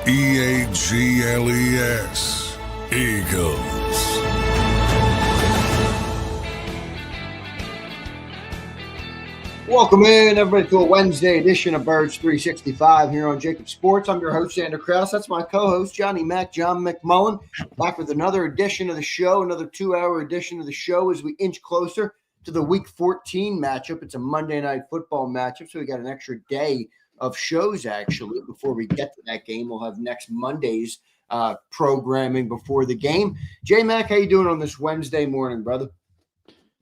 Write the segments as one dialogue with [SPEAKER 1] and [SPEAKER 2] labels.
[SPEAKER 1] Eagles. Eagles.
[SPEAKER 2] Welcome in, everybody, to a Wednesday edition of Birds 365 here on JAKIB Sports. I'm your host, Zander Krause. That's my co-host, John McMullen, back with another edition of the show, another 2-hour edition of the show as we inch closer to the Week 14 matchup. It's a Monday Night Football matchup, so we got an extra day of shows, actually, before we get to that game. We'll have next Monday's programming before the game. J-Mac, how you doing on this Wednesday morning, brother?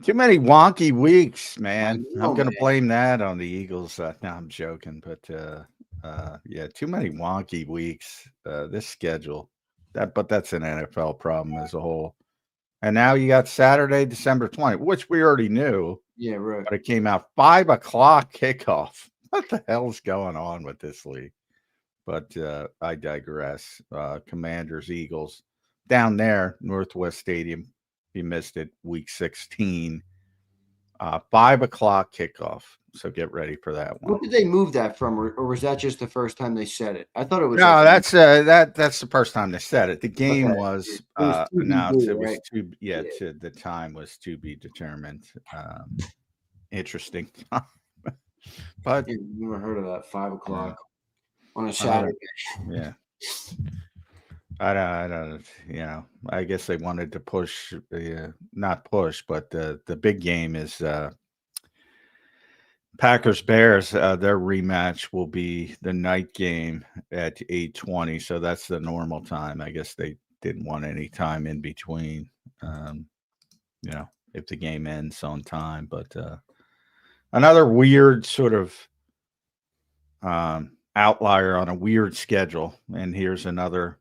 [SPEAKER 3] Too many wonky weeks, man. I'm going to blame that on the Eagles. No, I'm joking, but yeah, too many wonky weeks. This schedule, but that's an NFL problem as a whole. And now you got Saturday, December 20th, which we already knew.
[SPEAKER 2] Yeah, right.
[SPEAKER 3] But it came out 5:00 kickoff. What the hell's going on with this league? But I digress. Commanders, Eagles, down there, Northwest Stadium. You missed it, Week 16, 5:00 kickoff. So get ready for that one.
[SPEAKER 2] What did they move that from, or was that just the first time they said it? I thought it was.
[SPEAKER 3] No, that's the first time they said it. The game was announced. It was to the time was to be determined. Interesting, but
[SPEAKER 2] I've never heard of that 5:00 on a Saturday.
[SPEAKER 3] Yeah. I don't, I guess they wanted to push, not push, but the big game is Packers-Bears. Their rematch will be the night game at 8:20, so that's the normal time. I guess they didn't want any time in between, if the game ends on time. But another weird sort of outlier on a weird schedule, and here's another.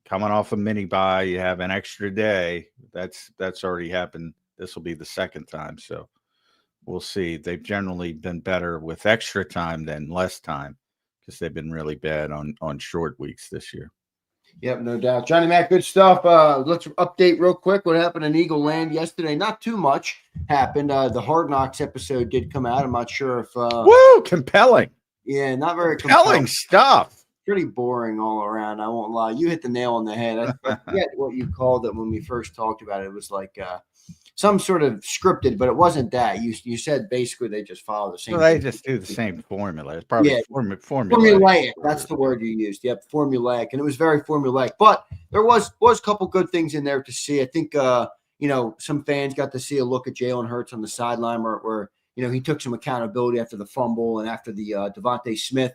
[SPEAKER 3] Coming off a mini bye, you have an extra day. That's already happened. This will be the second time, so we'll see. They've generally been better with extra time than less time because they've been really bad on short weeks this year.
[SPEAKER 2] Yep, no doubt. Johnny Mac, good stuff. Let's update real quick what happened in Eagle Land yesterday. Not too much happened. The Hard Knocks episode did come out. I'm not sure if
[SPEAKER 3] compelling.
[SPEAKER 2] Yeah, not very
[SPEAKER 3] compelling stuff.
[SPEAKER 2] Pretty boring all around. I won't lie. You hit the nail on the head. I forget what you called it when we first talked about it. It was like some sort of scripted, but it wasn't that. You said basically they just follow the same.
[SPEAKER 3] Well, they just do the same formula. It's probably
[SPEAKER 2] formulaic. That's the word you used. Yep, formulaic, and it was very formulaic. But there was a couple good things in there to see. I think some fans got to see a look at Jalen Hurts on the sideline where he took some accountability after the fumble and after the Devontae Smith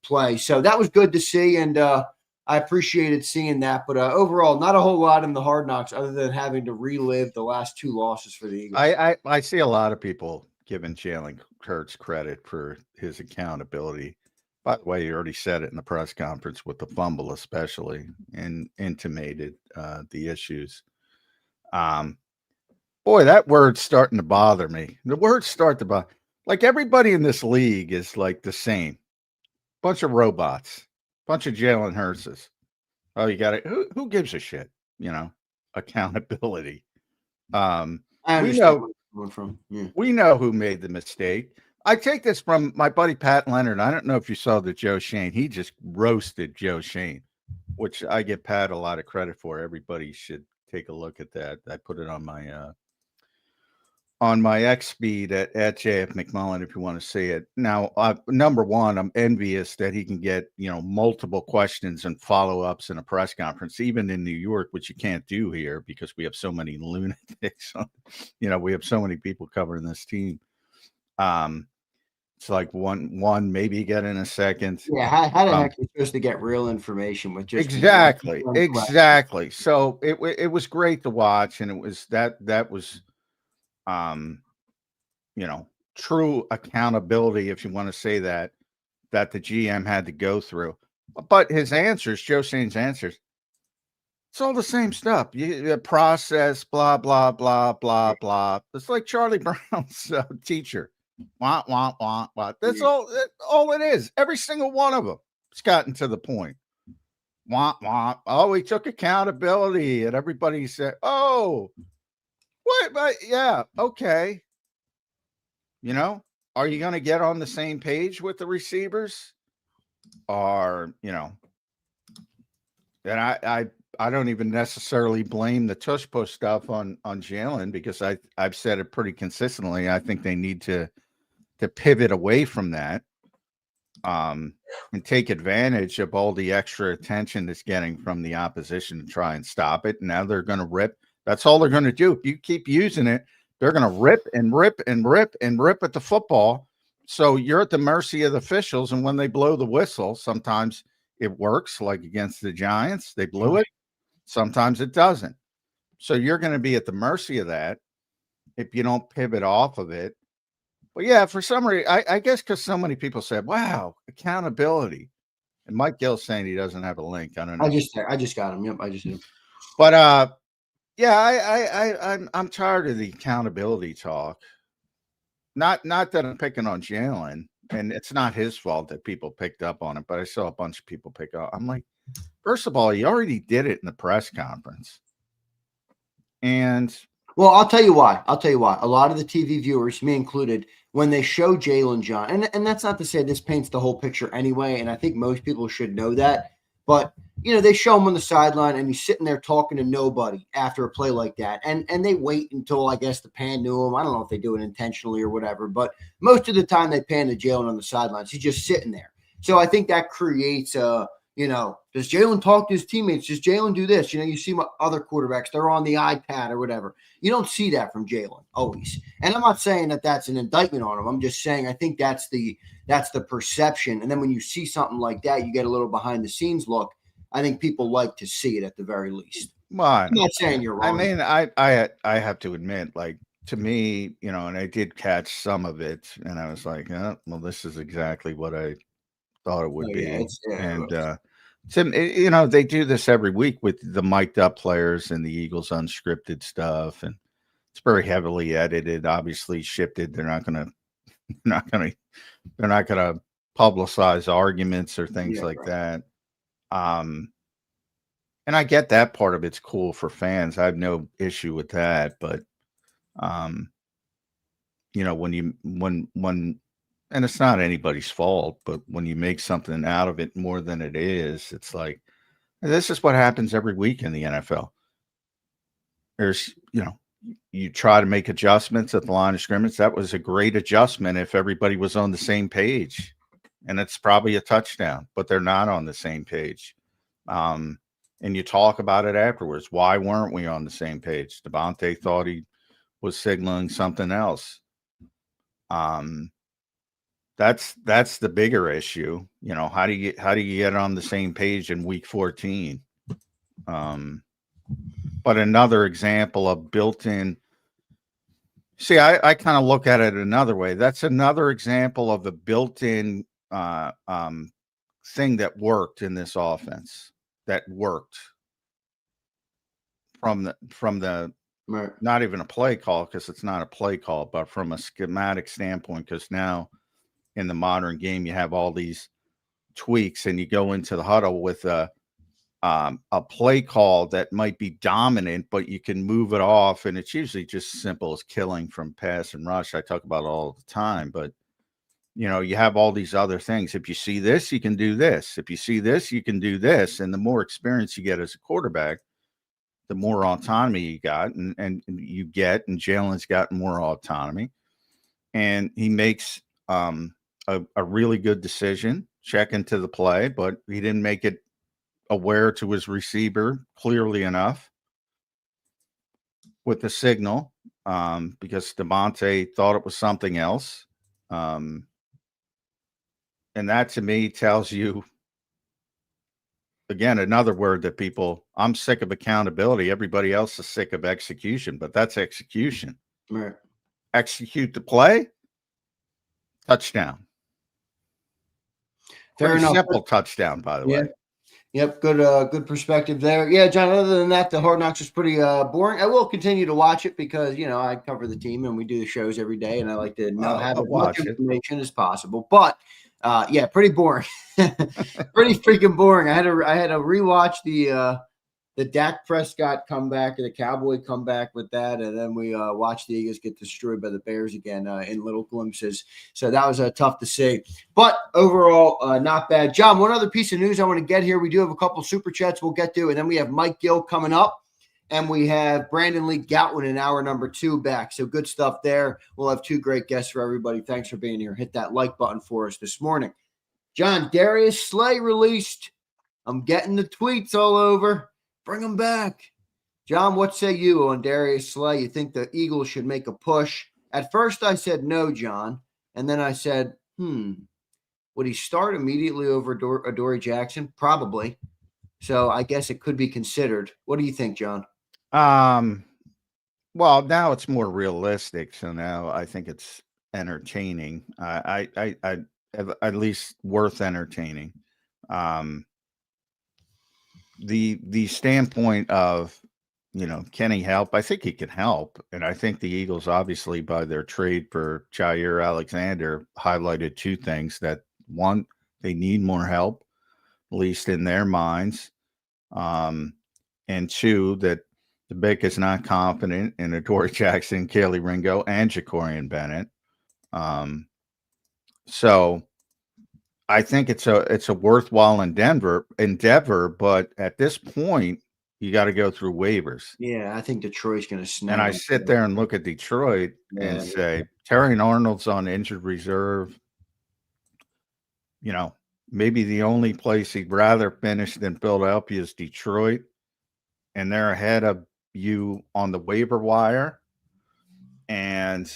[SPEAKER 2] play. So that was good to see, and I appreciated seeing that. But overall, not a whole lot in the Hard Knocks other than having to relive the last two losses for the Eagles.
[SPEAKER 3] I see a lot of people giving Jalen Hurts credit for his accountability. By the way, you already said it in the press conference with the fumble especially, and intimated the issues. Boy, that word's starting to bother me. The words start to bother. Like everybody in this league is like the same. Bunch of robots, bunch of Jalen Hurtses. Oh, you got it. Who gives a shit? Accountability. We know who made the mistake. I take this from my buddy Pat Leonard. I don't know if you saw the Joe Shane. He just roasted Joe Shane, which I give Pat a lot of credit for. Everybody should take a look at that. I put it on my X feed at JF McMullen if you want to see it. Now, number one, I'm envious that he can get, multiple questions and follow-ups in a press conference, even in New York, which you can't do here because we have so many lunatics. We have so many people covering this team. It's like one maybe get in a second.
[SPEAKER 2] Yeah, how the heck are you supposed to get real information with just
[SPEAKER 3] exactly. So it was great to watch, and it was that was true accountability, if you want to say that the GM had to go through. But his answers, Joe Shane's answers, it's all the same stuff. You process, blah, blah, blah, blah, blah. It's like Charlie Brown's teacher. Wah, wah, wah, wah. That's all it is. Every single one of them. It's gotten to the point. Wah, wah. Oh, he took accountability, and everybody said, oh, what? But yeah, okay. Are you going to get on the same page with the receivers? Or, And I don't even necessarily blame the tush push stuff on Jalen, because I've said it pretty consistently. I think they need to pivot away from that, and take advantage of all the extra attention that's getting from the opposition to try and stop it. And now they're going to rip. That's all they're going to do. If you keep using it, they're going to rip and rip and rip and rip at the football. So you're at the mercy of the officials. And when they blow the whistle, sometimes it works, like against the Giants. They blew it. Sometimes it doesn't. So you're going to be at the mercy of that if you don't pivot off of it. But yeah, for some reason, I guess because so many people said, wow, accountability. And Mike Gill's saying he doesn't have a link. I don't know.
[SPEAKER 2] I just got him. Yep, I just did.
[SPEAKER 3] But yeah, I'm tired of the accountability talk. Not that I'm picking on Jalen, and it's not his fault that people picked up on it, but I saw a bunch of people pick up. I'm like, first of all, he already did it in the press conference. And
[SPEAKER 2] well, I'll tell you why. A lot of the TV viewers, me included, when they show Jalen John, and that's not to say this paints the whole picture anyway, and I think most people should know that, but they show him on the sideline and he's sitting there talking to nobody after a play like that, and they wait until, I guess, the pan to him. I don't know if they do it intentionally or whatever, but most of the time they pan to Jalen on the sidelines. He's just sitting there. So I think that creates does Jalen talk to his teammates? Does Jalen do this? You see my other quarterbacks, they're on the iPad or whatever. You don't see that from Jalen always. And I'm not saying that that's an indictment on him. I'm just saying I think that's the perception. And then when you see something like that, you get a little behind the scenes look. I think people like to see it at the very least.
[SPEAKER 3] Well,
[SPEAKER 2] I'm not saying you're wrong.
[SPEAKER 3] I mean, I have to admit, like, to me, and I did catch some of it, and I was like, well, this is exactly what I thought it would be. And they do this every week with the mic'd up players and the Eagles unscripted stuff, and it's very heavily edited, obviously shifted. They're not gonna publicize arguments or things like that. And I get that part of it's cool for fans. I have no issue with that, but when and it's not anybody's fault, but when you make something out of it more than it is, it's like, this is what happens every week in the NFL. There's, you try to make adjustments at the line of scrimmage. That was a great adjustment if everybody was on the same page, and it's probably a touchdown, but they're not on the same page. And you talk about it afterwards. Why weren't we on the same page? Devontae thought he was signaling something else. That's the bigger issue. How do you get on the same page in week 14? But another example of built-in. See, I kind of look at it another way. That's another example of the built-in thing that worked in this offense. That worked from the
[SPEAKER 2] right.
[SPEAKER 3] Not even a play call, because it's not a play call, but from a schematic standpoint, because now in the modern game, you have all these tweaks, and you go into the huddle with a play call that might be dominant, but you can move it off, and it's usually just simple as killing from pass and rush. I talk about it all the time, but you have all these other things. If you see this, you can do this. If you see this, you can do this. And the more experience you get as a quarterback, the more autonomy you got, and you get, and Jalen's got more autonomy, and he makes a really good decision, check into the play, but he didn't make it aware to his receiver clearly enough with the signal, because Devontae thought it was something else. And that to me tells you, again, another word that I'm sick of accountability. Everybody else is sick of execution, but that's execution.
[SPEAKER 2] Right.
[SPEAKER 3] Execute the play, touchdown. Fair enough. Simple touchdown, by the way.
[SPEAKER 2] Yep, good perspective there. Yeah, John, other than that, the Hard Knocks is pretty boring. I will continue to watch it because, I cover the team and we do the shows every day, and I like to have as much information as possible. But pretty boring. Pretty freaking boring. I had to rewatch the the Dak Prescott comeback and the Cowboy comeback with that, and then we watched the Eagles get destroyed by the Bears again in little glimpses. So that was tough to see. But overall, not bad. John, one other piece of news I want to get here. We do have a couple super chats we'll get to, and then we have Mike Gill coming up. And we have Brandon Lee Goutwin in hour number 2 back. So good stuff there. We'll have 2 great guests for everybody. Thanks for being here. Hit that like button for us this morning. John, Darius Slay released. I'm getting the tweets all over. Bring them back. John, what say you on Darius Slay? You think the Eagles should make a push? At first I said no, John. And then I said, would he start immediately over Adoree Jackson? Probably. So I guess it could be considered. What do you think, John?
[SPEAKER 3] Well, now it's more realistic, so now I think it's entertaining. I at least worth entertaining. The standpoint of, can he help? I think he can help, and I think the Eagles, obviously, by their trade for Jair Alexander, highlighted 2 things: that one, they need more help, at least in their minds, and 2, that the Bick is not confident in Adoree Jackson, Kaylee Ringo, and Jacorian Bennett. So I think it's a worthwhile endeavor, but at this point, you got to go through waivers.
[SPEAKER 2] Yeah, I think Detroit's going to snap.
[SPEAKER 3] And I sit there and look at Detroit and say, Terry Arnold's on injured reserve. Maybe the only place he'd rather finish than Philadelphia is Detroit, and they're ahead of you on the waiver wire, and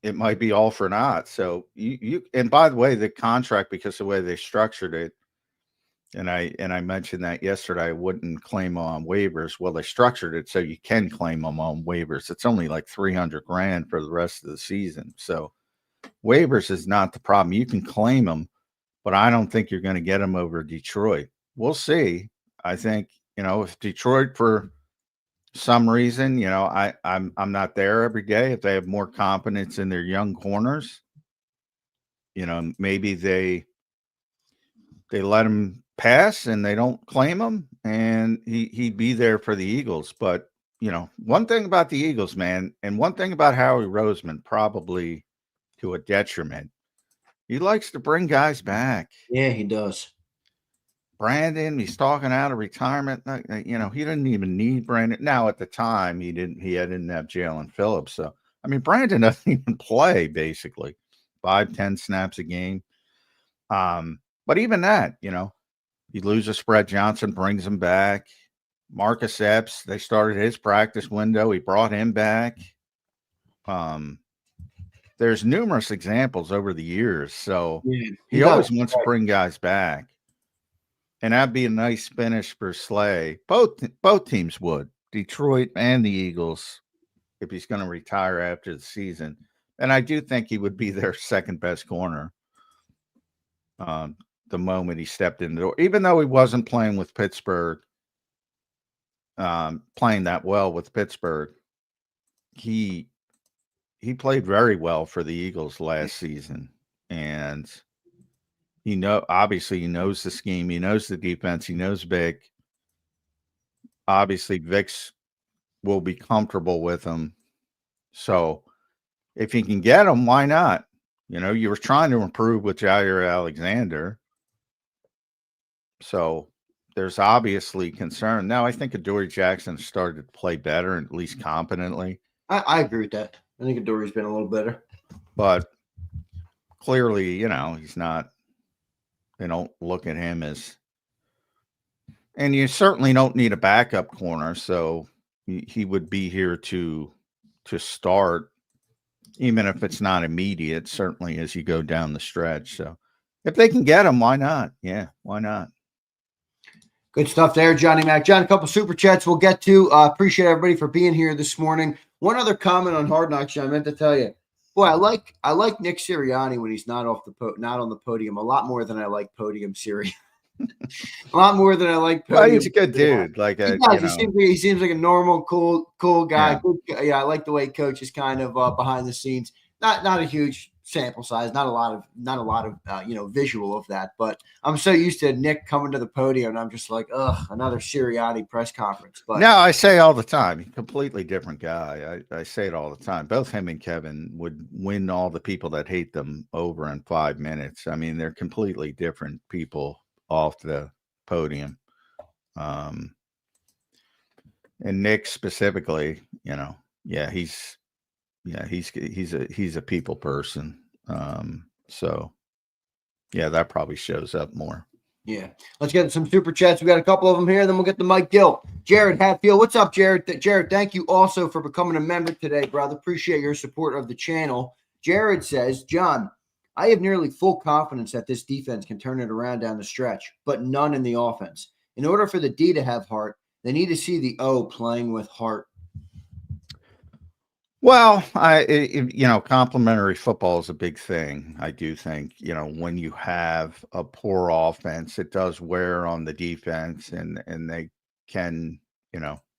[SPEAKER 3] it might be all for naught. So and by the way, the contract, because the way they structured it, and I mentioned that yesterday, I wouldn't claim on waivers. Well, they structured it so you can claim them on waivers. It's only like $300,000 for the rest of the season. So waivers is not the problem. You can claim them, but I don't think you're going to get them over Detroit. We'll see. I think, if Detroit, for some reason, I'm not there every day. If they have more confidence in their young corners, maybe they let him pass and they don't claim him, and he'd be there for the Eagles. But, one thing about the Eagles, man, and one thing about Howie Roseman, probably to a detriment, he likes to bring guys back.
[SPEAKER 2] Yeah, he does.
[SPEAKER 3] Brandon, he's talking out of retirement. He didn't even need Brandon. Now, at the time, he didn't have Jalen Phillips. So, Brandon doesn't even play, basically 5-10 snaps a game. But even that, you lose a Spread Johnson, brings him back. Marcus Epps, they started his practice window. He brought him back. There's numerous examples over the years. So he always wants to bring guys back. And that'd be a nice finish for Slay. Both teams would, Detroit and the Eagles, if he's going to retire after the season. And I do think he would be their second best corner the moment he stepped in the door. Even though he wasn't playing with Pittsburgh, playing that well with Pittsburgh, he played very well for the Eagles last season. And obviously he knows the scheme, he knows the defense, he knows Vic. Obviously, Vic's will be comfortable with him. So if he can get him, why not? You were trying to improve with Jair Alexander. So there's obviously concern. Now, I think Adoree Jackson started to play better, at least competently.
[SPEAKER 2] I agree with that. I think Adoree's been a little better.
[SPEAKER 3] But clearly, he's not. They don't look at him as, and you certainly don't need a backup corner. So he would be here to start, even if it's not immediate, certainly as you go down the stretch. So if they can get him, why not? Yeah, why not?
[SPEAKER 2] Good stuff there, Johnny Mac. John, a couple super chats we'll get to. Appreciate everybody for being here this morning. One other comment on Hard Knocks, John, I meant to tell you. Boy, I like Nick Sirianni when he's not on the podium a lot more than I like Podium Sirianni. A lot more than I like Podium.
[SPEAKER 3] Well, he's a good dude.
[SPEAKER 2] He seems like a normal, cool guy. Yeah. I like the way he coaches kind of behind the scenes. Not a huge sample size, not a lot of visual of that. But I'm so used to Nick coming to the podium, and I'm just like, ugh, another Sirianni press conference. But
[SPEAKER 3] no, I say all the time, he's a completely different guy. I say it all the time. Both him and Kevin would win all the people that hate them over in 5 minutes. I mean, they're completely different people off the podium. And Nick specifically, he's a people person. So yeah, that probably shows up more.
[SPEAKER 2] Yeah. Let's get some super chats. We got a couple of them here. Then we'll get to Mike Gill. Jared Hatfield. What's up, Jared? Jared, thank you also for becoming a member today, brother. Appreciate your support of the channel. Jared says, John, I have nearly full confidence that this defense can turn it around down the stretch, but none in the offense. In order for the D to have heart, they need to see the O playing with heart.
[SPEAKER 3] Well, complimentary football is a big thing. I do think, when you have a poor offense, it does wear on the defense, and they can,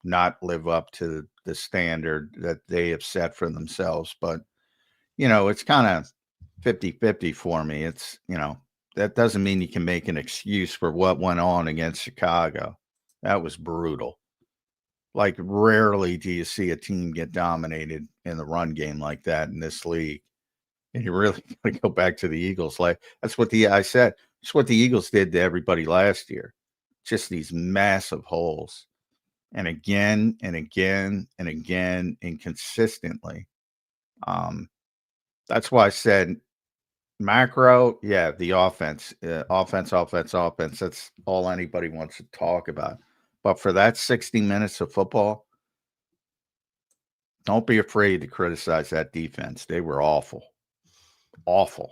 [SPEAKER 3] not live up to the standard that they have set for themselves. But, it's kind of 50-50 for me. It's, that doesn't mean you can make an excuse for what went on against Chicago. That was brutal. Like, rarely do you see a team get dominated in the run game like that in this league. And you really got to go back to the Eagles. Like, that's what it's what the Eagles did to everybody last year. Just these massive holes. And again and again and again and consistently. That's why I said macro, yeah, the offense. Offense. That's all anybody wants to talk about. But for that 60 minutes of football, don't be afraid to criticize that defense. They were awful. Awful.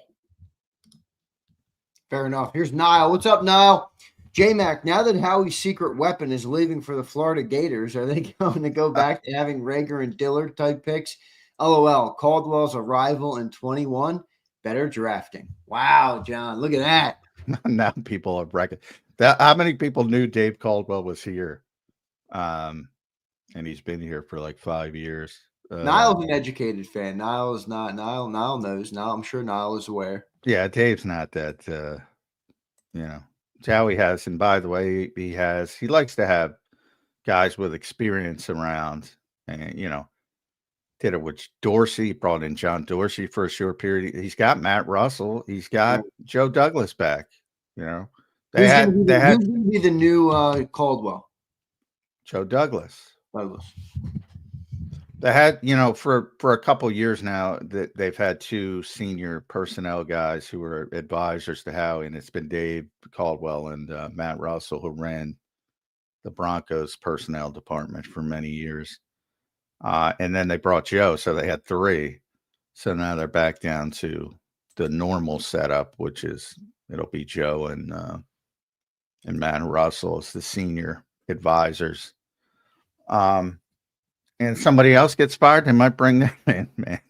[SPEAKER 2] Fair enough. Here's Niall. What's up, Niall? J-Mac, now that Howie's secret weapon is leaving for the Florida Gators, are they going to go back to having Rager and Dillard type picks? LOL. Caldwell's arrival in 21. Better drafting. Wow, John. Look at that.
[SPEAKER 3] Now people are bragging. How many people knew Dave Caldwell was here? And he's been here for like 5 years.
[SPEAKER 2] Niall's an educated fan. Niall is not. Niall knows. Niall, I'm sure Niall is aware.
[SPEAKER 3] Yeah, Dave's not that. Howie has, and by the way, he likes to have guys with experience around, and did it with Dorsey. He brought in John Dorsey for a short period. He's got Matt Russell. He's got Joe Douglas back. Who's going to
[SPEAKER 2] be the new Caldwell?
[SPEAKER 3] Joe Douglas. They had, for a couple of years now, that they've had two senior personnel guys who were advisors to Howie, and it's been Dave Caldwell and Matt Russell, who ran the Broncos personnel department for many years. And then they brought Joe, so they had three. So now they're back down to the normal setup, which is it'll be Joe and Matt Russell as the senior advisors. And somebody else gets fired, they might bring them in, man.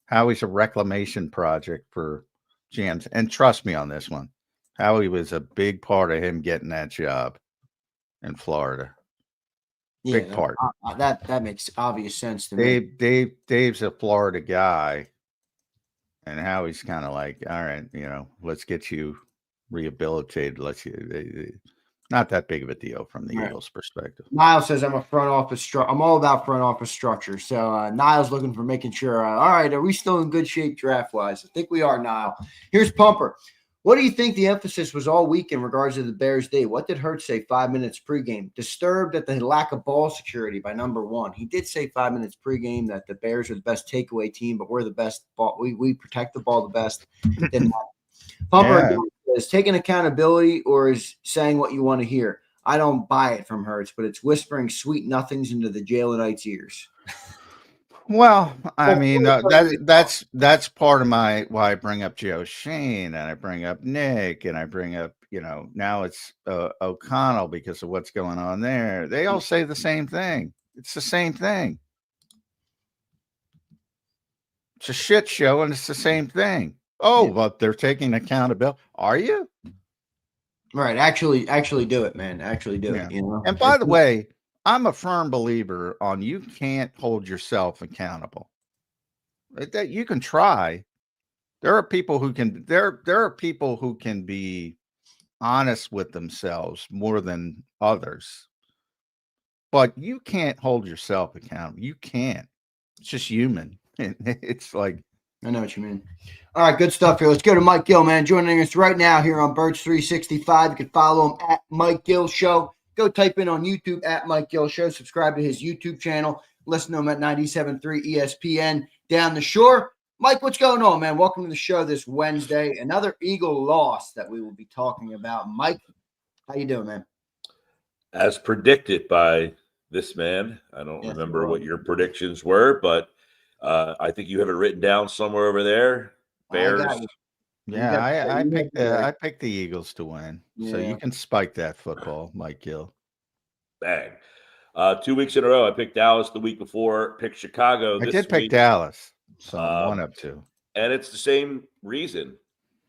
[SPEAKER 3] Howie's a reclamation project for GMs. And trust me on this one, Howie was a big part of him getting that job in Florida.
[SPEAKER 2] Yeah,
[SPEAKER 3] big part.
[SPEAKER 2] That makes obvious sense to me.
[SPEAKER 3] Dave's a Florida guy, and Howie's kind of like, all right, let's get you rehabilitated. Not that big of a deal from the Eagles' perspective.
[SPEAKER 2] Niall says, I'm all about front office structure. So Niall's looking for making sure, all right, are we still in good shape draft-wise? I think we are, Niall. Here's Pumper. What do you think the emphasis was all week in regards to the Bears' day? What did Hurts say 5 minutes pregame? Disturbed at the lack of ball security by number one. He did say 5 minutes pregame that the Bears are the best takeaway team, but we're the best ball. We protect the ball the best. Pumper is taking accountability or is saying what you want to hear. I don't buy it from Hurts, but it's whispering sweet nothings into the Jalenites' ears.
[SPEAKER 3] Well, I mean, that's part of why I bring up Joe Shane and I bring up Nick and I bring up, now it's O'Connell because of what's going on there. They all say the same thing. It's the same thing. It's a shit show and it's the same thing. Oh, but they're taking accountability. Are you?
[SPEAKER 2] Right. Actually do it, man. Actually do it.
[SPEAKER 3] And by the way, I'm a firm believer on you can't hold yourself accountable. That you can try. There are people who can. There are people who can be honest with themselves more than others. But you can't hold yourself accountable. You can't. It's just human. It's like,
[SPEAKER 2] I know what you mean. All right, good stuff here. Let's go to Mike Gill, man, joining us right now here on Birds 365. You can follow him at Mike Gill Show. Go type in on YouTube at Mike Gill Show. Subscribe to his YouTube channel. Listen to him at 97.3 ESPN down the shore. Mike, what's going on, man? Welcome to the show this Wednesday. Another Eagle loss that we will be talking about. Mike, how you doing, man?
[SPEAKER 4] As predicted by this man. I don't remember what your predictions were, but I think you have it written down somewhere over there. Bears.
[SPEAKER 3] I picked the Eagles to win. Yeah. So you can spike that football, Mike Gill.
[SPEAKER 4] Bang. 2 weeks in a row, I picked Dallas the week before, picked Chicago.
[SPEAKER 3] I did pick Dallas. So 1-2.
[SPEAKER 4] And it's the same reason.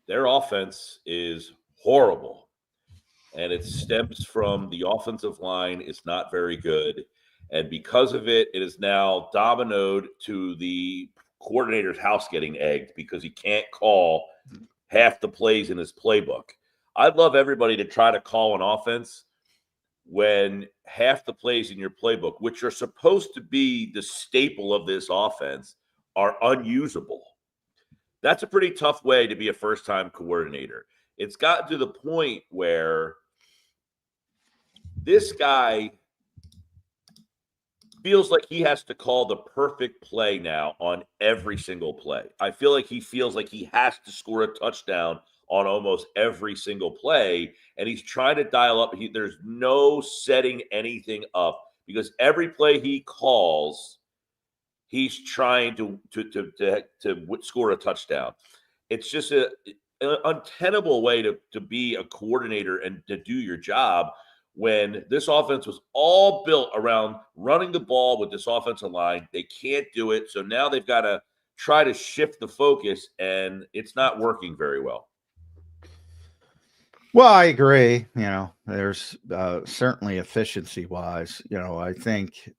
[SPEAKER 4] Their offense is horrible. And it stems from the offensive line is not very good. And because of it, it is now dominoed to the coordinator's house getting egged because he can't call half the plays in his playbook. I'd love everybody to try to call an offense when half the plays in your playbook, which are supposed to be the staple of this offense, are unusable. That's a pretty tough way to be a first-time coordinator. It's gotten to the point where this guy feels like he has to call the perfect play now on every single play. I feel like he feels like he has to score a touchdown on almost every single play, and he's trying to dial up. There's no setting anything up because every play he calls, he's trying to score a touchdown. It's just an untenable way to be a coordinator and to do your job when this offense was all built around running the ball with this offensive line. They can't do it, so now they've got to try to shift the focus, and it's not working very well.
[SPEAKER 3] Well, I agree. There's certainly efficiency-wise. I think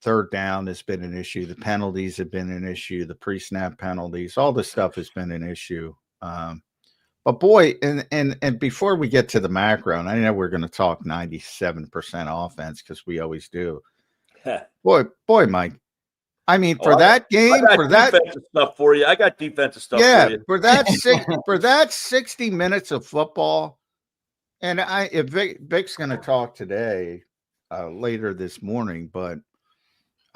[SPEAKER 3] third down has been an issue. The penalties have been an issue. The pre-snap penalties, all this stuff has been an issue. But boy, and before we get to the macro, and I know we're going to talk 97% offense because we always do. boy, Mike. I mean, for that game,
[SPEAKER 4] for that defensive stuff for you, I got defensive stuff for you.
[SPEAKER 3] For that 60 minutes of football, and if Vic's going to talk today, later this morning, but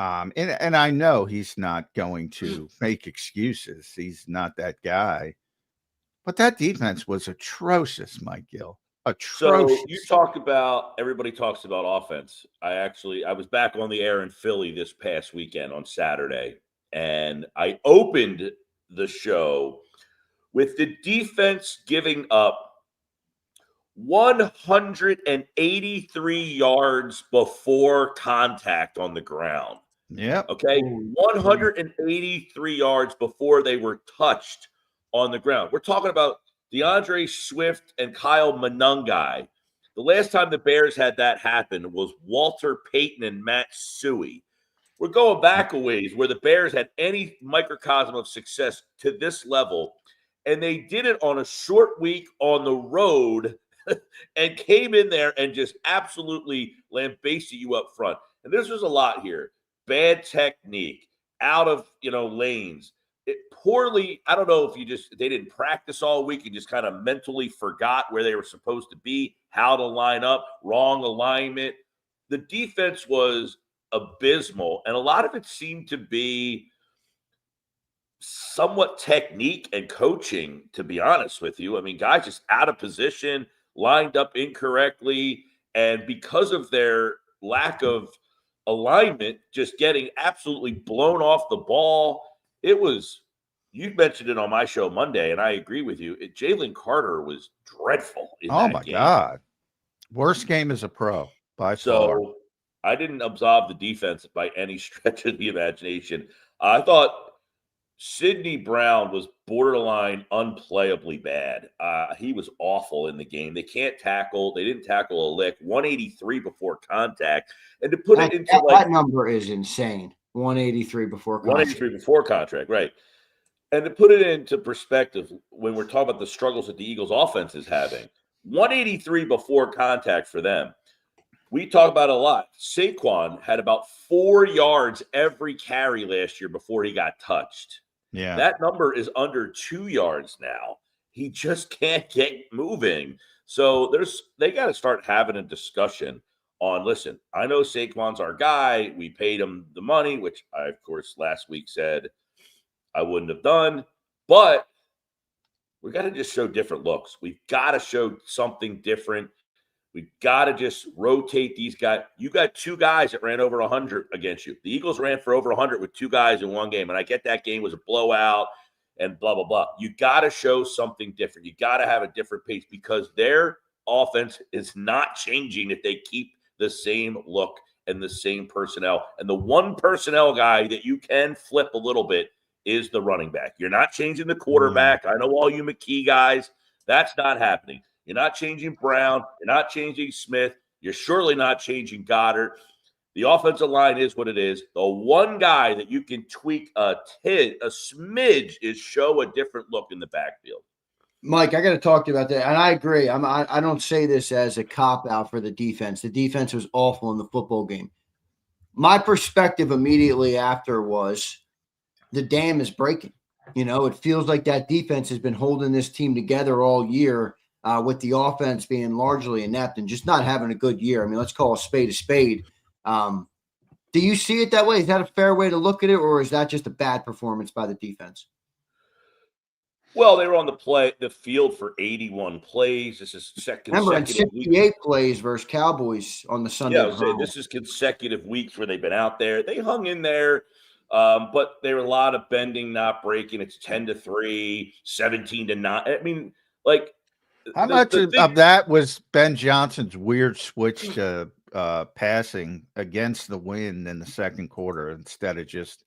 [SPEAKER 3] and I know he's not going to make excuses. He's not that guy. But that defense was atrocious, Mike Gill. Atrocious.
[SPEAKER 4] So you talk about, everybody talks about offense. I was back on the air in Philly this past weekend on Saturday, and I opened the show with the defense giving up 183 yards before contact on the ground.
[SPEAKER 3] Yeah.
[SPEAKER 4] Okay. 183 yards before they were touched on the ground. We're talking about DeAndre Swift and Kyle Monangai. The last time the Bears had that happen was Walter Payton and Matt Suhey. We're going back a ways where the Bears had any microcosm of success to this level, and they did it on a short week on the road and came in there and just absolutely lambasted you up front. And this was a lot here. Bad technique, out of lanes. Poorly, I don't know if they didn't practice all week and just kind of mentally forgot where they were supposed to be, how to line up, wrong alignment. The defense was abysmal, and a lot of it seemed to be somewhat technique and coaching, to be honest with you. I mean, guys just out of position, lined up incorrectly, and because of their lack of alignment, just getting absolutely blown off the ball. It was, you mentioned it on my show Monday, and I agree with you. Jalen Carter was dreadful in that game.
[SPEAKER 3] God. Worst game as a pro by far.
[SPEAKER 4] So I didn't absolve the defense by any stretch of the imagination. I thought Sidney Brown was borderline unplayably bad. He was awful in the game. They can't tackle. They didn't tackle a lick. 183 before contact. And to put it into
[SPEAKER 2] that number is insane. 183 before contract.
[SPEAKER 4] 183 before contract, right. And to put it into perspective, when we're talking about the struggles that the Eagles offense is having, 183 before contact for them. We talk about it a lot. Saquon had about 4 yards every carry last year before he got touched.
[SPEAKER 3] Yeah.
[SPEAKER 4] That number is under 2 yards now. He just can't get moving. So they got to start having a discussion on, listen, I know Saquon's our guy. We paid him the money, which I, of course, last week said I wouldn't have done. But we got to just show different looks. We've got to show something different. We've got to just rotate these guys. You got 2 guys that ran over 100 against you. The Eagles ran for over 100 with 2 guys in one game. And I get that game was a blowout and blah, blah, blah. You got to show something different. You got to have a different pace because their offense is not changing if they keep the same look and the same personnel. And the one personnel guy that you can flip a little bit is the running back. You're not changing the quarterback. I know all you McKee guys. That's not happening. You're not changing Brown. You're not changing Smith. You're surely not changing Goddard. The offensive line is what it is. The one guy that you can tweak a smidge is show a different look in the backfield.
[SPEAKER 2] Mike, I got to talk to you about that. And I agree. I don't say this as a cop-out for the defense. The defense was awful in the football game. My perspective immediately after was the dam is breaking. You know, it feels like that defense has been holding this team together all year. With the offense being largely inept and just not having a good year. I mean, let's call a spade a spade. Do you see it that way? Is that a fair way to look at it, or is that just a bad performance by the defense?
[SPEAKER 4] Well, they were on the field for 81 plays. This is
[SPEAKER 2] Remember, in 68 plays versus Cowboys on the Sunday.
[SPEAKER 4] Yeah, this is consecutive weeks where they've been out there. They hung in there, but there were a lot of bending, not breaking. It's 10-3, 17-9. I mean, like,
[SPEAKER 3] how much of that was Ben Johnson's weird switch to passing against the wind in the second quarter instead of just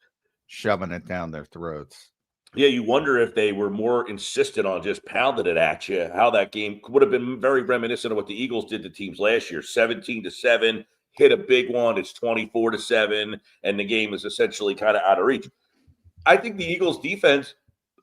[SPEAKER 3] shoving it down their throats?
[SPEAKER 4] Yeah, you wonder if they were more insistent on just pounding it at you, how that game would have been very reminiscent of what the Eagles did to teams last year, 17-7, hit a big one, it's 24-7, and the game is essentially kind of out of reach. I think the Eagles defense,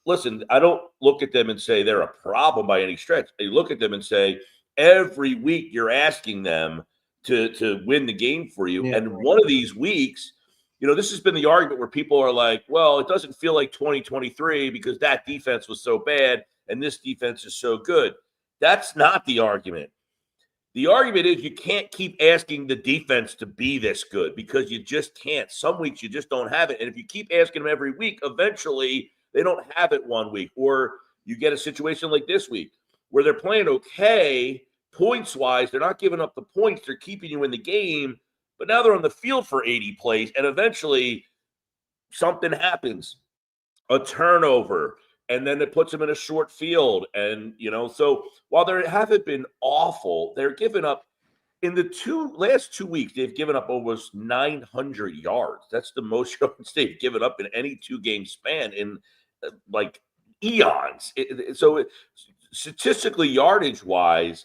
[SPEAKER 4] listen, I don't look at them and say they're a problem by any stretch. I look at them and say every week you're asking them to win the game for you. Yeah. And one of these weeks, you know, this has been the argument where people are like, well, it doesn't feel like 2023 because that defense was so bad and this defense is so good. That's not the argument. The argument is you can't keep asking the defense to be this good because you just can't. Some weeks you just don't have it. And if you keep asking them every week, eventually they don't have it one week. Or you get a situation like this week where they're playing okay points-wise. They're not giving up the points. They're keeping you in the game. But now they're on the field for 80 plays, and eventually something happens, a turnover, and then it puts them in a short field. And, you know, so while they haven't been awful, they're giving up in the last 2 weeks, they've given up almost 900 yards. That's the most yards they've given up in any 2-game span in like eons. So statistically, yardage-wise,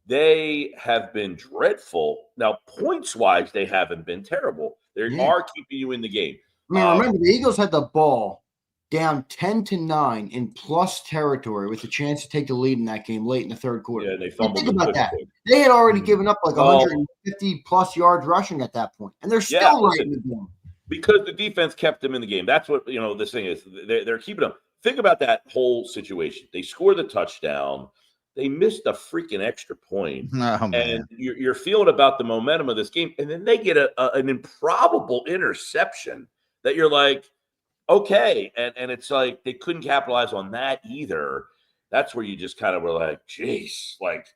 [SPEAKER 4] they have been dreadful. Now, points-wise, they haven't been terrible. They are keeping you in the game.
[SPEAKER 2] I mean, remember, the Eagles had the ball down 10-9 in plus territory with a chance to take the lead in that game late in the third quarter.
[SPEAKER 4] Yeah, they fumbled.
[SPEAKER 2] Think about that. They had already given up like 150-plus yards rushing at that point, and they're still right in the game.
[SPEAKER 4] Because the defense kept them in the game. That's what, you know, this thing is. They're keeping them. Think about that whole situation. They score the touchdown. They missed a freaking extra point. And you're feeling about the momentum of this game. And then they get an improbable interception that you're like, okay. And it's like they couldn't capitalize on that either. That's where you just kind of were like, geez, like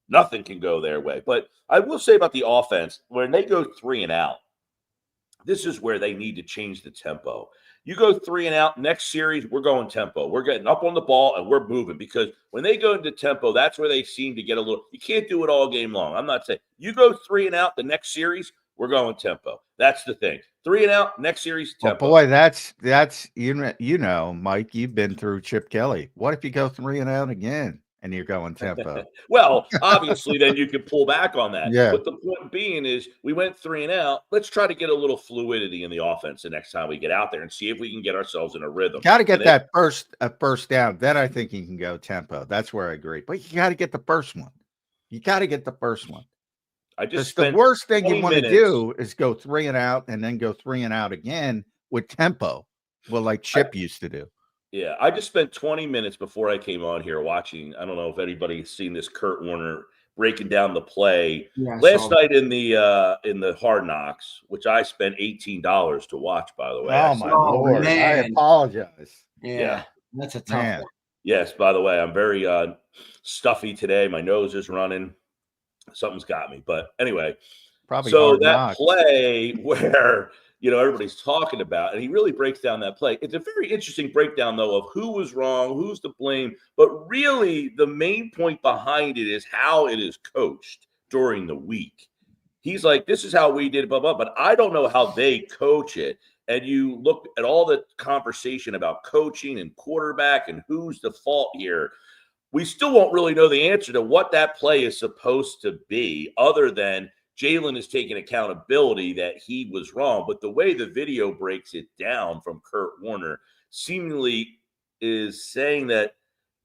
[SPEAKER 4] nothing can go their way. But I will say about the offense, when they go 3 and out, this is where they need to change the tempo. You go 3 and out, next series, we're going tempo. We're getting up on the ball and we're moving because when they go into tempo, that's where they seem to get a little – you can't do it all game long. I'm not saying – you go 3 and out the next series, we're going tempo. That's the thing. 3 and out, next series, tempo.
[SPEAKER 3] Well, boy, that's you know, Mike, you've been through Chip Kelly. What if you go 3 and out again and you're going tempo.
[SPEAKER 4] Well, obviously, then you can pull back on that.
[SPEAKER 3] Yeah.
[SPEAKER 4] But the point being is we went 3 and out. Let's try to get a little fluidity in the offense the next time we get out there and see if we can get ourselves in a rhythm.
[SPEAKER 3] Got to get that first down. Then I think you can go tempo. That's where I agree. But you got to get the first one. You got to get the first one. The worst thing you want to do is go 3 and out and then go 3 and out again with tempo. Well, like Chip used to do.
[SPEAKER 4] Yeah, I just spent 20 minutes before I came on here watching. I don't know if anybody's seen this Kurt Warner breaking down the play last night in the Hard Knocks, which I spent $18 to watch. By the way,
[SPEAKER 3] oh my Lord, man. I apologize.
[SPEAKER 2] Yeah, that's a tough one.
[SPEAKER 4] Yes, by the way, I'm very stuffy today. My nose is running. Something's got me, but anyway.
[SPEAKER 3] Probably
[SPEAKER 4] so that play where. Everybody's talking about, and he really breaks down that play. It's a very interesting breakdown, though, of who was wrong, who's to blame. But really, the main point behind it is how it is coached during the week. He's like, this is how we did, blah, blah, but I don't know how they coach it. And you look at all the conversation about coaching and quarterback and who's the fault here. We still won't really know the answer to what that play is supposed to be, other than Jalen is taking accountability that he was wrong. But the way the video breaks it down from Kurt Warner seemingly is saying that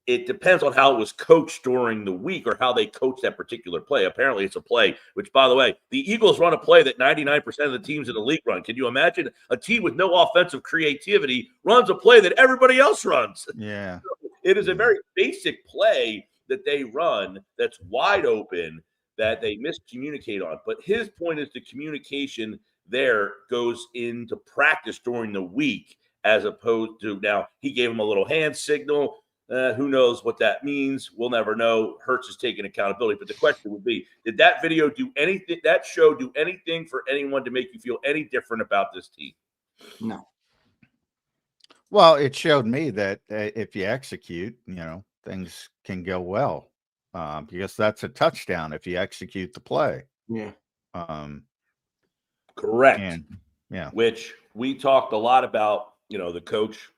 [SPEAKER 4] it depends on how it was coached during the week or how they coached that particular play. Apparently it's a play, which, by the way, the Eagles run a play that 99% of the teams in the league run. Can you imagine a team with no offensive creativity runs a play that everybody else runs?
[SPEAKER 3] Yeah.
[SPEAKER 4] It is a very basic play that they run that's wide open that they miscommunicate on. But his point is the communication there goes into practice during the week as opposed to now he gave him a little hand signal. Who knows what that means? We'll never know. Hurts is taking accountability. But the question would be, did that video do anything, that show do anything for anyone to make you feel any different about this team?
[SPEAKER 2] No.
[SPEAKER 3] Well, it showed me that if you execute, things can go well. Because that's a touchdown if you execute the play.
[SPEAKER 2] Yeah.
[SPEAKER 4] Correct.
[SPEAKER 3] And, yeah.
[SPEAKER 4] Which we talked a lot about, the coach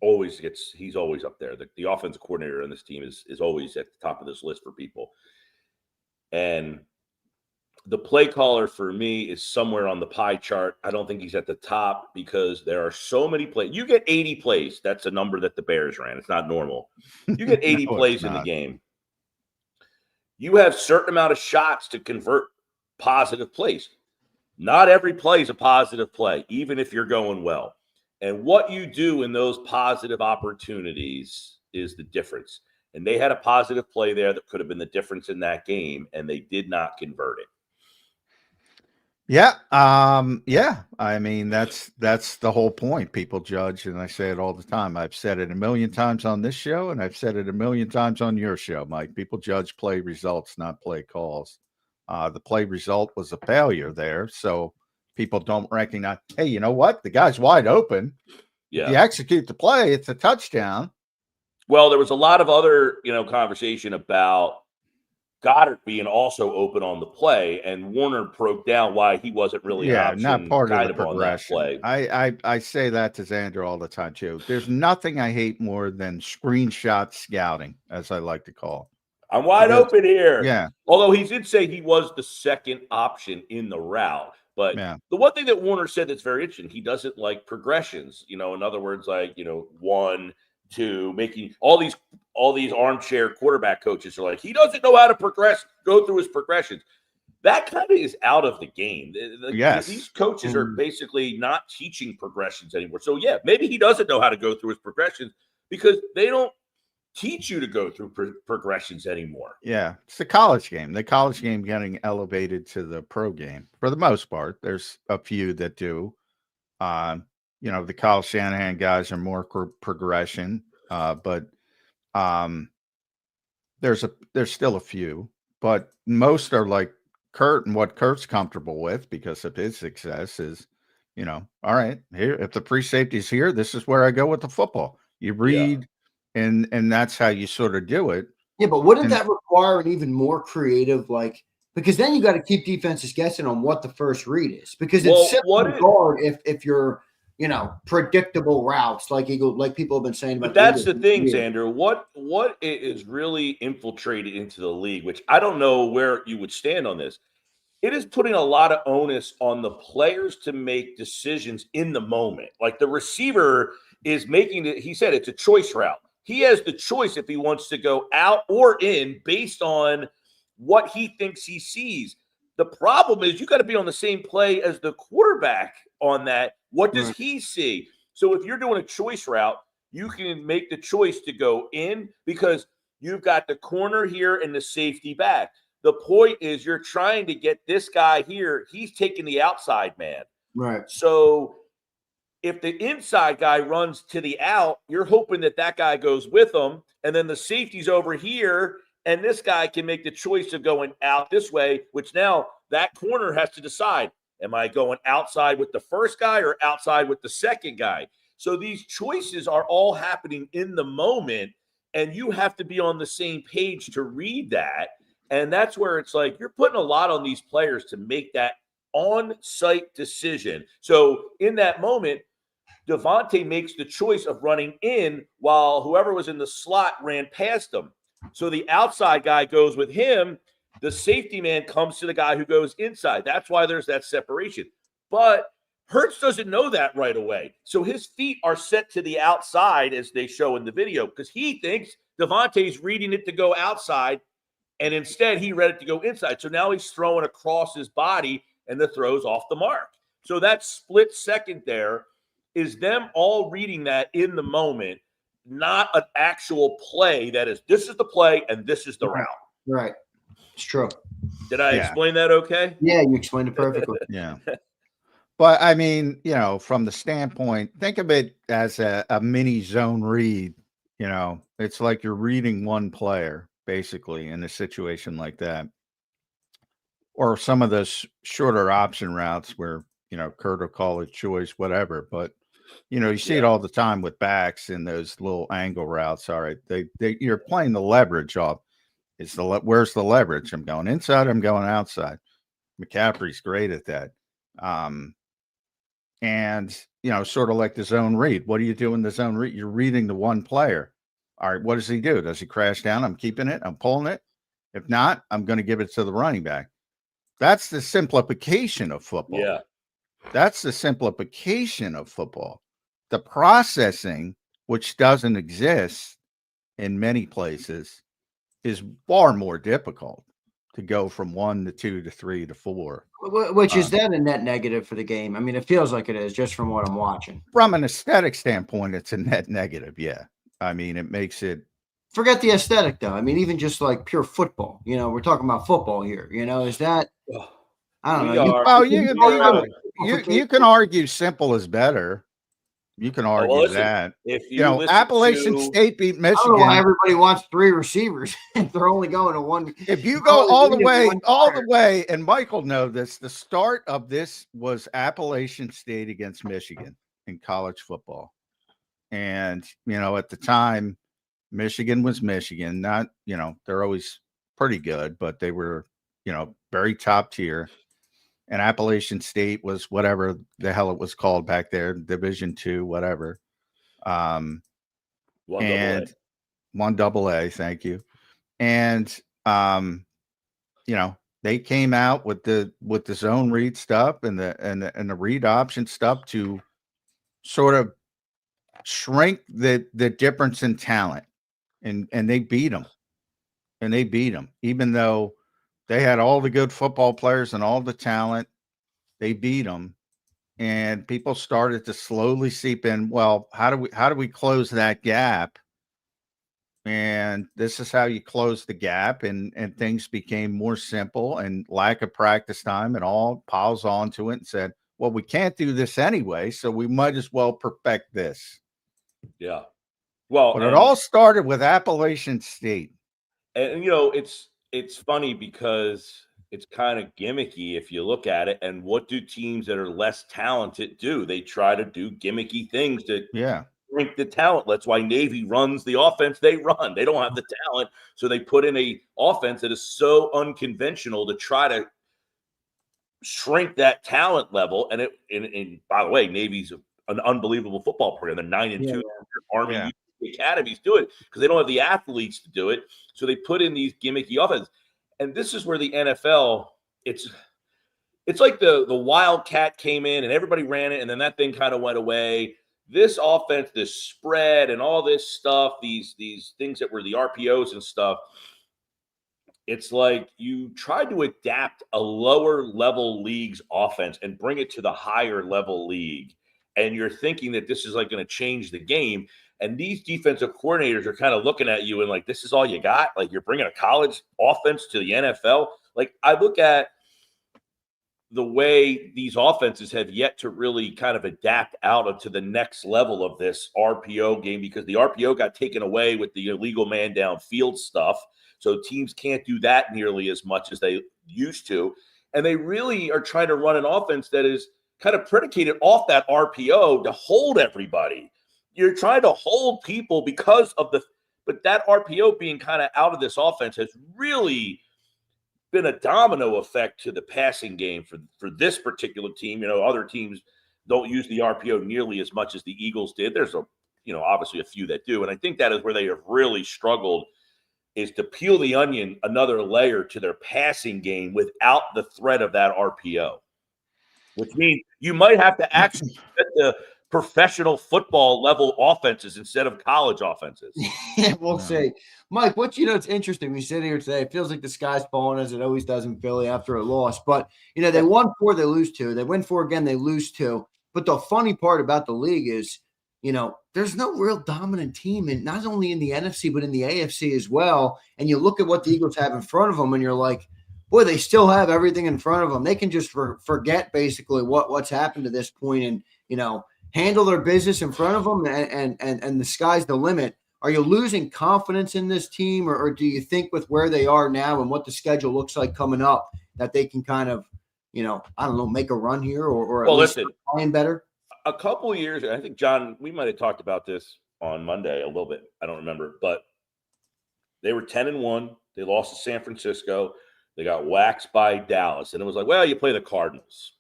[SPEAKER 4] he's always up there. The offensive coordinator on this team is always at the top of this list for people. And the play caller for me is somewhere on the pie chart. I don't think he's at the top because there are so many plays. You get 80 plays. That's a number that the Bears ran. It's not normal. You get 80 plays in the game. You have certain amount of shots to convert positive plays. Not every play is a positive play, even if you're going well. And what you do in those positive opportunities is the difference. And they had a positive play there that could have been the difference in that game, and they did not convert it.
[SPEAKER 3] Yeah. Yeah. I mean, that's the whole point. People judge, and I say it all the time. I've said it a million times on this show, and I've said it a million times on your show, Mike. People judge play results, not play calls. The play result was a failure there. So people don't recognize, hey, you know what? The guy's wide open.
[SPEAKER 4] Yeah.
[SPEAKER 3] If you execute the play, it's a touchdown.
[SPEAKER 4] Well, there was a lot of other, conversation about Goddard being also open on the play, and Warner broke down why he wasn't really an option,
[SPEAKER 3] not part of the
[SPEAKER 4] progression. On that
[SPEAKER 3] play. I say that to Zander all the time too. There's nothing I hate more than screenshot scouting, as I like to call.
[SPEAKER 4] I'm wide open here.
[SPEAKER 3] Yeah.
[SPEAKER 4] Although he did say he was the second option in the route. But the one thing that Warner said that's very interesting, he doesn't like progressions. In other words, like, 1, 2, making all these armchair quarterback coaches are like, he doesn't know how to go through his progressions. That kind of is out of the game.
[SPEAKER 3] Yes.
[SPEAKER 4] These coaches are basically not teaching progressions anymore. So, yeah, maybe he doesn't know how to go through his progressions because they don't teach you to go through progressions anymore.
[SPEAKER 3] Yeah, it's the college game. The college game getting elevated to the pro game for the most part. There's a few that do. The Kyle Shanahan guys are more progression, but there's still a few, but most are like Kurt, and what Kurt's comfortable with because of his success is, all right, here, if the free safety's here, this is where I go with the football. You read, and that's how you sort of do it.
[SPEAKER 2] Yeah, but wouldn't that require an even more creative, because then you got to keep defenses guessing on what the first read is, because it's simple to guard if you're, predictable routes like people have been saying about.
[SPEAKER 4] But that's the thing, Zander. What is really infiltrated into the league, which I don't know where you would stand on this. It is putting a lot of onus on the players to make decisions in the moment. Like the receiver is making it. He said it's a choice route. He has the choice if he wants to go out or in based on what he thinks he sees. The problem is you got to be on the same play as the quarterback on that. What does he see? So if you're doing a choice route, you can make the choice to go in because you've got the corner here and the safety back. The point is you're trying to get this guy here. He's taking the outside man.
[SPEAKER 2] Right.
[SPEAKER 4] So if the inside guy runs to the out, you're hoping that guy goes with him. And then the safety's over here. And this guy can make the choice of going out this way, which now that corner has to decide, am I going outside with the first guy or outside with the second guy? So these choices are all happening in the moment, and you have to be on the same page to read that. And that's where it's like you're putting a lot on these players to make that on-site decision. So in that moment, Devontae makes the choice of running in while whoever was in the slot ran past him. So the outside guy goes with him. The safety man comes to the guy who goes inside. That's why there's that separation. But Hurts doesn't know that right away. So his feet are set to the outside as they show in the video because he thinks Devontae's reading it to go outside. And instead, he read it to go inside. So now he's throwing across his body, and the throw's off the mark. So that split second there is them all reading that in the moment, not an actual play that is, this is the play and this is the route.
[SPEAKER 2] Right. It's true.
[SPEAKER 4] Did I explain that okay?
[SPEAKER 2] Yeah, you explained it perfectly.
[SPEAKER 3] Yeah. But, I mean, from the standpoint, think of it as a mini zone read. It's like you're reading one player. Basically, in a situation like that, or some of those shorter option routes where Kurt will call it choice, whatever. But you see it all the time with backs in those little angle routes. All right, you're playing the leverage off. Where's the leverage? I'm going inside. I'm going outside. McCaffrey's great at that. And sort of like the zone read. What do you do in the zone read? You're reading the one player. All right, what does he do? Does he crash down? I'm keeping it. I'm pulling it. If not, I'm going to give it to the running back. That's the simplification of football.
[SPEAKER 4] Yeah.
[SPEAKER 3] That's the simplification of football. The processing, which doesn't exist in many places, is far more difficult to go from 1 to 2 to 3 to 4.
[SPEAKER 2] Which is then a net negative for the game. I mean, it feels like it is just from what I'm watching.
[SPEAKER 3] From an aesthetic standpoint, it's a net negative, yeah. I mean, it makes it.
[SPEAKER 2] Forget the aesthetic, though. I mean, even just like pure football. We're talking about football here. Is that? I don't know.
[SPEAKER 3] You can argue simple is better. You can argue that.
[SPEAKER 4] If you
[SPEAKER 3] Appalachian State beat Michigan.
[SPEAKER 2] I don't know why everybody wants 3 receivers if they're only going to one.
[SPEAKER 3] If you go all the way, and Michael knows this, the start of this was Appalachian State against Michigan in college football. And, at the time, Michigan was Michigan. Not, they're always pretty good, but they were, very top tier. And Appalachian State was whatever the hell it was called back there, Division II, whatever. 1AA, thank you. And, they came out with the zone read stuff and the read option stuff to sort of shrink the difference in talent, and they beat them, even though they had all the good football players and all the talent. They beat them, and people started to slowly seep in. Well, how do we close that gap? And this is how you close the gap, and things became more simple, and lack of practice time and all piles onto it and said, well, we can't do this anyway, so we might as well perfect this.
[SPEAKER 4] Yeah. Well,
[SPEAKER 3] but it all started with Appalachian State.
[SPEAKER 4] And it's funny because it's kind of gimmicky if you look at it. And what do teams that are less talented do? They try to do gimmicky things to shrink the talent. That's why Navy runs the offense they run. They don't have the talent, so they put in a offense that is so unconventional to try to shrink that talent level. And by the way, Navy's an unbelievable football program. They're 9-2.
[SPEAKER 2] Yeah.
[SPEAKER 4] Army
[SPEAKER 3] Yeah.
[SPEAKER 4] academies do it because they don't have the athletes to do it. So they put in these gimmicky offenses. And this is where the NFL, it's like the Wildcat came in and everybody ran it, and then that thing kind of went away. This offense, this spread and all this stuff, these things that were the RPOs and stuff, it's like you tried to adapt a lower level league's offense and bring it to the higher level league. And you're thinking that this is like going to change the game. And these defensive coordinators are kind of looking at you and like, this is all you got? Like, you're bringing a college offense to the NFL? Like, I look at the way these offenses have yet to really kind of adapt out to the next level of this RPO game, because the RPO got taken away with the illegal man downfield stuff. So teams can't do that nearly as much as they used to. And they really are trying to run an offense that is kind of predicated off that RPO to hold everybody. You're trying to hold people because of but that RPO being kind of out of this offense has really been a domino effect to the passing game for this particular team. Other teams don't use the RPO nearly as much as the Eagles did. There's obviously a few that do. And I think that is where they have really struggled, is to peel the onion another layer to their passing game without the threat of that RPO, which means you might have to actually get the professional football level offenses instead of college offenses.
[SPEAKER 2] Yeah, we'll see. Mike, it's interesting. We sit here today, it feels like the sky's falling, as it always does in Philly after a loss. But, they won 4, they lose 2. They win 4 again, they lose 2. But the funny part about the league is, there's no real dominant team, and not only in the NFC, but in the AFC as well. And you look at what the Eagles have in front of them, and you're like, boy, they still have everything in front of them. They can just forget basically what's happened to this point and, handle their business in front of them, and the sky's the limit. Are you losing confidence in this team, or do you think with where they are now and what the schedule looks like coming up that they can kind of, I don't know, make a run here or at least playing better?
[SPEAKER 4] A couple of years, I think, John, we might have talked about this on Monday a little bit. I don't remember, but they were 10-1. They lost to San Francisco. They got waxed by Dallas, and it was like, well, you play the Cardinals.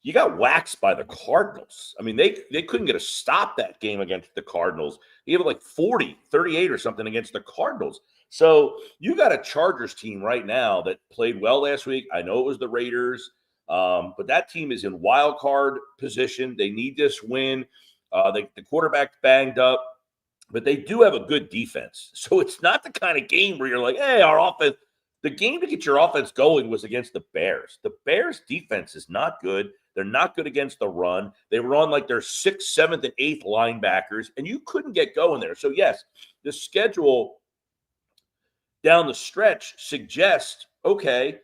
[SPEAKER 4] You got waxed by the Cardinals. I mean, they couldn't get a stop that game against the Cardinals. You have like 38 or something against the Cardinals. So you got a Chargers team right now that played well last week. I know it was the Raiders, but that team is in wild card position. They need this win. The quarterback's banged up, but they do have a good defense. So it's not the kind of game where you're like, hey, our offense. The game to get your offense going was against the Bears. The Bears' defense is not good. They're not good against the run. They were on like their 6th, 7th, and 8th linebackers, and you couldn't get going there. So, yes, the schedule down the stretch suggests, okay,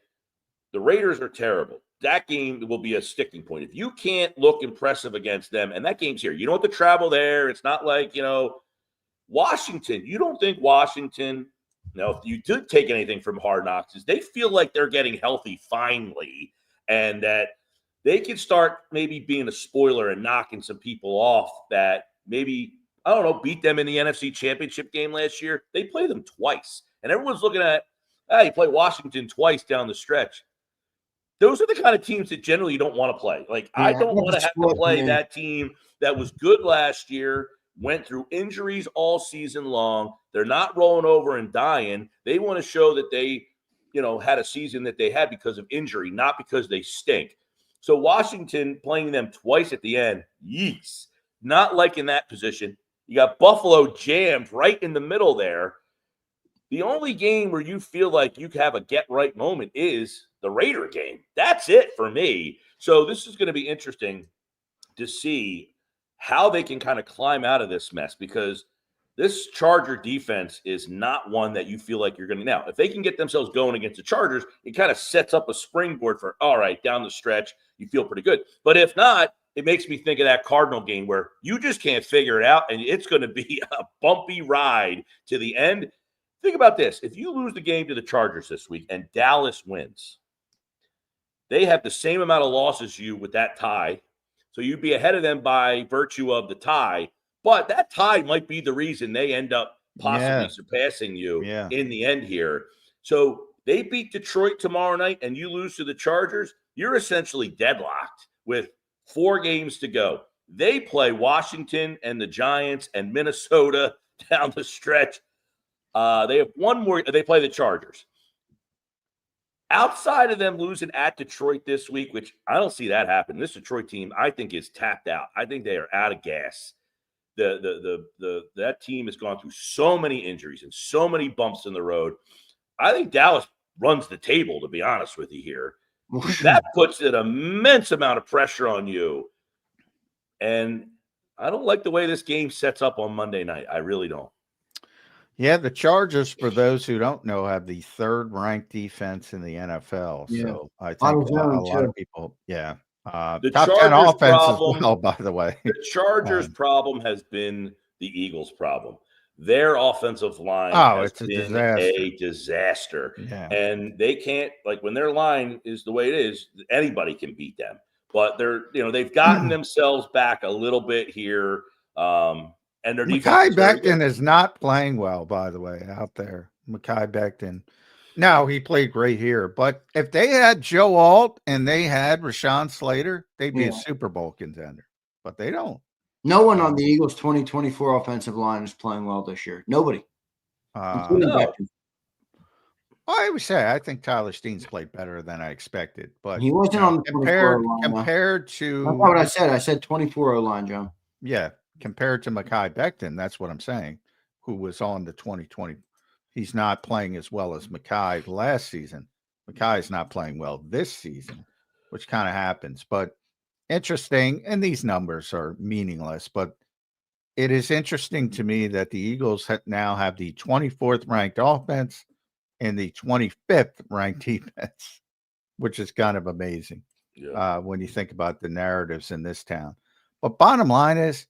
[SPEAKER 4] the Raiders are terrible. That game will be a sticking point. If you can't look impressive against them, and that game's here, you don't have to travel there. It's not like, Washington. You don't think Washington – now, if you did take anything from Hard Knocks, is they feel like they're getting healthy finally, and that they can start maybe being a spoiler and knocking some people off that maybe, I don't know, beat them in the NFC Championship game last year. They play them twice, and everyone's looking at, you play Washington twice down the stretch. Those are the kind of teams that generally you don't want to play. Like, yeah, I don't want to have to play that team that was good last year, went through injuries all season long. They're not rolling over and dying. They want to show that they, had a season that they had because of injury, not because they stink. So Washington playing them twice at the end, yeeks. Not like in that position. You got Buffalo jammed right in the middle there. The only game where you feel like you have a get-right moment is the Raider game. That's it for me. So this is going to be interesting to see how they can kind of climb out of this mess, because this Charger defense is not one that you feel like you're going to. Now, if they can get themselves going against the Chargers, it kind of sets up a springboard for, all right, down the stretch, you feel pretty good. But if not, it makes me think of that Cardinal game where you just can't figure it out, and it's going to be a bumpy ride to the end. Think about this. If you lose the game to the Chargers this week and Dallas wins, they have the same amount of losses as you with that tie. So you'd be ahead of them by virtue of the tie. But that tie might be the reason they end up possibly surpassing you in the end here. So they beat Detroit tomorrow night and you lose to the Chargers, you're essentially deadlocked with 4 games to go. They play Washington and the Giants and Minnesota down the stretch. They have one more. They play the Chargers. Outside of them losing at Detroit this week, which I don't see that happen. This Detroit team, I think, is tapped out. I think they are out of gas. That team has gone through so many injuries and so many bumps in the road. I think Dallas runs the table, to be honest with you here. That puts an immense amount of pressure on you. And I don't like the way this game sets up on Monday night. I really don't.
[SPEAKER 3] Yeah, the Chargers, for those who don't know, have the third-ranked defense in the NFL.
[SPEAKER 2] Yeah.
[SPEAKER 3] So I think a lot of people,
[SPEAKER 4] The
[SPEAKER 3] top 10
[SPEAKER 4] Chargers
[SPEAKER 3] offense
[SPEAKER 4] problem,
[SPEAKER 3] as well, by the way.
[SPEAKER 4] The Chargers' problem has been the Eagles' problem. Their offensive line has been a disaster.
[SPEAKER 3] Yeah.
[SPEAKER 4] And they can't, like, when their line is the way it is, anybody can beat them. But they've gotten themselves back a little bit here. And their defense.
[SPEAKER 3] Mekhi Becton is not playing well, by the way, out there. Mekhi Becton. No, he played great here. But if they had Joe Alt and they had Rashawn Slater, they'd be a Super Bowl contender. But they don't.
[SPEAKER 2] No one on the Eagles 2024 offensive line is playing well this year. Nobody.
[SPEAKER 4] No.
[SPEAKER 3] I would say I think Tyler Steen's played better than I expected. But
[SPEAKER 2] he wasn't on the
[SPEAKER 3] compared to.
[SPEAKER 2] That's not what I said. I said 24 O-line, John.
[SPEAKER 3] Yeah. Compared to Mekhi Becton, that's what I'm saying, who was on the 2020. He's not playing as well as Mekhi last season. Mekhi is not playing well this season, which kind of happens. But interesting, and these numbers are meaningless, but it is interesting to me that the Eagles now have the 24th ranked offense and the 25th ranked defense, which is kind of amazing when you think about the narratives in this town. But bottom line is,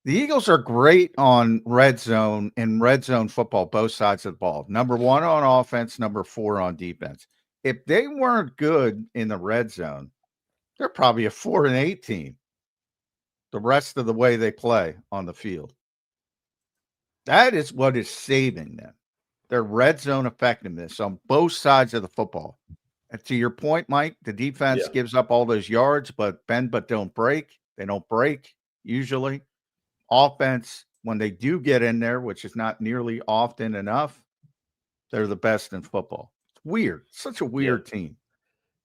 [SPEAKER 3] the Eagles are great on red zone and red zone football, both sides of the ball. Number 1 on offense, number 4 on defense. If they weren't good in the red zone, they're probably a 4-8 team the rest of the way they play on the field. That is what is saving them. Their red zone effectiveness on both sides of the football. And to your point, Mike, the defense gives up all those yards, but bend but don't break. They don't break usually. Offense, when they do get in there, which is not nearly often enough, they're the best in football. It's weird. Such a weird team.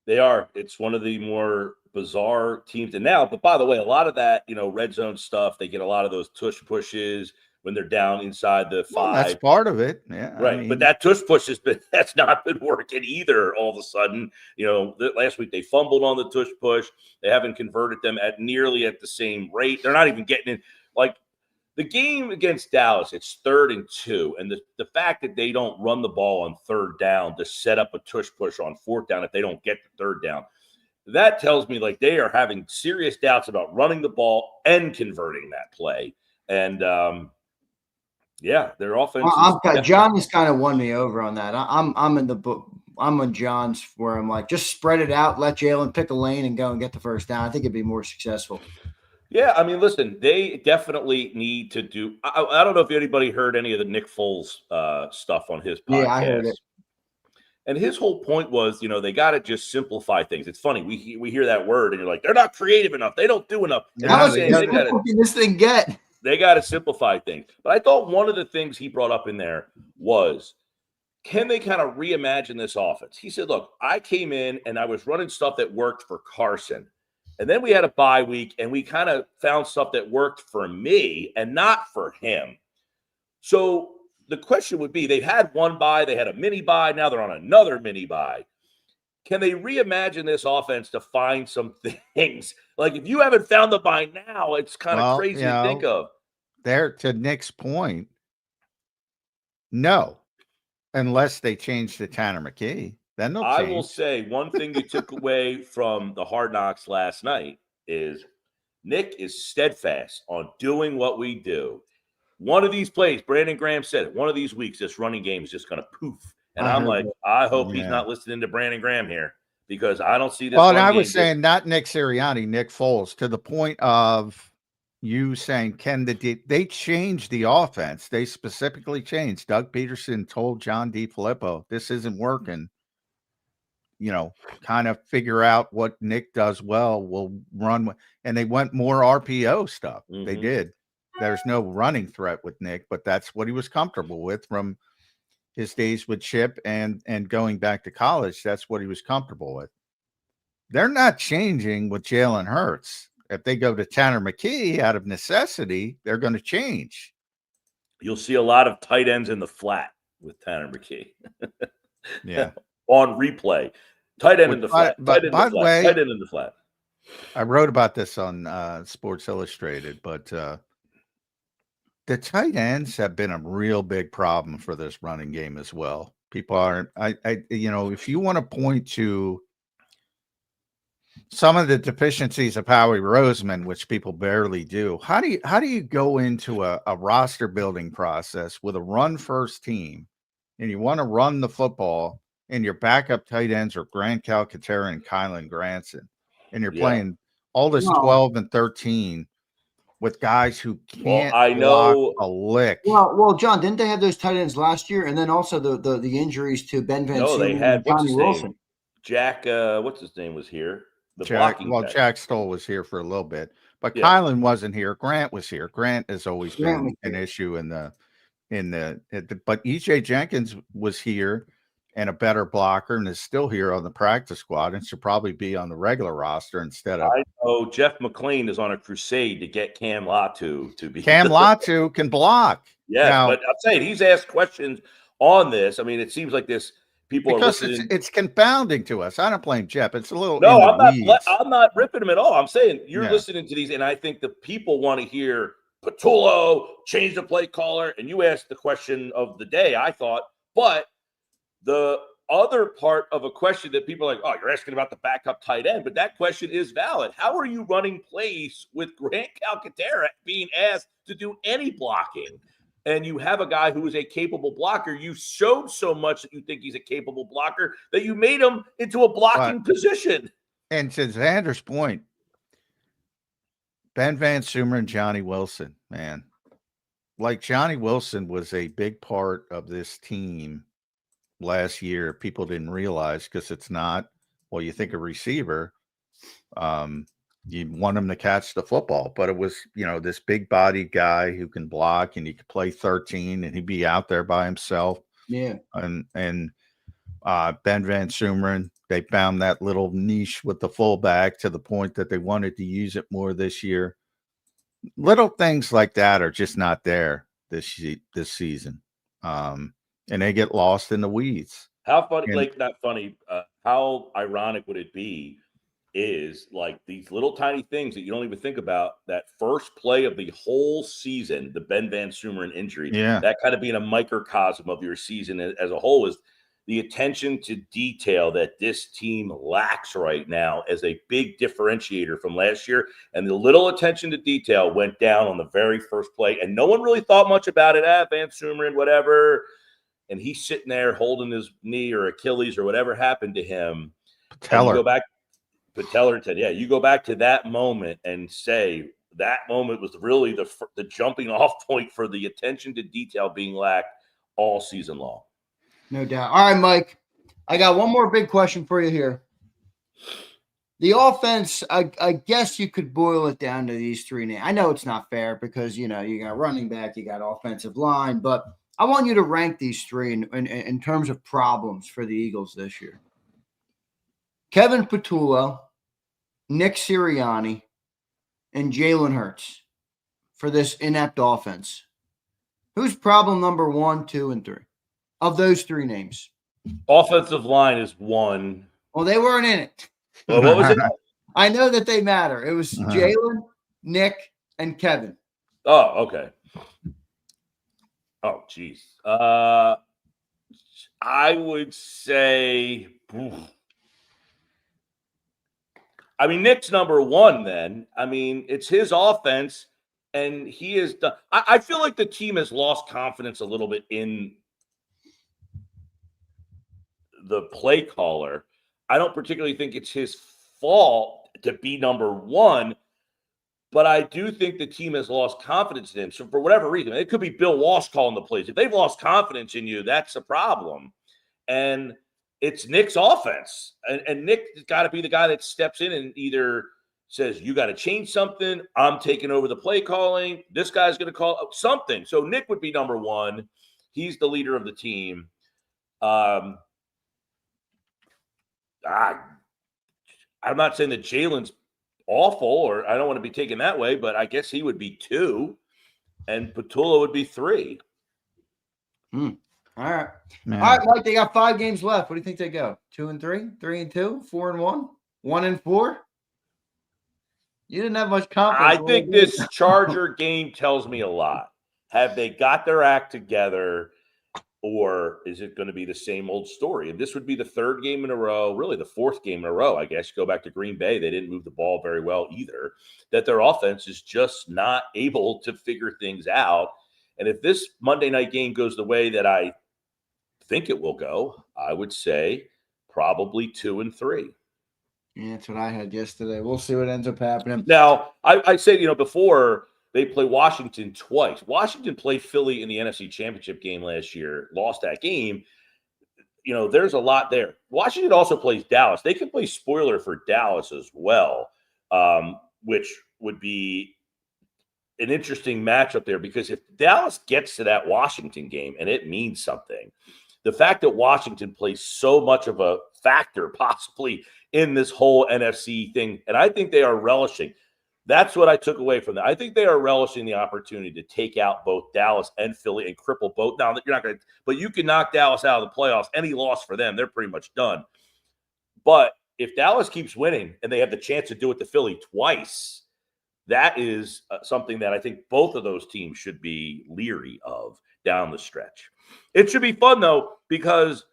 [SPEAKER 4] They are. It's one of the more bizarre teams. And now, but by the way, a lot of that, red zone stuff, they get a lot of those tush pushes when they're down inside the 5. Well,
[SPEAKER 3] that's part of it. Yeah.
[SPEAKER 4] Right. But that tush push that's not been working either all of a sudden. Last week they fumbled on the tush push. They haven't converted them at nearly at the same rate. They're not even getting in. Like the game against Dallas, it's 3rd and 2. And the fact that they don't run the ball on 3rd down to set up a tush push on 4th down if they don't get the 3rd down, that tells me like they are having serious doubts about running the ball and converting that play. And their offense.
[SPEAKER 2] John has kind of won me over on that. I'm in the book. I'm on John's where I'm like, just spread it out, let Jalen pick a lane and go and get the first down. I think it'd be more successful.
[SPEAKER 4] Yeah, I mean, listen, they definitely need to do. I don't know if anybody heard any of the Nick Foles stuff on his podcast.
[SPEAKER 2] Yeah, I heard it.
[SPEAKER 4] And his whole point was, they got to just simplify things. It's funny. We hear that word and you're like, they're not creative enough. They don't do enough.
[SPEAKER 2] How much can this thing get?
[SPEAKER 4] They got to simplify things. But I thought one of the things he brought up in there was, can they kind of reimagine this offense? He said, look, I came in and I was running stuff that worked for Carson. And then we had a bye week and we kind of found stuff that worked for me and not for him. So the question would be, they've had one bye, they had a mini bye, now they're on another mini bye. Can they reimagine this offense to find some things? Like if you haven't found the bye now, it's kind of crazy to think of.
[SPEAKER 3] There, to Nick's point, no, unless they change to Tanner McKee. Then they'll change.
[SPEAKER 4] I will say one thing you took away from the Hard Knocks last night is Nick is steadfast on doing what we do. One of these plays, Brandon Graham said it, one of these weeks, this running game is just going to poof. And I'm like, I hope he's not listening to Brandon Graham here because I don't see this.
[SPEAKER 3] Well, and I was saying not Nick Sirianni, Nick Foles, to the point of you saying, they changed the offense. They specifically changed. Doug Peterson told John DeFilippo, this isn't working. kind of figure out what Nick does well, we'll run. And they went more RPO stuff. They did. There's no running threat with Nick, but that's what he was comfortable with from his days with Chip and going back to college. That's what he was comfortable with. They're not changing with Jalen Hurts. If they go to Tanner McKee out of necessity, they're going to change.
[SPEAKER 4] You'll see a lot of tight ends in the flat with Tanner McKee.
[SPEAKER 3] Yeah.
[SPEAKER 4] On replay. Tight end in the flat.
[SPEAKER 3] By the way,
[SPEAKER 4] tight end in the flat.
[SPEAKER 3] I wrote about this on Sports Illustrated, but the tight ends have been a real big problem for this running game as well. People aren't, if you want to point to some of the deficiencies of Howie Roseman, which people barely do, how do you go into a roster building process with a run first team and you want to run the football and your backup tight ends are Grant Calcaterra and Kylan Granson, and you're playing all this 12 and 13 with guys who can't block a lick.
[SPEAKER 2] Well, John, didn't they have those tight ends last year? And then also the injuries to Ben Van
[SPEAKER 4] No, they had
[SPEAKER 2] Johnny Wilson.
[SPEAKER 4] Jack, what's his name was here?
[SPEAKER 3] Jack Stoll was here for a little bit, but Kylan wasn't here. Grant was here. Grant has always been an issue but EJ Jenkins was here and a better blocker and is still here on the practice squad and should probably be on the regular roster instead of.
[SPEAKER 4] I know Jeff McLean is on a crusade to get Cam Latu to be.
[SPEAKER 3] Cam Latu can block.
[SPEAKER 4] Yes, but I'm saying he's asked questions on this. I mean, it seems like this. People
[SPEAKER 3] because
[SPEAKER 4] are listening.
[SPEAKER 3] It's confounding to us. I don't blame Jeff. It's a little.
[SPEAKER 4] No, I'm not ripping him at all. I'm saying you're listening to these, and I think the people want to hear Patullo change the play caller, and you asked the question of the day. I thought, but the other part of a question that people are like, oh, you're asking about the backup tight end, but that question is valid. How are you running plays with Grant Calcaterra being asked to do any blocking? And you have a guy who is a capable blocker. You showed so much that you think he's a capable blocker that you made him into a blocking position.
[SPEAKER 3] And to Zander's point, Ben Van Sumer and Johnny Wilson, man, like Johnny Wilson was a big part of this team last year. People didn't realize because it's not, well, you think a receiver, you want him to catch the football, but it was, this big bodied guy who can block and he could play 13 and he'd be out there by himself.
[SPEAKER 2] Yeah.
[SPEAKER 3] And Ben Van Sumeren, they found that little niche with the fullback to the point that they wanted to use it more this year. Little things like that are just not there this season. And they get lost in the weeds.
[SPEAKER 4] How funny, not funny, how ironic would it be is like these little tiny things that you don't even think about, that first play of the whole season, the Ben Van Sumeren injury, that kind of being a microcosm of your season as a whole, is the attention to detail that this team lacks right now as a big differentiator from last year. And the little attention to detail went down on the very first play, and no one really thought much about it. Van Sumeren, whatever. And he's sitting there holding his knee or Achilles or whatever happened to him.
[SPEAKER 3] Patellar.
[SPEAKER 4] You go back to that moment and say that moment was really the jumping off point for the attention to detail being lacked all season long.
[SPEAKER 2] No doubt. All right, Mike, I got one more big question for you here. The offense, I guess you could boil it down to these three names. I know it's not fair because, you got running back, you got offensive line, but I want you to rank these three in terms of problems for the Eagles this year. Kevin Patullo, Nick Sirianni, and Jalen Hurts for this inept offense. Who's problem number 1, 2, and 3 of those three names?
[SPEAKER 4] Offensive line is one.
[SPEAKER 2] Well, they weren't in it.
[SPEAKER 4] Well, what was it?
[SPEAKER 2] I know that they matter. It was Jalen, Nick, and Kevin.
[SPEAKER 4] Oh, okay. Oh, geez. I would say, Nick's number 1 then. It's his offense, and he is done. I feel like the team has lost confidence a little bit in the play caller. I don't particularly think it's his fault to be number 1, but I do think the team has lost confidence in him. So for whatever reason, it could be Bill Walsh calling the plays. If they've lost confidence in you, that's a problem. And it's Nick's offense. And Nick's got to be the guy that steps in and either says, you got to change something. I'm taking over the play calling. This guy's going to call something. So Nick would be number one. He's the leader of the team. I'm not saying that Jalen's awful, or I don't want to be taken that way, but I guess he would be 2, and Petula would be 3.
[SPEAKER 2] All right.
[SPEAKER 3] Man.
[SPEAKER 2] All right, Mike, they got 5 games left. What do you think they go? 2-3, 3-2, 4-1, 1-4? You didn't have much confidence.
[SPEAKER 4] I think this Charger game tells me a lot. Have they got their act together, or is it going to be the same old story? And this would be the 3rd game in a row, really the 4th game in a row, I guess. Go back to Green Bay. They didn't move the ball very well either, that their offense is just not able to figure things out. And if this Monday night game goes the way that I think it will go, I would say probably 2-3.
[SPEAKER 2] Yeah, that's what I had yesterday. We'll see what ends up happening.
[SPEAKER 4] Now, I said, before they play Washington twice. Washington played Philly in the NFC Championship game last year, lost that game. There's a lot there. Washington also plays Dallas. They can play spoiler for Dallas as well, which would be an interesting matchup there, because if Dallas gets to that Washington game, and it means something, the fact that Washington plays so much of a factor possibly in this whole NFC thing, and I think they are relishing. That's what I took away from that. I think they are relishing the opportunity to take out both Dallas and Philly and cripple both. Now, you're not going to, but you can knock Dallas out of the playoffs. Any loss for them, they're pretty much done. But if Dallas keeps winning and they have the chance to do it to Philly twice, that is something that I think both of those teams should be leery of down the stretch. It should be fun, though, because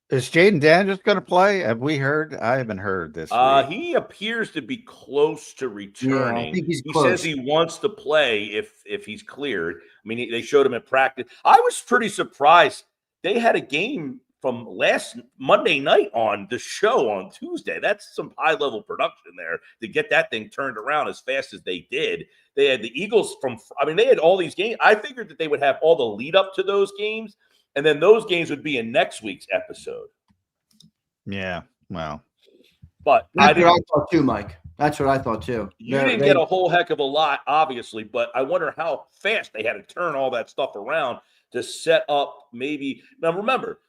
[SPEAKER 3] is Jaden Daniels going to play? Have we heard? I haven't heard this week.
[SPEAKER 4] He appears to be close to returning.
[SPEAKER 2] Yeah, I think he
[SPEAKER 4] says he wants to play if he's cleared. I mean, they showed him at practice. I was pretty surprised. They had a game from last Monday night on the show on Tuesday. That's some high-level production there to get that thing turned around as fast as they did. They had the Eagles they had all these games. I figured that they would have all the lead up to those games, and then those games would be in next week's episode.
[SPEAKER 3] Yeah, well.
[SPEAKER 2] But that's what I thought too, Mike. That's what I thought too.
[SPEAKER 4] You didn't get a whole heck of a lot, obviously, but I wonder how fast they had to turn all that stuff around to set up maybe. Now, remember,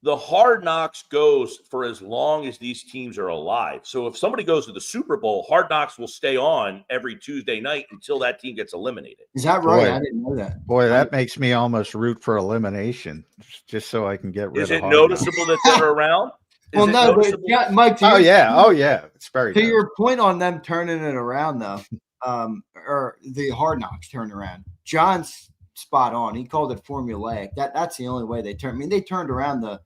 [SPEAKER 4] the Hard Knocks goes for as long as these teams are alive. So if somebody goes to the Super Bowl, Hard Knocks will stay on every Tuesday night until that team gets eliminated.
[SPEAKER 2] Is that right? I didn't know that.
[SPEAKER 3] Boy, that makes me almost root for elimination, just so I can get rid of
[SPEAKER 4] it noticeable that they're around?
[SPEAKER 2] Well, no, but Mike.
[SPEAKER 3] Oh yeah, it's very.
[SPEAKER 2] To your point on them turning it around, though, or the Hard Knocks turn around. John's spot on. He called it formulaic. That's the only way they turn. I mean, they turned around the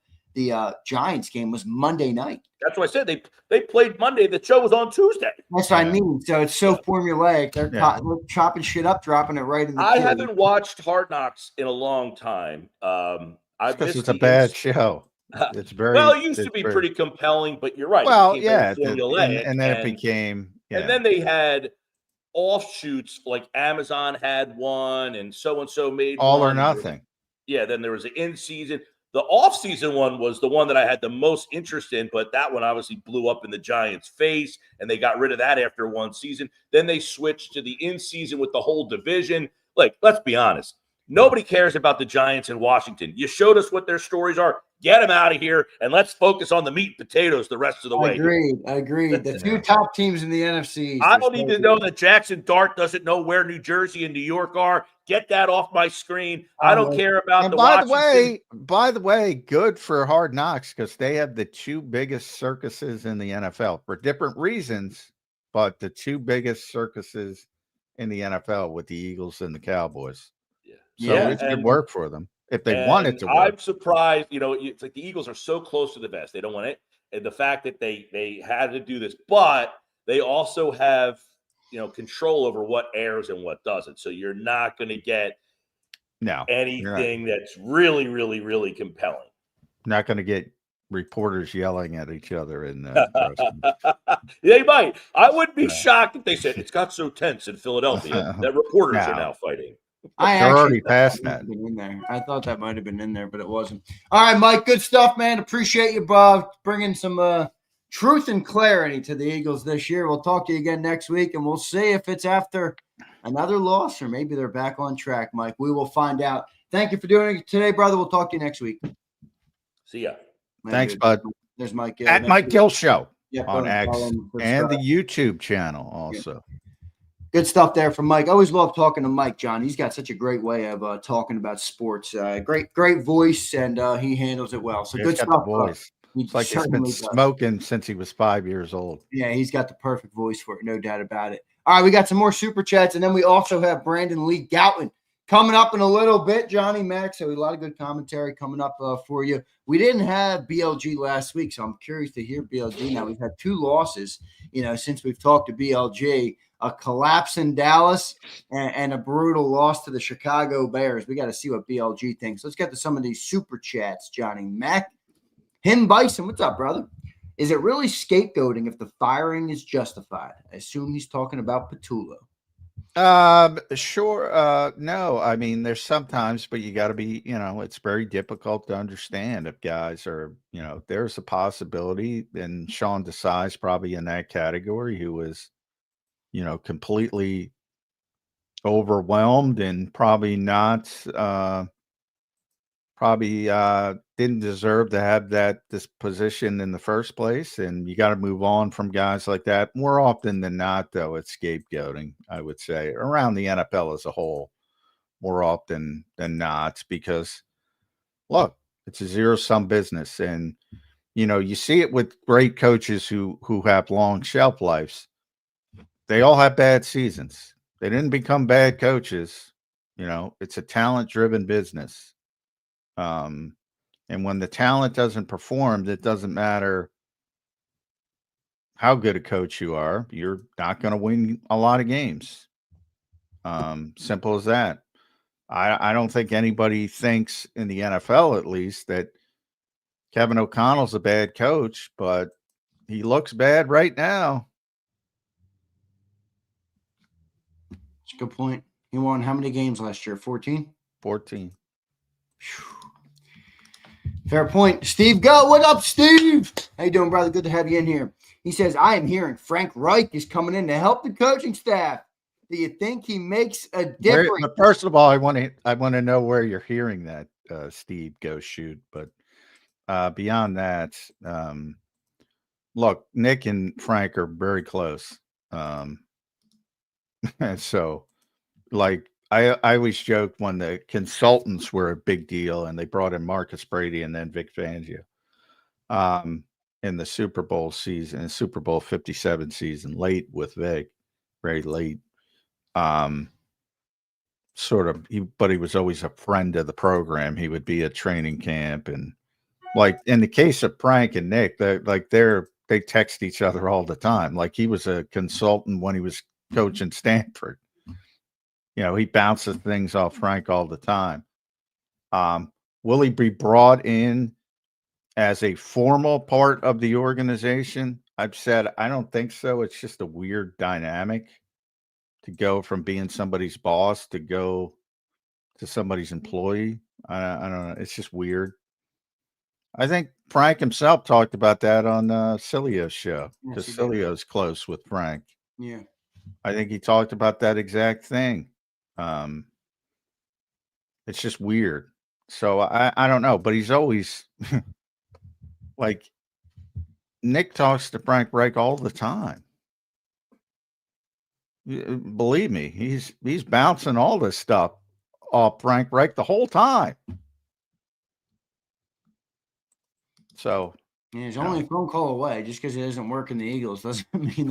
[SPEAKER 2] Giants game was Monday night.
[SPEAKER 4] That's what I said. They played Monday. The show was on Tuesday.
[SPEAKER 2] That's what I mean. So it's so formulaic. They're chopping shit up, dropping it right in the.
[SPEAKER 4] I haven't watched Hard Knocks in a long time.
[SPEAKER 3] Because it's a bad show. It's very
[SPEAKER 4] well. It used to be pretty compelling, but you're right.
[SPEAKER 3] Well, yeah, and then it became. Yeah.
[SPEAKER 4] And then they had offshoots like Amazon had one, and so made
[SPEAKER 3] All
[SPEAKER 4] one.
[SPEAKER 3] or Nothing.
[SPEAKER 4] Yeah. Then there was an in-season. The off-season one was the one that I had the most interest in, but that one obviously blew up in the Giants' face, and they got rid of that after one season. Then they switched to the in-season with the whole division. Like, let's be honest. Nobody cares about the Giants in Washington. You showed us what their stories are. Get them out of here, and let's focus on the meat and potatoes the rest of the way.
[SPEAKER 2] Agreed. The two top teams in the NFC.
[SPEAKER 4] I don't even know that Jackson Dart doesn't know where New Jersey and New York are. Get that off my screen. I don't care about the Washington.
[SPEAKER 3] By the way, good for Hard Knocks because they have the 2 biggest circuses in the NFL for different reasons, but the 2 biggest circuses in the NFL with the Eagles and the Cowboys. So it could work for them if they wanted to work.
[SPEAKER 4] I'm surprised, it's like the Eagles are so close to the best. They don't want it. And the fact that they had to do this, but they also have, control over what airs and what doesn't. So you're not going to get anything that's really, really, really compelling.
[SPEAKER 3] Not going to get reporters yelling at each other in
[SPEAKER 4] They might. I wouldn't be shocked if they said it's got so tense in Philadelphia that reporters are now fighting.
[SPEAKER 3] They're already
[SPEAKER 2] thought
[SPEAKER 3] past
[SPEAKER 2] might
[SPEAKER 3] that.
[SPEAKER 2] have been in there. I thought that might have been in there, but it wasn't. All right, Mike. Good stuff, man. Appreciate you, Bob, bringing some truth and clarity to the Eagles this year. We'll talk to you again next week, and we'll see if it's after another loss or maybe they're back on track, Mike. We will find out. Thank you for doing it today, brother. We'll talk to you next week.
[SPEAKER 4] See ya.
[SPEAKER 2] Man,
[SPEAKER 3] Thanks,
[SPEAKER 2] dude.
[SPEAKER 3] bud.
[SPEAKER 2] There's Mike Gill.
[SPEAKER 3] At Mike Gill Show
[SPEAKER 2] Yep,
[SPEAKER 3] on X and the YouTube channel also.
[SPEAKER 2] Good stuff there from Mike. I always love talking to Mike, John. He's got such a great way of talking about sports. Great voice, and he handles it well. So
[SPEAKER 3] He's
[SPEAKER 2] good
[SPEAKER 3] got
[SPEAKER 2] stuff.
[SPEAKER 3] the voice. It's like he's been smoking since he was 5 years old.
[SPEAKER 2] Yeah, he's got the perfect voice for it, no doubt about it. All right, we got some more super chats, and then we also have Brandon Lee Goutman coming up in a little bit. Johnny Mac, so a lot of good commentary coming up for you. We didn't have BLG last week, so I'm curious to hear BLG now. We've had 2 losses, since we've talked to BLG. A collapse in Dallas and a brutal loss to the Chicago Bears. We got to see what BLG thinks. Let's get to some of these super chats, Johnny Mac. Him Bison, what's up, brother? Is it really scapegoating if the firing is justified? I assume he's talking about Patullo.
[SPEAKER 3] Sure. No, I mean, there's sometimes, but you got to be, it's very difficult to understand if guys are, there's a possibility, and Sean Desai's probably in that category, who was, completely overwhelmed and probably not, didn't deserve to have this position in the first place. And you got to move on from guys like that. More often than not, though, it's scapegoating, I would say, around the NFL as a whole, more often than not, because look, it's a zero-sum business. And, you see it with great coaches who have long shelf lives. They all have bad seasons. They didn't become bad coaches. It's a talent-driven business. And when the talent doesn't perform, it doesn't matter how good a coach you are. You're not going to win a lot of games. Simple as that. I don't think anybody thinks, in the NFL at least, that Kevin O'Connell's a bad coach, but he looks bad right now.
[SPEAKER 2] That's a good point. He won how many games last year? 14?
[SPEAKER 3] 14.
[SPEAKER 2] Fair point. Steve Go, what up, Steve? How you doing, brother? Good to have you in here. He says, I am hearing Frank Reich is coming in to help the coaching staff. Do you think he makes a difference?
[SPEAKER 3] First of all, I want to know where you're hearing that, Steve Go shoot. But beyond that, look, Nick and Frank are very close. And so, like, I always joke when the consultants were a big deal and they brought in Marcus Brady and then Vic Fangio in the Super Bowl season, Super Bowl 57 season, late with Vic, very late. But he was always a friend of the program. He would be at training camp, and like in the case of Frank and Nick, they text each other all the time. Like, he was a consultant when he was coaching Stanford. He bounces things off Frank all the time. Will he be brought in as a formal part of the organization? I've said I don't think so. It's just a weird dynamic to go from being somebody's boss to go to somebody's employee. I don't know. It's just weird. I think Frank himself talked about that on Cilio's show, because Cilio's close with Frank.
[SPEAKER 2] Yeah.
[SPEAKER 3] I think he talked about that exact thing. It's just weird. So I don't know, but he's always like, Nick talks to Frank Reich all the time. Believe me, he's bouncing all this stuff off Frank Reich the whole time. So
[SPEAKER 2] he's only a phone call away. Just because he doesn't work in the Eagles doesn't mean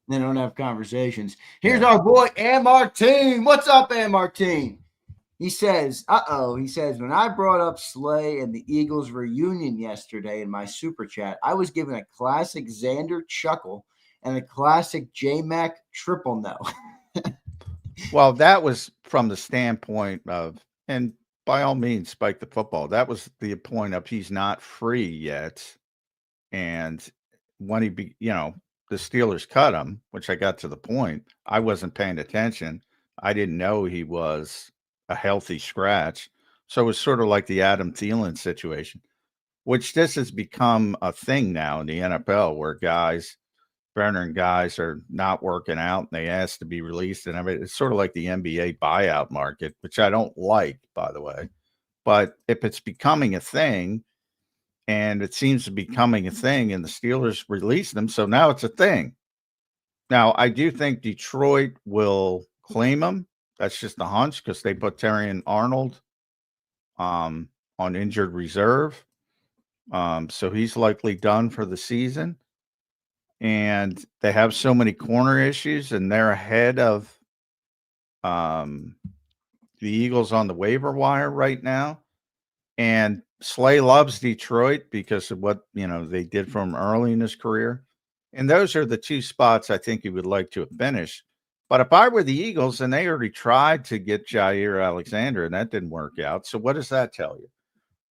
[SPEAKER 2] they don't have conversations. Here's our boy, Martin. What's up, Martin? He says, when I brought up Slay and the Eagles reunion yesterday in my super chat, I was given a classic Zander chuckle and a classic J-Mac triple no.
[SPEAKER 3] Well, that was from the standpoint of, and by all means, spike the football. That was the point of, he's not free yet. And when the Steelers cut him, which I got to the point, I wasn't paying attention. I didn't know he was a healthy scratch. So it's sort of like the Adam Thielen situation, which this has become a thing now in the NFL where veteran guys are not working out and they ask to be released. And I mean, it's sort of like the NBA buyout market, which I don't like, by the way. But if it's becoming a thing, and it seems to be becoming a thing, and the Steelers released them, so now it's a thing. Now, I do think Detroit will claim him. That's just a hunch because they put Terrion Arnold on injured reserve. So he's likely done for the season. And they have so many corner issues, and they're ahead of the Eagles on the waiver wire right now. And Slay loves Detroit because of what they did for him early in his career. And those are the two spots I think he would like to finish. But if I were the Eagles and they already tried to get Jair Alexander and that didn't work out, so what does that tell you?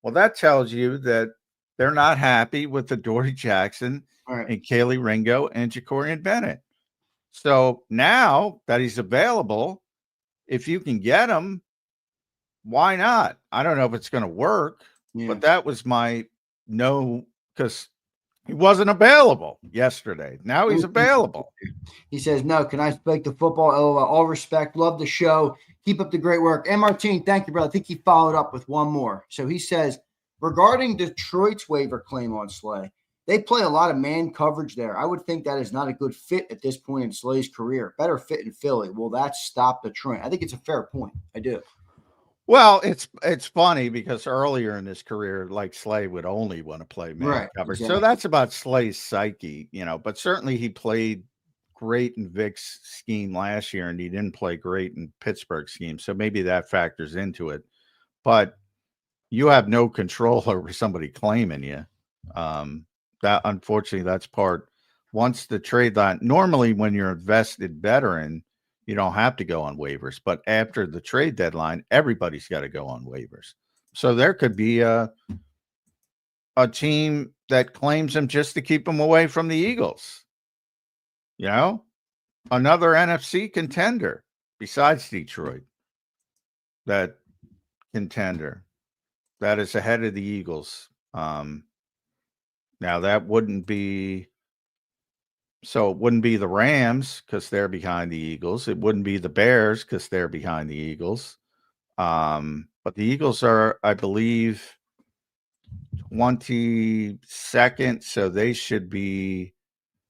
[SPEAKER 3] Well, that tells you that they're not happy with the Dory Jackson and Kaylee Ringo and Jacorian Bennett. So now that he's available, if you can get him, why not? I don't know if it's going to work, but that was my no, because he wasn't available yesterday. Now he's available.
[SPEAKER 2] He says, no, can I speak to football? LOL. All respect. Love the show. Keep up the great work. And Martine, thank you, brother. I think he followed up with one more. So he says, regarding Detroit's waiver claim on Slay, they play a lot of man coverage there. I would think that is not a good fit at this point in Slay's career. Better fit in Philly. Will that stop the trend? I think it's a fair point. I do.
[SPEAKER 3] Well, it's funny because earlier in his career, like Slay would only want to play man coverage. Exactly. So that's about Slay's psyche, but certainly he played great in Vic's scheme last year and he didn't play great in Pittsburgh's scheme. So maybe that factors into it. But you have no control over somebody claiming you. That unfortunately, that's part. Once the trade line, normally when you're a vested veteran, you don't have to go on waivers, but after the trade deadline, everybody's got to go on waivers. So there could be a team that claims him just to keep him away from the Eagles. Another NFC contender besides Detroit. That contender that is ahead of the Eagles. Now that wouldn't be. So it wouldn't be the Rams because they're behind the Eagles. It wouldn't be the Bears because they're behind the Eagles. But the Eagles are, I believe, 22nd. So they should be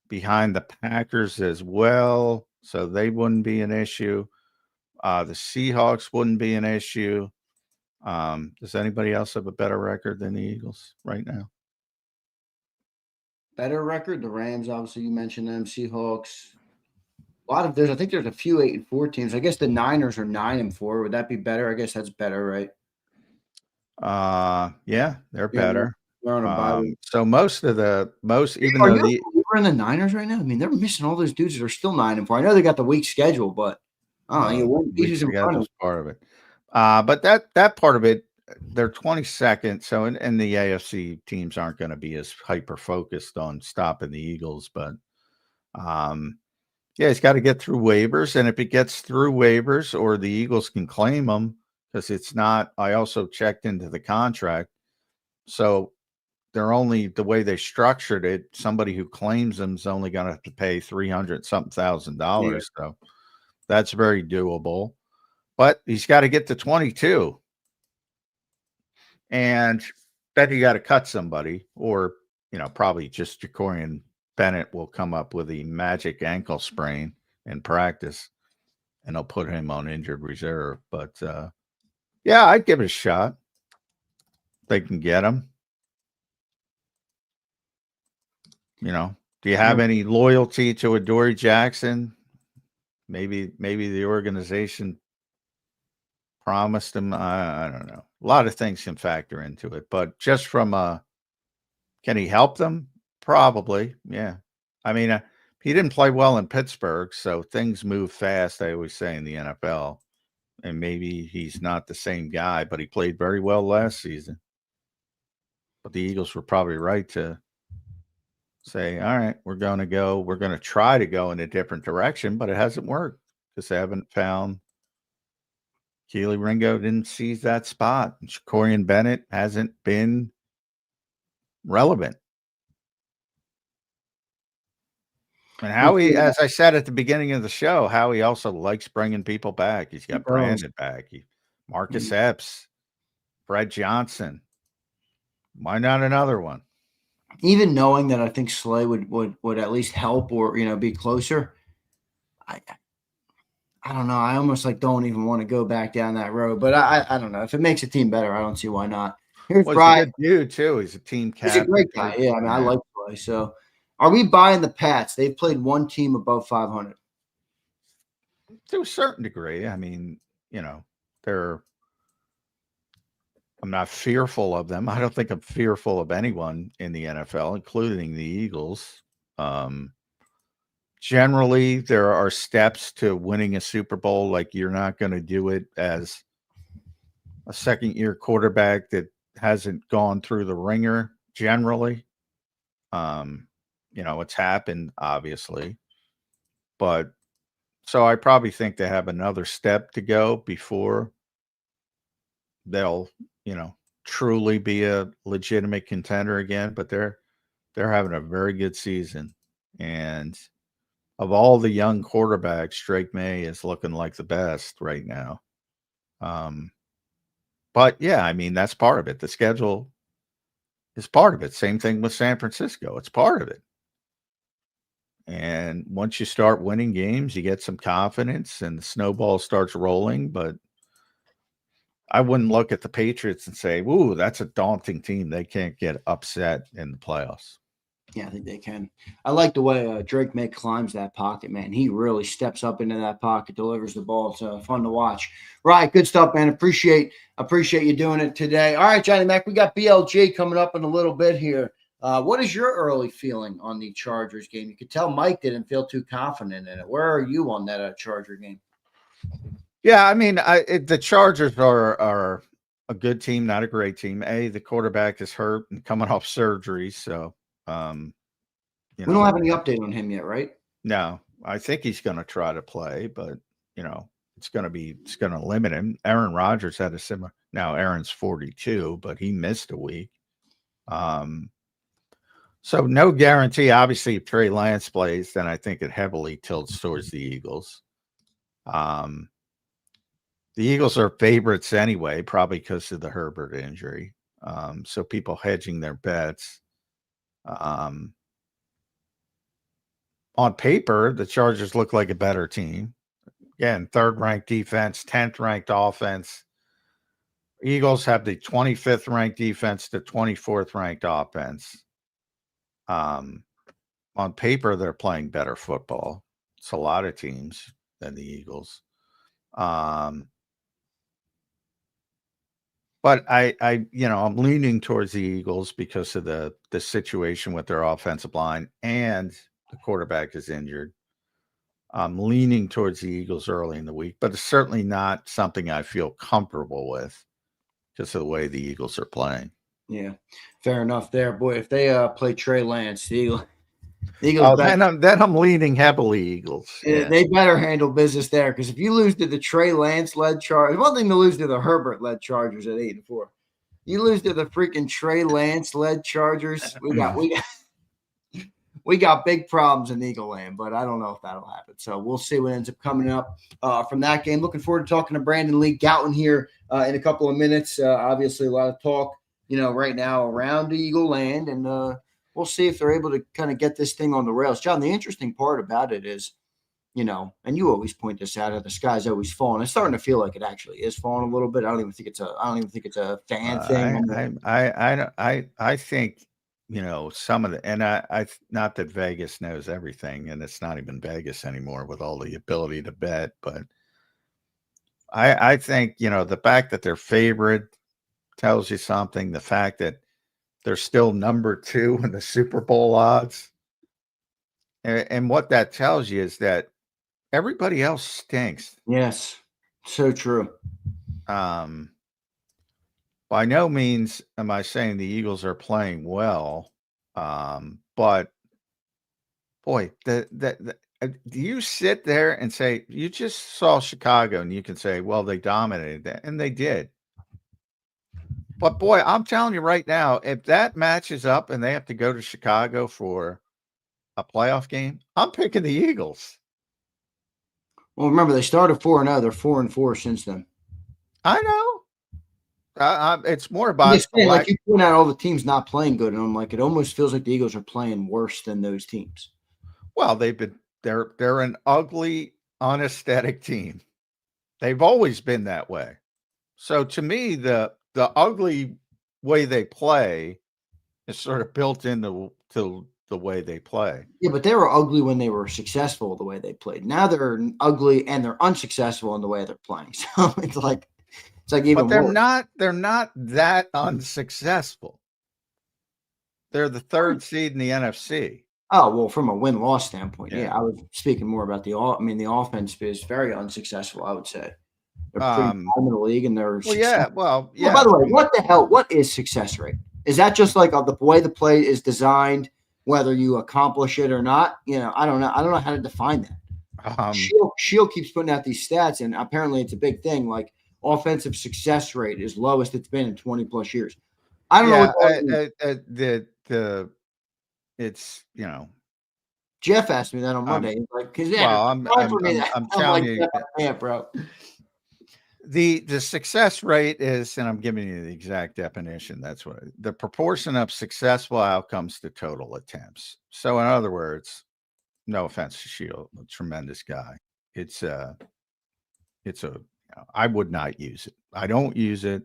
[SPEAKER 3] behind the Packers as well. So they wouldn't be an issue. The Seahawks wouldn't be an issue. Does anybody else have a better record than the Eagles right now?
[SPEAKER 2] Better record. The Rams, obviously, you mentioned them. Seahawks. I think there's a few 8-4 teams. I guess the Niners are 9-4. Would that be better? I guess that's better, right?
[SPEAKER 3] Yeah, they're better.
[SPEAKER 2] They're on a bye week.
[SPEAKER 3] So even though
[SPEAKER 2] we're in the Niners right now, I mean, they're missing all those dudes that are still 9-4. I know they got the weak schedule, but
[SPEAKER 3] was part of it. But that part of it. They're 22nd, so in the AFC teams aren't going to be as hyper focused on stopping the Eagles, but he's got to get through waivers, and if it gets through waivers or the Eagles can claim them, because it's not. I also checked into the contract, so they're only the way they structured it. Somebody who claims them is only going to have to pay $300,000. So that's very doable, but he's got to get to 22. And then you got to cut somebody, or, probably just Jacorian Bennett will come up with a magic ankle sprain in practice and they'll put him on injured reserve. But, I'd give it a shot. They can get him. Do you have any loyalty to Adoree Jackson? Maybe the organization promised him. I don't know. A lot of things can factor into it, but just from can he help them? Probably. Yeah. I mean, he didn't play well in Pittsburgh, so things move fast. I always say in the NFL, and maybe he's not the same guy, but he played very well last season. But the Eagles were probably right to say, all right, we're going to try to go in a different direction, but it hasn't worked because they haven't found Keely Ringo didn't seize that spot. And Shakorian Bennett hasn't been relevant. And Howie, as I said at the beginning of the show, Howie also likes bringing people back. He's got Brandon back. Marcus Epps, Fred Johnson. Why not another one?
[SPEAKER 2] Even knowing that I think Slay would at least help or, be closer. I don't know. I almost don't even want to go back down that road, but I don't know. If it makes a team better, I don't see why not. Here's Brian.
[SPEAKER 3] He's a good dude too. He's a team captain.
[SPEAKER 2] He's a great guy. Yeah, I mean, I like Slay. So are we buying the Pats? They've played one team above 500.
[SPEAKER 3] To a certain degree. I mean, I'm not fearful of them. I don't think I'm fearful of anyone in the NFL, including the Eagles. Generally, there are steps to winning a Super Bowl. Like, you're not going to do it as a second-year quarterback that hasn't gone through the ringer, generally. It's happened, obviously. But so I probably think they have another step to go before they'll, truly be a legitimate contender again. But they're having a very good season. And of all the young quarterbacks, Drake May is looking like the best right now. But yeah, I mean, that's part of it. The schedule is part of it. Same thing with San Francisco. It's part of it. And once you start winning games, you get some confidence and the snowball starts rolling. But I wouldn't look at the Patriots and say, "Ooh, that's a daunting team. They can't get upset in the playoffs."
[SPEAKER 2] Yeah, I think they can. I like the way Drake May climbs that pocket, man. He really steps up into that pocket, delivers the ball. It's fun to watch. Right, good stuff, man. Appreciate you doing it today. All right, Johnny Mac, we got BLG coming up in a little bit here. What is your early feeling on the Chargers game? You could tell Mike didn't feel too confident in it. Where are you on that Charger game?
[SPEAKER 3] Yeah, I mean, the Chargers are a good team, not a great team. The quarterback is hurt and coming off surgery, so we
[SPEAKER 2] don't have any update on him yet, right?
[SPEAKER 3] No, I think he's going to try to play, but it's going to limit him. Aaron Rodgers had a similar. Now Aaron's 42, but he missed a week. So no guarantee. Obviously, if Trey Lance plays, then I think it heavily tilts towards the Eagles. The Eagles are favorites anyway, probably because of the Herbert injury. So people hedging their bets. On paper, the Chargers look like a better team. Again, 3rd-ranked defense, 10th-ranked offense. Eagles have the 25th-ranked defense, the 24th-ranked offense. On paper, they're playing better football. It's a lot of teams than the Eagles. But I'm leaning towards the Eagles because of the situation with their offensive line and the quarterback is injured. I'm leaning towards the Eagles early in the week, but it's certainly not something I feel comfortable with because of the way the Eagles are playing.
[SPEAKER 2] Yeah, fair enough there. Boy, if they play Trey Lance, the Eagles
[SPEAKER 3] then I'm leaning heavily Eagles.
[SPEAKER 2] Yeah. They better handle business there because if you lose to the Trey Lance-led Chargers, one thing to lose to the Herbert-led Chargers at 8-4. You lose to the freaking Trey Lance-led Chargers, we got big problems in Eagle Land, but I don't know if that'll happen. So we'll see what ends up coming up from that game. Looking forward to talking to Brandon Lee Gouton here in a couple of minutes. Obviously, a lot of talk, right now around Eagle Land, and we'll see if they're able to kind of get this thing on the rails. John, the interesting part about it is, and you always point this out, the sky's always falling. It's starting to feel like it actually is falling a little bit. I don't even think it's a fan thing.
[SPEAKER 3] I think. Some of the, and I not that Vegas knows everything, and it's not even Vegas anymore with all the ability to bet, but I think, the fact that they're favored tells you something. The fact that they're still number 2 in the Super Bowl odds. And what that tells you is that everybody else stinks.
[SPEAKER 2] Yes, so true.
[SPEAKER 3] By no means am I saying the Eagles are playing well, but boy, Do you sit there and say, you just saw Chicago and you can say, well, they dominated that, and they did. But boy, I'm telling you right now, if that matches up and they have to go to Chicago for a playoff game, I'm picking the Eagles.
[SPEAKER 2] Well, remember, they started 4-0. They're 4-4 since then.
[SPEAKER 3] I know. It's more about
[SPEAKER 2] I'm just saying, like you point out all the teams not playing good, and I'm like, it almost feels like the Eagles are playing worse than those teams.
[SPEAKER 3] Well, they're an ugly, unaesthetic team. They've always been that way. So to me, the ugly way they play is sort of built into the way they play.
[SPEAKER 2] Yeah, but they were ugly when they were successful the way they played. Now they're ugly and they're unsuccessful in the way they're playing. So it's like even
[SPEAKER 3] but they're
[SPEAKER 2] more.
[SPEAKER 3] They're not that unsuccessful. They're the third seed in the NFC.
[SPEAKER 2] Oh, well, from a win-loss standpoint, yeah. I was speaking more about the offense is very unsuccessful, I would say. They're pretty bottom of the league, and they're
[SPEAKER 3] yeah.
[SPEAKER 2] Well, by the way, what the hell? What is success rate? Is that just like the way the play is designed, whether you accomplish it or not? I don't know. I don't know how to define that. Shield keeps putting out these stats, and apparently it's a big thing. Like offensive success rate is lowest it's been in 20+ years. I don't know what
[SPEAKER 3] it's
[SPEAKER 2] Jeff asked me that on Monday. He's like, because
[SPEAKER 3] I'm telling you,
[SPEAKER 2] yeah, bro.
[SPEAKER 3] The success rate is, and I'm giving you the exact definition. That's what the proportion of successful outcomes to total attempts. So, in other words, no offense to Shield, a tremendous guy. I would not use it. I don't use it.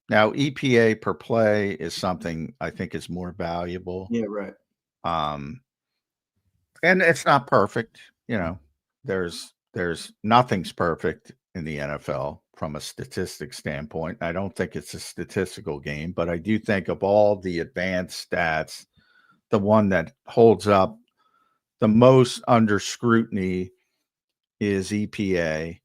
[SPEAKER 3] Now, EPA per play is something I think is more valuable.
[SPEAKER 2] Yeah, right.
[SPEAKER 3] And it's not perfect. There's nothing's perfect in the NFL from a statistics standpoint. I don't think it's a statistical game, but I do think of all the advanced stats, the one that holds up the most under scrutiny is EPA.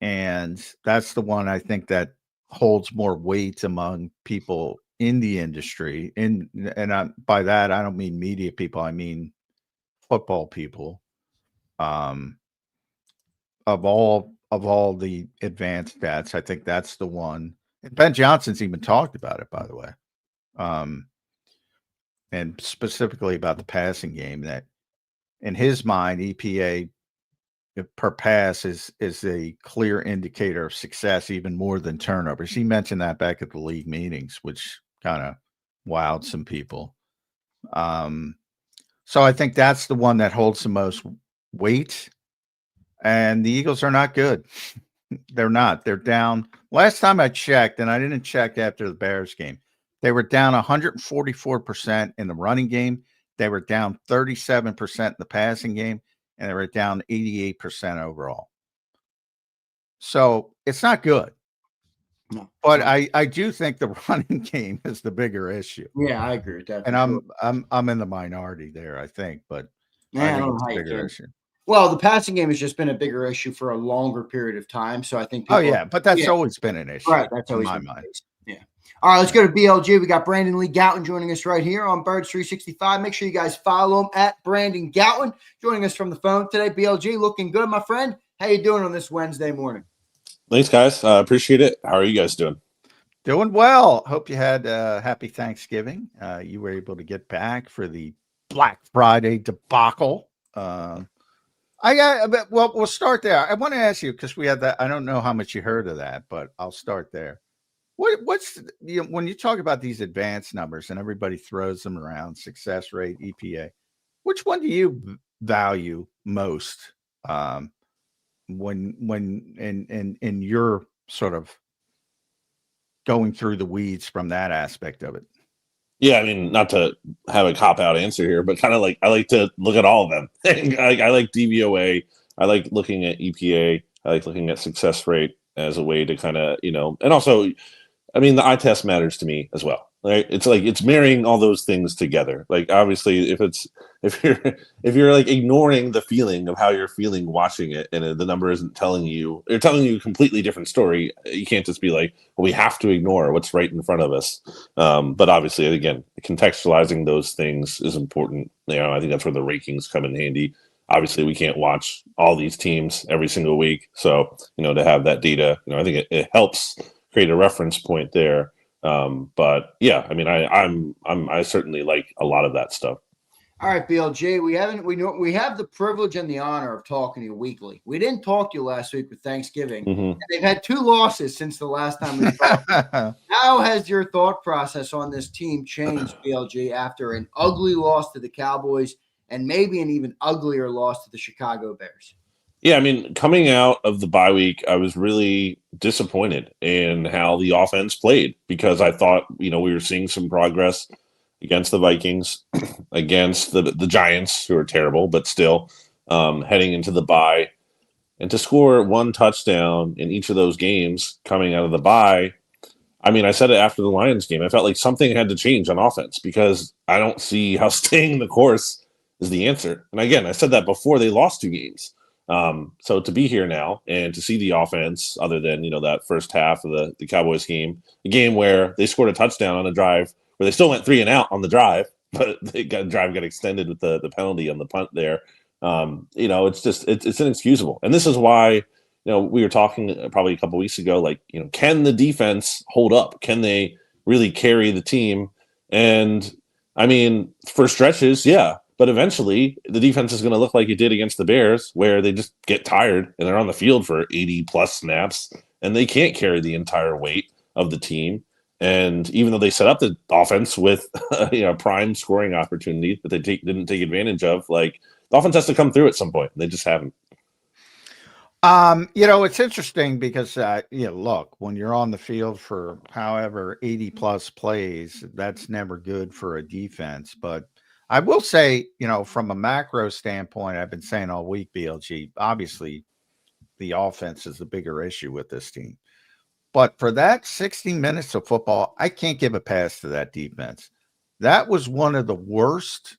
[SPEAKER 3] And that's the one I think that holds more weight among people in the industry. By that, I don't mean media people. I mean football people. Of all the advanced stats, I think that's the one. And Ben Johnson's even talked about it, by the way, and specifically about the passing game. That in his mind, EPA per pass is a clear indicator of success, even more than turnovers. He mentioned that back at the league meetings, which kind of wowed some people. So I think that's the one that holds the most weight. And the Eagles are not good. They're not. They're down. Last time I checked, and I didn't check after the Bears game, they were down 144% in the running game. They were down 37% in the passing game, and they were down 88% overall. So it's not good.
[SPEAKER 2] No,
[SPEAKER 3] but I do think the running game is the bigger issue.
[SPEAKER 2] Yeah, I agree with that.
[SPEAKER 3] And I'm in the minority there, I think, but
[SPEAKER 2] I
[SPEAKER 3] think
[SPEAKER 2] don't
[SPEAKER 3] it's
[SPEAKER 2] know
[SPEAKER 3] a
[SPEAKER 2] how you
[SPEAKER 3] bigger
[SPEAKER 2] can.
[SPEAKER 3] issue.
[SPEAKER 2] Well, the passing game has just been a bigger issue for a longer period of time. So I think
[SPEAKER 3] but that's always been an issue.
[SPEAKER 2] Right. That's always
[SPEAKER 3] in my
[SPEAKER 2] been
[SPEAKER 3] mind.
[SPEAKER 2] the case. Yeah. All right, let's go to BLG. We got Brandon Lee Gowton joining us right here on Birds 365. Make sure you guys follow him at Brandon Gowton. Joining us from the phone today. BLG, looking good, my friend. How you doing on this Wednesday morning?
[SPEAKER 5] Thanks, guys. Appreciate it. How are you guys doing?
[SPEAKER 3] Doing well. Hope you had a happy Thanksgiving. You were able to get back for the Black Friday debacle. We'll start there. I want to ask you, because we had that. I don't know how much you heard of that, but I'll start there. What's when you talk about these advanced numbers and everybody throws them around, success rate, EPA, which one do you value most when in your sort of going through the weeds from that aspect of it?
[SPEAKER 5] Yeah, I mean, not to have a cop-out answer here, but kind of like I like to look at all of them. I like DVOA. I like looking at EPA. I like looking at success rate as a way to kind of, and also, I mean, the eye test matters to me as well. Right? It's like it's marrying all those things together. Like obviously, if you're like ignoring the feeling of how you're feeling watching it, and the number isn't telling you, they're telling you a completely different story. You can't just be like, well, we have to ignore what's right in front of us. But obviously, again, contextualizing those things is important. I think that's where the rankings come in handy. obviously we can't watch all these teams every single week. So, to have that data, I think it helps create a reference point there. But yeah, I mean, I certainly like a lot of that stuff.
[SPEAKER 2] All right, BLJ, we have the privilege and the honor of talking to you weekly. We didn't talk to you last week with Thanksgiving. And they've had 2 losses since the last time we talked. How has your thought process on this team changed, BLJ, after an ugly loss to the Cowboys and maybe an even uglier loss to the Chicago Bears?
[SPEAKER 5] Yeah, I mean, coming out of the bye week, I was really disappointed in how the offense played because I thought, we were seeing some progress against the Vikings, against the Giants, who are terrible, but still heading into the bye. And to score 1 touchdown in each of those games coming out of the bye, I mean, I said it after the Lions game. I felt like something had to change on offense because I don't see how staying the course is the answer. And again, I said that before they lost 2 games. So to be here now and to see the offense, other than, that first half of the Cowboys game, a game where they scored a touchdown on a drive where they still went 3 and out on the drive, but the drive got extended with the penalty on the punt there. It's inexcusable. And this is why, we were talking probably a couple weeks ago, like, can the defense hold up? Can they really carry the team? And I mean, for stretches, yeah. But eventually, the defense is going to look like it did against the Bears, where they just get tired and they're on the field for 80-plus snaps, and they can't carry the entire weight of the team. And even though they set up the offense with a prime scoring opportunity that they didn't take advantage of, like, the offense has to come through at some point. They just haven't.
[SPEAKER 3] It's interesting because, look, when you're on the field for however 80-plus plays, that's never good for a defense. But I will say, from a macro standpoint, I've been saying all week, BLG, obviously the offense is the bigger issue with this team. But for that 60 minutes of football, I can't give a pass to that defense. That was one of the worst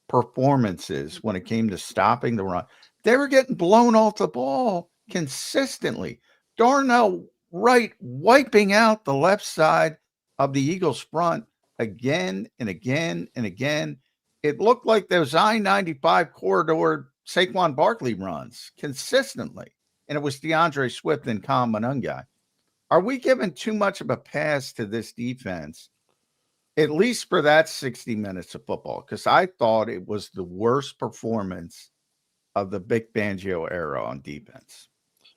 [SPEAKER 3] performances when it came to stopping the run. They were getting blown off the ball consistently. Darnell Wright wiping out the left side of the Eagles' front again and again and again. It looked like those I-95 corridor Saquon Barkley runs consistently. And it was DeAndre Swift and Kyle Monungai. Are we giving too much of a pass to this defense, at least for that 60 minutes of football? Because I thought it was the worst performance of the Vic Fangio era on defense.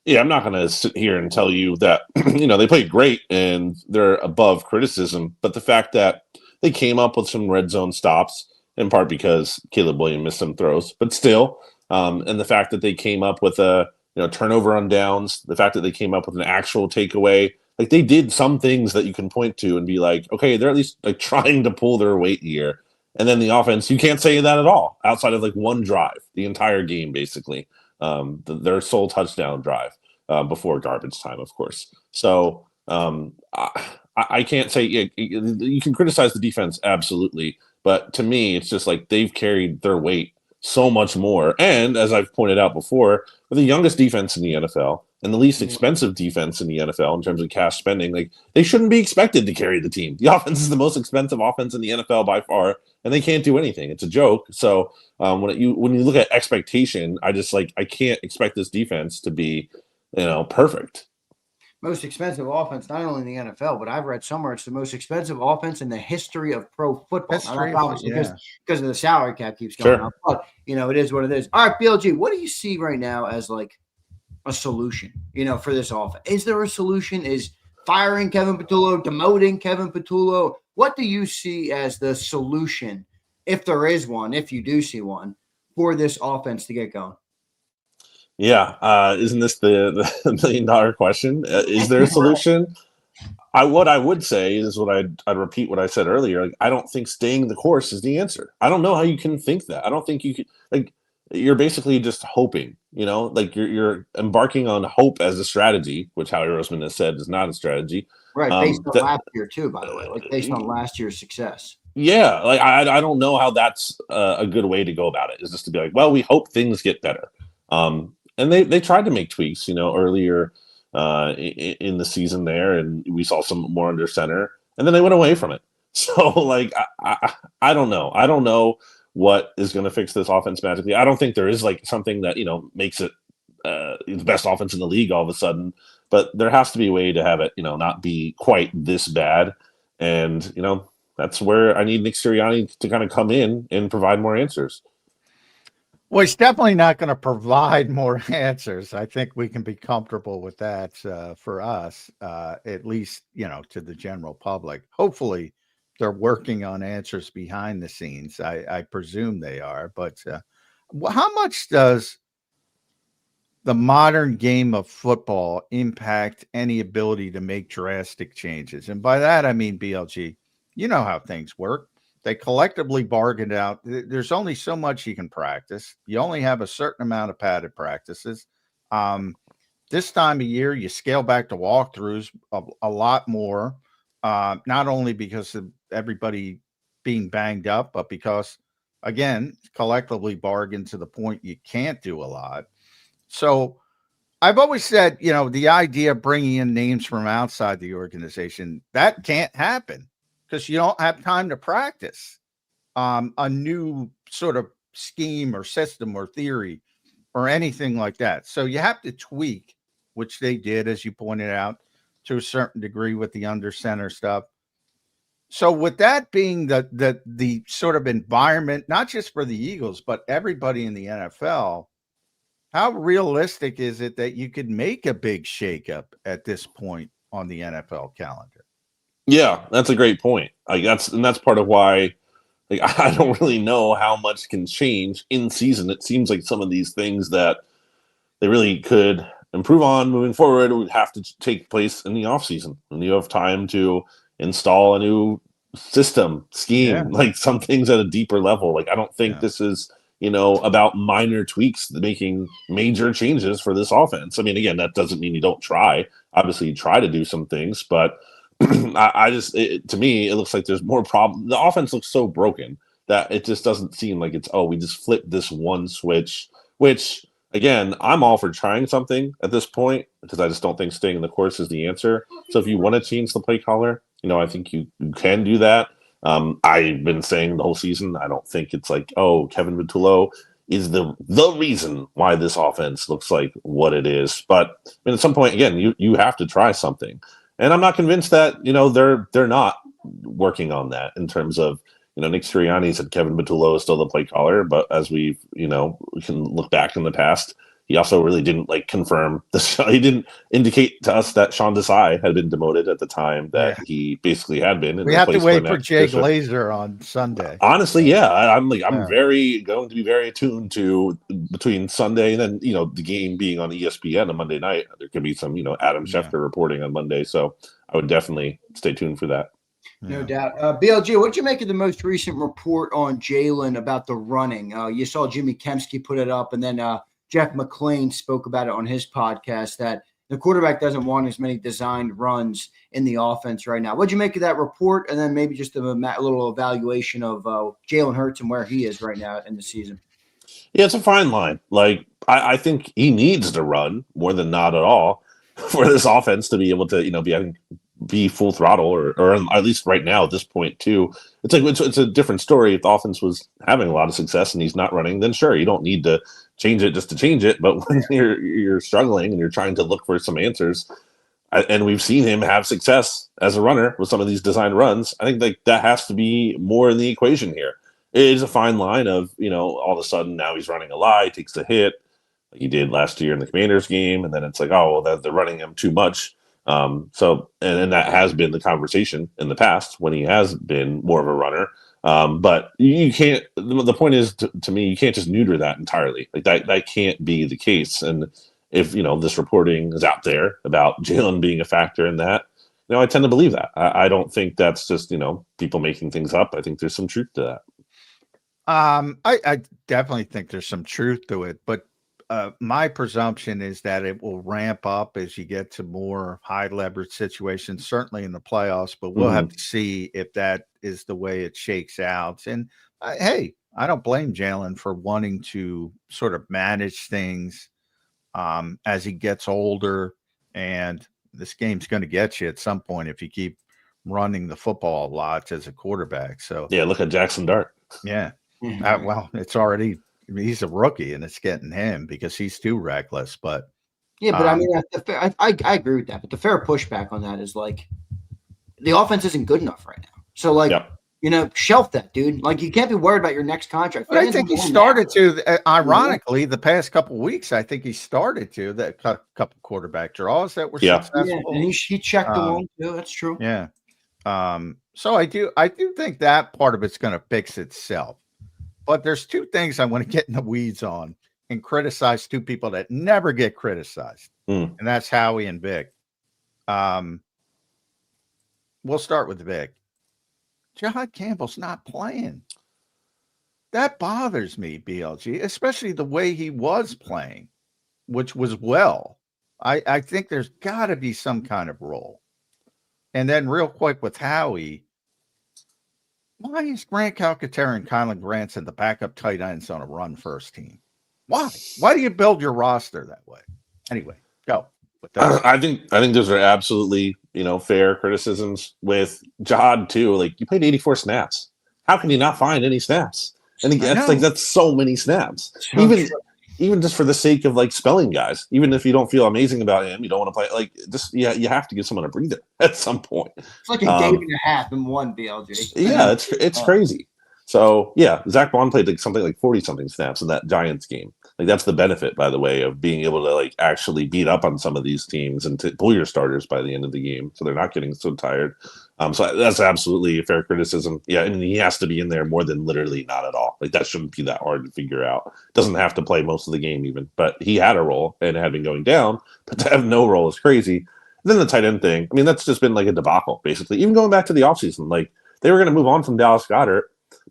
[SPEAKER 5] Yeah, I'm not going to sit here and tell you that, they played great and they're above criticism. But the fact that they came up with some red zone stops, in part because Caleb Williams missed some throws, but still, and the fact that they came up with a turnover on downs, the fact that they came up with an actual takeaway, like they did some things that you can point to and be like, okay, they're at least like trying to pull their weight here. And then the offense, you can't say that at all outside of like one drive, the entire game, basically, their sole touchdown drive before garbage time, of course. So I can't say you can criticize the defense. Absolutely. But to me, it's just like they've carried their weight so much more. And as I've pointed out before, with the youngest defense in the NFL and the least expensive defense in the NFL in terms of cash spending, like they shouldn't be expected to carry the team. The offense is the most expensive offense in the NFL by far, and they can't do anything. It's a joke. So when you look at expectation, I can't expect this defense to be, perfect.
[SPEAKER 2] Most expensive offense, not only in the NFL, but I've read somewhere it's the most expensive offense in the history of pro football. Obviously, because of the salary cap keeps going up. But, it is what it is. All right, BLG, what do you see right now as like a solution, for this offense? Is there a solution? Is firing Kevin Patullo, demoting Kevin Patullo? What do you see as the solution, if there is one, if you do see one, for this offense to get going?
[SPEAKER 5] Yeah, isn't this the $1 million question? Is there a solution? What I would say is I'd repeat what I said earlier. Like, I don't think staying the course is the answer. I don't know how you can think that. I don't think you could. You're basically just hoping. Like you're embarking on hope as a strategy, which Howie Roseman has said is not a strategy.
[SPEAKER 2] Right, based on last year too, by the way, like based on last year's success. Yeah,
[SPEAKER 5] like I don't know how that's a good way to go about it. Is just to be like, well, we hope things get better. And they tried to make tweaks, earlier in the season there, and we saw some more under center, and then they went away from it. So, like, I don't know. I don't know what is going to fix this offense magically. I don't think there is like something that, makes it the best offense in the league all of a sudden, but there has to be a way to have it, not be quite this bad. And, that's where I need Nick Sirianni to kind of come in and provide more answers.
[SPEAKER 3] Well, he's definitely not going to provide more answers. I think we can be comfortable with that for us, at least, to the general public. Hopefully they're working on answers behind the scenes. I presume they are. But how much does the modern game of football impact any ability to make drastic changes? And by that, I mean, BLG, you know how things work. They collectively bargained out. There's only so much you can practice. You only have a certain amount of padded practices. This time of year, you scale back the walkthroughs a lot more, not only because of everybody being banged up, but because, again, collectively bargained to the point you can't do a lot. So I've always said, the idea of bringing in names from outside the organization, that can't happen because you don't have time to practice a new sort of scheme or system or theory or anything like that. So you have to tweak, which they did, as you pointed out, to a certain degree with the under center stuff. So with that being the sort of environment, not just for the Eagles, but everybody in the NFL, how realistic is it that you could make a big shakeup at this point on the NFL calendar?
[SPEAKER 5] Yeah, that's a great point. That's part of why I don't really know how much can change in season. It seems like some of these things that they really could improve on moving forward would have to take place in the offseason. And you have time to install a new system, scheme, like some things at a deeper level. Like I don't think this is about minor tweaks making major changes for this offense. I mean, again, that doesn't mean you don't try. Obviously, you try to do some things, but to me, it looks like there's more problem. The offense looks so broken that it just doesn't seem like it's, we just flipped this one switch, which, again, I'm all for trying something at this point because I just don't think staying in the course is the answer. So if you want to change the play caller, I think you can do that. I've been saying the whole season, I don't think it's like, Kevin Vitullo is the reason why this offense looks like what it is. But at some point, again, you have to try something. And I'm not convinced that, they're not working on that in terms of, Nick Sirianni said Kevin Vitullo is still the play caller, but as we can look back in the past, he also really didn't confirm he didn't indicate to us that Sean Desai had been demoted at the time that he basically had been.
[SPEAKER 3] We have to wait for Jay Glazer on Sunday.
[SPEAKER 5] Honestly, yeah, I'm going to be very attuned to between Sunday and then the game being on ESPN on Monday night. There could be some Adam Schefter reporting on Monday, so I would definitely stay tuned for that.
[SPEAKER 2] No doubt. BLG, what did you make of the most recent report on Jalen about the running? You saw Jimmy Kempski put it up, and then Jeff McClain spoke about it on his podcast that the quarterback doesn't want as many designed runs in the offense right now. What'd you make of that report? And then maybe just a little evaluation of Jalen Hurts and where he is right now in the season.
[SPEAKER 5] Yeah, it's a fine line. I think he needs to run more than not at all for this offense to be able to, be full throttle or at least right now at this point too. It's a different story. If the offense was having a lot of success and he's not running, then sure, you don't need to change it just to change it. But when you're struggling and you're trying to look for some answers, and we've seen him have success as a runner with some of these designed runs, I think that has to be more in the equation here. It is a fine line of, all of a sudden now he's running a lie, takes a hit like he did last year in the Commanders game. And then it's like, they're running him too much. And that has been the conversation in the past when he has been more of a runner. But you can't, the point is to me, you can't just neuter that entirely. That can't be the case. And if, this reporting is out there about Jalen being a factor in that, I tend to believe that. I don't think that's just, people making things up. I think there's some truth to that.
[SPEAKER 3] I definitely think there's some truth to it, but my presumption is that it will ramp up as you get to more high leverage situations, certainly in the playoffs, but we'll have to see if that is the way it shakes out. And hey, I don't blame Jalen for wanting to sort of manage things as he gets older. And this game's going to get you at some point if you keep running the football a lot as a quarterback. So
[SPEAKER 5] yeah, look at Jackson Dart.
[SPEAKER 3] Yeah. Well, it's already he's a rookie, and it's getting him because he's too reckless. But
[SPEAKER 2] yeah, but I mean, I agree with that. But the fair pushback on that is like the offense isn't good enough right now. So like.
[SPEAKER 5] Yep.
[SPEAKER 2] Shelf that, dude. Like, you can't be worried about your next contract.
[SPEAKER 3] But I think he started to, ironically, the past couple of weeks, I think he started to, that couple quarterback draws that were successful.
[SPEAKER 2] Yeah, and he checked the one, too. That's true.
[SPEAKER 3] Yeah. So I do think that part of it's going to fix itself. But there's two things I want to get in the weeds on and criticize two people that never get criticized. And that's Howie and Vic. We'll start with Vic. John Campbell's not playing. That bothers me, BLG, especially the way he was playing, which was well. I think there's got to be some kind of role. And then real quick with Howie, why is Grant Calcaterra and Kylan Granson the backup tight ends on a run first team? Why? Why do you build your roster that way? Anyway, go.
[SPEAKER 5] I think those are absolutely, fair criticisms with Jod too. Like, you played 84 snaps. How can you not find any snaps? And that's so many snaps. Even just for the sake of like spelling guys, even if you don't feel amazing about him, you don't want to play. Like, just you have to give someone a breather at some point.
[SPEAKER 2] It's like a game and a half in one, BLG.
[SPEAKER 5] Yeah, it's crazy. So yeah, Zach Bond played like something like 40-something snaps in that Giants game. Like, that's the benefit, by the way, of being able to like actually beat up on some of these teams and to pull your starters by the end of the game, so they're not getting so tired. So that's absolutely a fair criticism. Yeah, and he has to be in there more than literally not at all. Like, that shouldn't be that hard to figure out. Doesn't have to play most of the game even, but he had a role and it had been going down. But to have no role is crazy. And then the tight end thing, I mean, that's just been like a debacle, basically. Even going back to the offseason, like, they were going to move on from Dallas Goedert.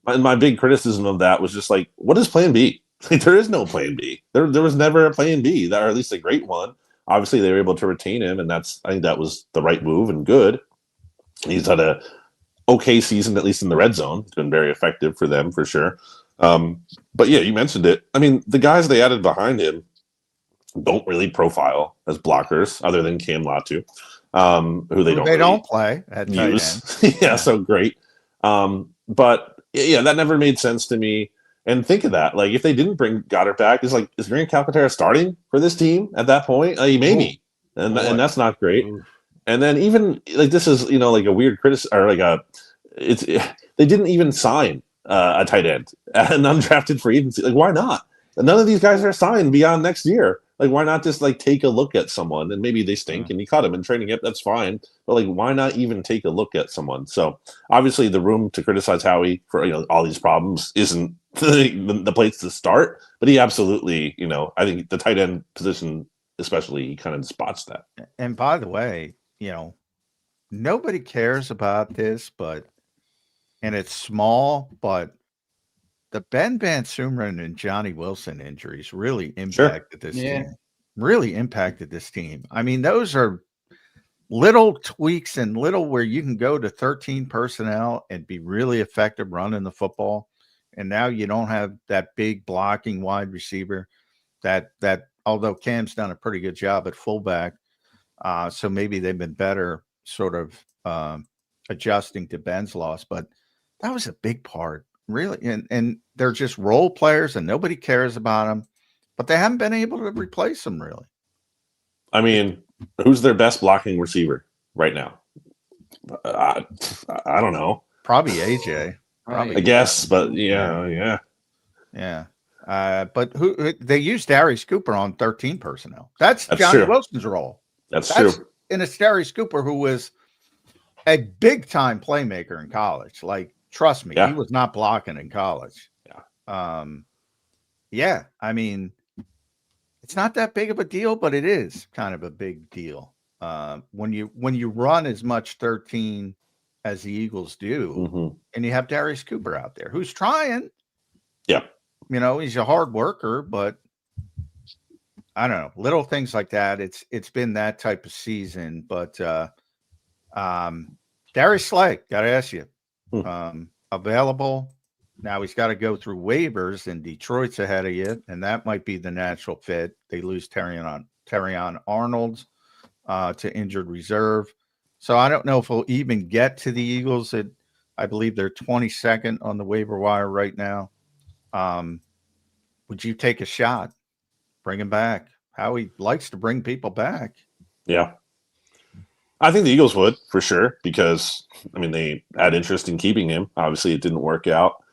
[SPEAKER 5] And my big criticism of that was just like, what is plan B? Like, there is no plan B. There was never a plan B, or at least a great one. Obviously, they were able to retain him, and I think that was the right move and good. He's had a okay season, at least in the red zone. It's been very effective for them, for sure. But yeah, you mentioned it. I mean, the guys they added behind him don't really profile as blockers, other than Cam Latu, who they don't
[SPEAKER 3] play at
[SPEAKER 5] use. Yeah, so great. But yeah, that never made sense to me. And think of that. Like, if they didn't bring Goddard back, is Grant Calcaterra starting for this team at that point? Maybe. And that's not great. And then even, like, this is, like a weird criticism, or like they didn't even sign a tight end, an undrafted free agency. Like, why not? None of these guys are signed beyond next year. Like, why not just, like, take a look at someone? And maybe they stink and you caught him in training camp. That's fine. But, like, why not even take a look at someone? So, obviously, the room to criticize Howie for, all these problems isn't the place to start. But he absolutely, I think the tight end position, especially, he kind of spots that.
[SPEAKER 3] And by the way, nobody cares about this, and it's small, but the Ben Van Sumeren and Johnny Wilson injuries really impacted this team. Really impacted this team. I mean, those are little tweaks and little where you can go to 13 personnel and be really effective running the football. And now you don't have that big blocking wide receiver that although Cam's done a pretty good job at fullback, so maybe they've been better sort of adjusting to Ben's loss. But that was a big part. Really, and they're just role players, and nobody cares about them. But they haven't been able to replace them, really.
[SPEAKER 5] I mean, who's their best blocking receiver right now? I don't know.
[SPEAKER 3] Probably AJ. Probably,
[SPEAKER 5] I guess, but yeah.
[SPEAKER 3] But who they used Darius Cooper on 13 personnel. That's Johnny Wilson's role.
[SPEAKER 5] That's true.
[SPEAKER 3] And it's Darius Cooper, who was a big time playmaker in college. Like, trust me, he was not blocking in college. Yeah. I mean, it's not that big of a deal, but it is kind of a big deal. When you run as much 13 as the Eagles do, and you have Darius Cooper out there who's trying.
[SPEAKER 5] Yeah.
[SPEAKER 3] He's a hard worker, but I don't know, little things like that. It's been that type of season, but Darius Slay, got to ask you. Available now. He's got to go through waivers, and Detroit's ahead of you, and that might be the natural fit. They lose Terrion Arnold to injured reserve, so I don't know if he'll even get to the Eagles. I believe they're 22nd on the waiver wire right now. Would you take a shot? Bring him back. Howie likes to bring people back.
[SPEAKER 5] Yeah. I think the Eagles would, for sure, because, I mean, they had interest in keeping him. Obviously, it didn't work out.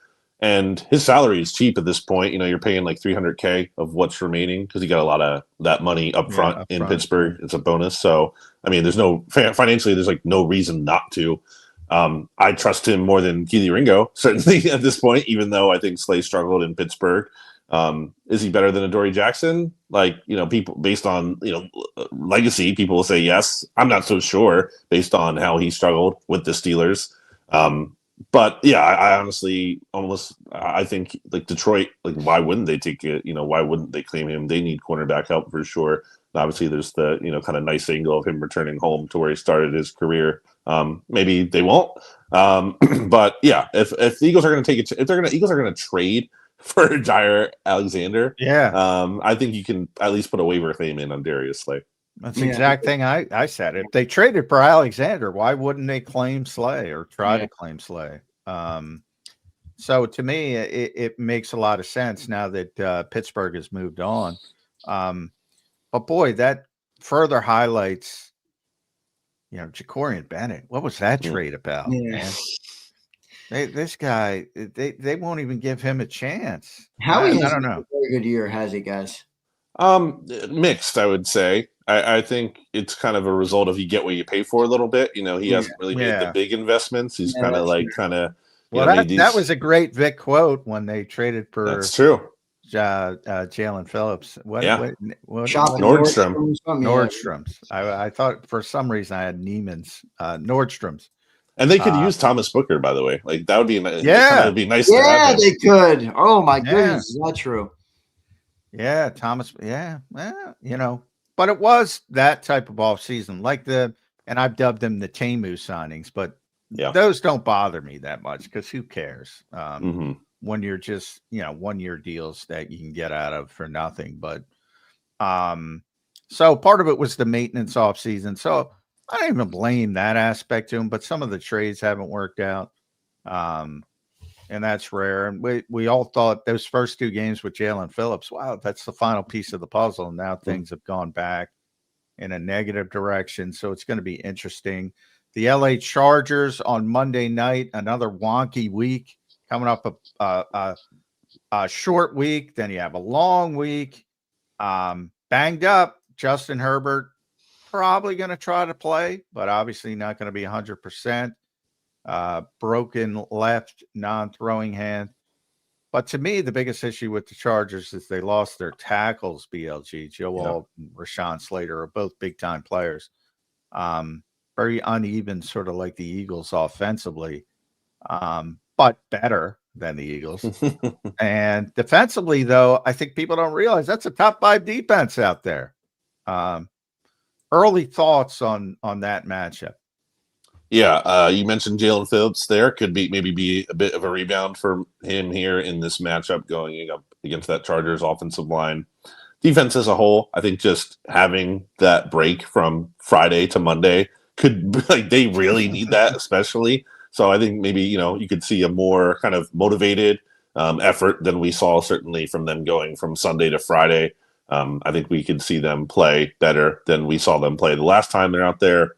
[SPEAKER 5] And his salary is cheap at this point. You know, you're paying like $300K of what's remaining because he got a lot of that money up front in Pittsburgh. It's a bonus. So, I mean, there's no financially, there's like no reason not to. I trust him more than Keely Ringo, certainly at this point, even though I think Slay struggled in Pittsburgh. Is he better than Adoree Jackson? Like, you know, people based on, you know, legacy, people will say yes. I'm not so sure based on how he struggled with the Steelers. But yeah, I honestly I think like Detroit, like why wouldn't they take it? You know, why wouldn't they claim him? They need cornerback help for sure. And obviously, there's the, you know, kind of nice angle of him returning home to where he started his career. Maybe they won't. But yeah, if the Eagles are going to take it, if Eagles are going to trade for Jair Alexander, I think you can at least put a waiver claim in on Darius Slay.
[SPEAKER 3] That's the exact thing I said. If they traded for Alexander, why wouldn't they claim Slay or try to claim Slay? So to me, it makes a lot of sense now that Pittsburgh has moved on. But boy, that further highlights, you know, Jacorian Bennett. What was that trade about, man? This guy, they won't even give him a chance.
[SPEAKER 2] Howie
[SPEAKER 3] I don't know.
[SPEAKER 2] A very good year, has he, guys?
[SPEAKER 5] Mixed, I would say. I think it's kind of a result of you get what you pay for a little bit. You know, he hasn't really made the big investments. He's kind of like
[SPEAKER 3] well, that was a great Vic quote when they traded for.
[SPEAKER 5] That's true.
[SPEAKER 3] Jalen Phillips. What
[SPEAKER 5] Nordstrom's.
[SPEAKER 3] I thought for some reason I had Neiman's Nordstrom's.
[SPEAKER 5] And they could use Thomas Booker, by the way. Like that would be nice.
[SPEAKER 3] Yeah,
[SPEAKER 5] it would be nice.
[SPEAKER 2] Yeah, they could. Oh my goodness, is that true?
[SPEAKER 3] Yeah, Thomas. Yeah, you know, but it was that type of off season, like and I've dubbed them the Tamu signings, but those don't bother me that much because who cares? When you're just, you know, 1 year deals that you can get out of for nothing. But so part of it was the maintenance off season. So I don't even blame that aspect to him, but some of the trades haven't worked out. And that's rare. And we all thought those first two games with Jalen Phillips, wow, that's the final piece of the puzzle. And now things have gone back in a negative direction. So it's going to be interesting. The LA Chargers on Monday night, another wonky week, coming up a short week. Then you have a long week. Banged up, Justin Herbert probably going to try to play, but obviously not going to be 100%. Broken left non-throwing hand. But to me, the biggest issue with the Chargers is they lost their tackles, BLG. Joe Alt and Rashawn Slater are both big-time players. Very uneven, sort of like the Eagles offensively, but better than the Eagles. And defensively, though, I think people don't realize that's a top 5 defense out there. Early thoughts on that matchup.
[SPEAKER 5] Yeah, you mentioned Jalen Phillips there. Could maybe be a bit of a rebound for him here in this matchup going up against that Chargers offensive line. Defense as a whole, I think just having that break from Friday to Monday could, like, they really need that, especially. So I think maybe, you know, you could see a more kind of motivated effort than we saw certainly from them going from Sunday to Friday. I think we could see them play better than we saw them play the last time they're out there.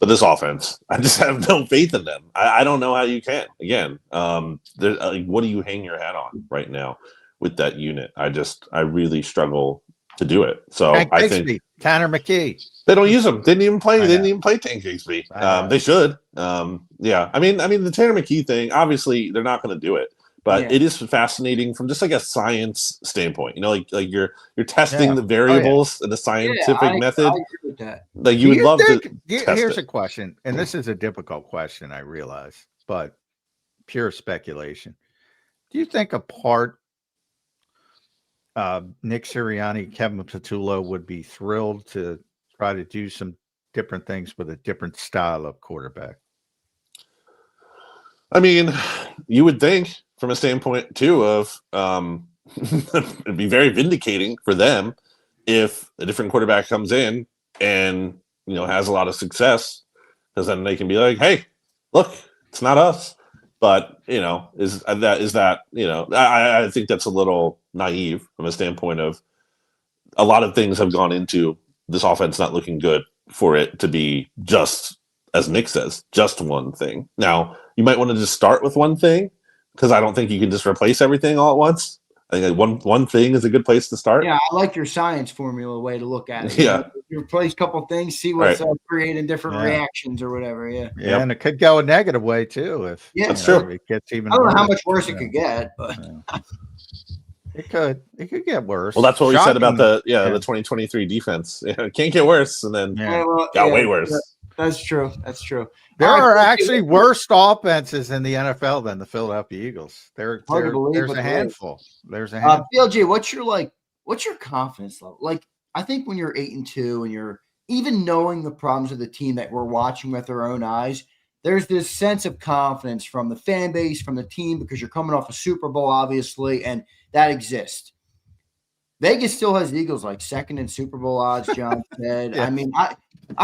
[SPEAKER 5] But this offense, I just have no faith in them. I don't know how you can. Again, like, what do you hang your hat on right now with that unit? I really struggle to do it. So I think
[SPEAKER 3] Tanner McKee.
[SPEAKER 5] They don't use him. They didn't even play Tank Bigsby. They should. Yeah. I mean, the Tanner McKee thing. Obviously, they're not going to do it. But it is fascinating from just like a science standpoint. You know, like you're testing the variables in a scientific method. I agree with that. Like you would love to.
[SPEAKER 3] Here's a question, and this is a difficult question, I realize, but pure speculation. Do you think Nick Sirianni, Kevin Patullo would be thrilled to try to do some different things with a different style of quarterback?
[SPEAKER 5] I mean, you would think from a standpoint too of it'd be very vindicating for them if a different quarterback comes in and, you know, has a lot of success, because then they can be like, hey, look, it's not us. But is that I think that's a little naive from a standpoint of a lot of things have gone into this offense not looking good for it to be just, as Nick says, just one thing. Now, you might want to just start with one thing, because I don't think you can just replace everything all at once. I think one thing is a good place to start.
[SPEAKER 2] Yeah, I like your science formula way to look at it.
[SPEAKER 5] Yeah.
[SPEAKER 2] You replace a couple things, see what's creating different reactions or whatever. Yeah.
[SPEAKER 3] Yeah, and it could go a negative way too if
[SPEAKER 5] that's true.
[SPEAKER 3] It gets even
[SPEAKER 2] I don't
[SPEAKER 3] worse.
[SPEAKER 2] know how much worse it could get, but
[SPEAKER 3] it could get worse.
[SPEAKER 5] Well, that's what we said about the 2023 defense. It can't get worse, and then got way worse.
[SPEAKER 2] That's true. That's true.
[SPEAKER 3] There are actually worse offenses in the NFL than the Philadelphia Eagles. There's a handful. There's a handful.
[SPEAKER 2] BLG, what's your confidence level? Like, I think when you're 8-2 and you're even knowing the problems of the team that we're watching with our own eyes, there's this sense of confidence from the fan base, from the team, because you're coming off a Super Bowl, obviously, and that exists. Vegas still has the Eagles like second in Super Bowl odds, John said. I mean, I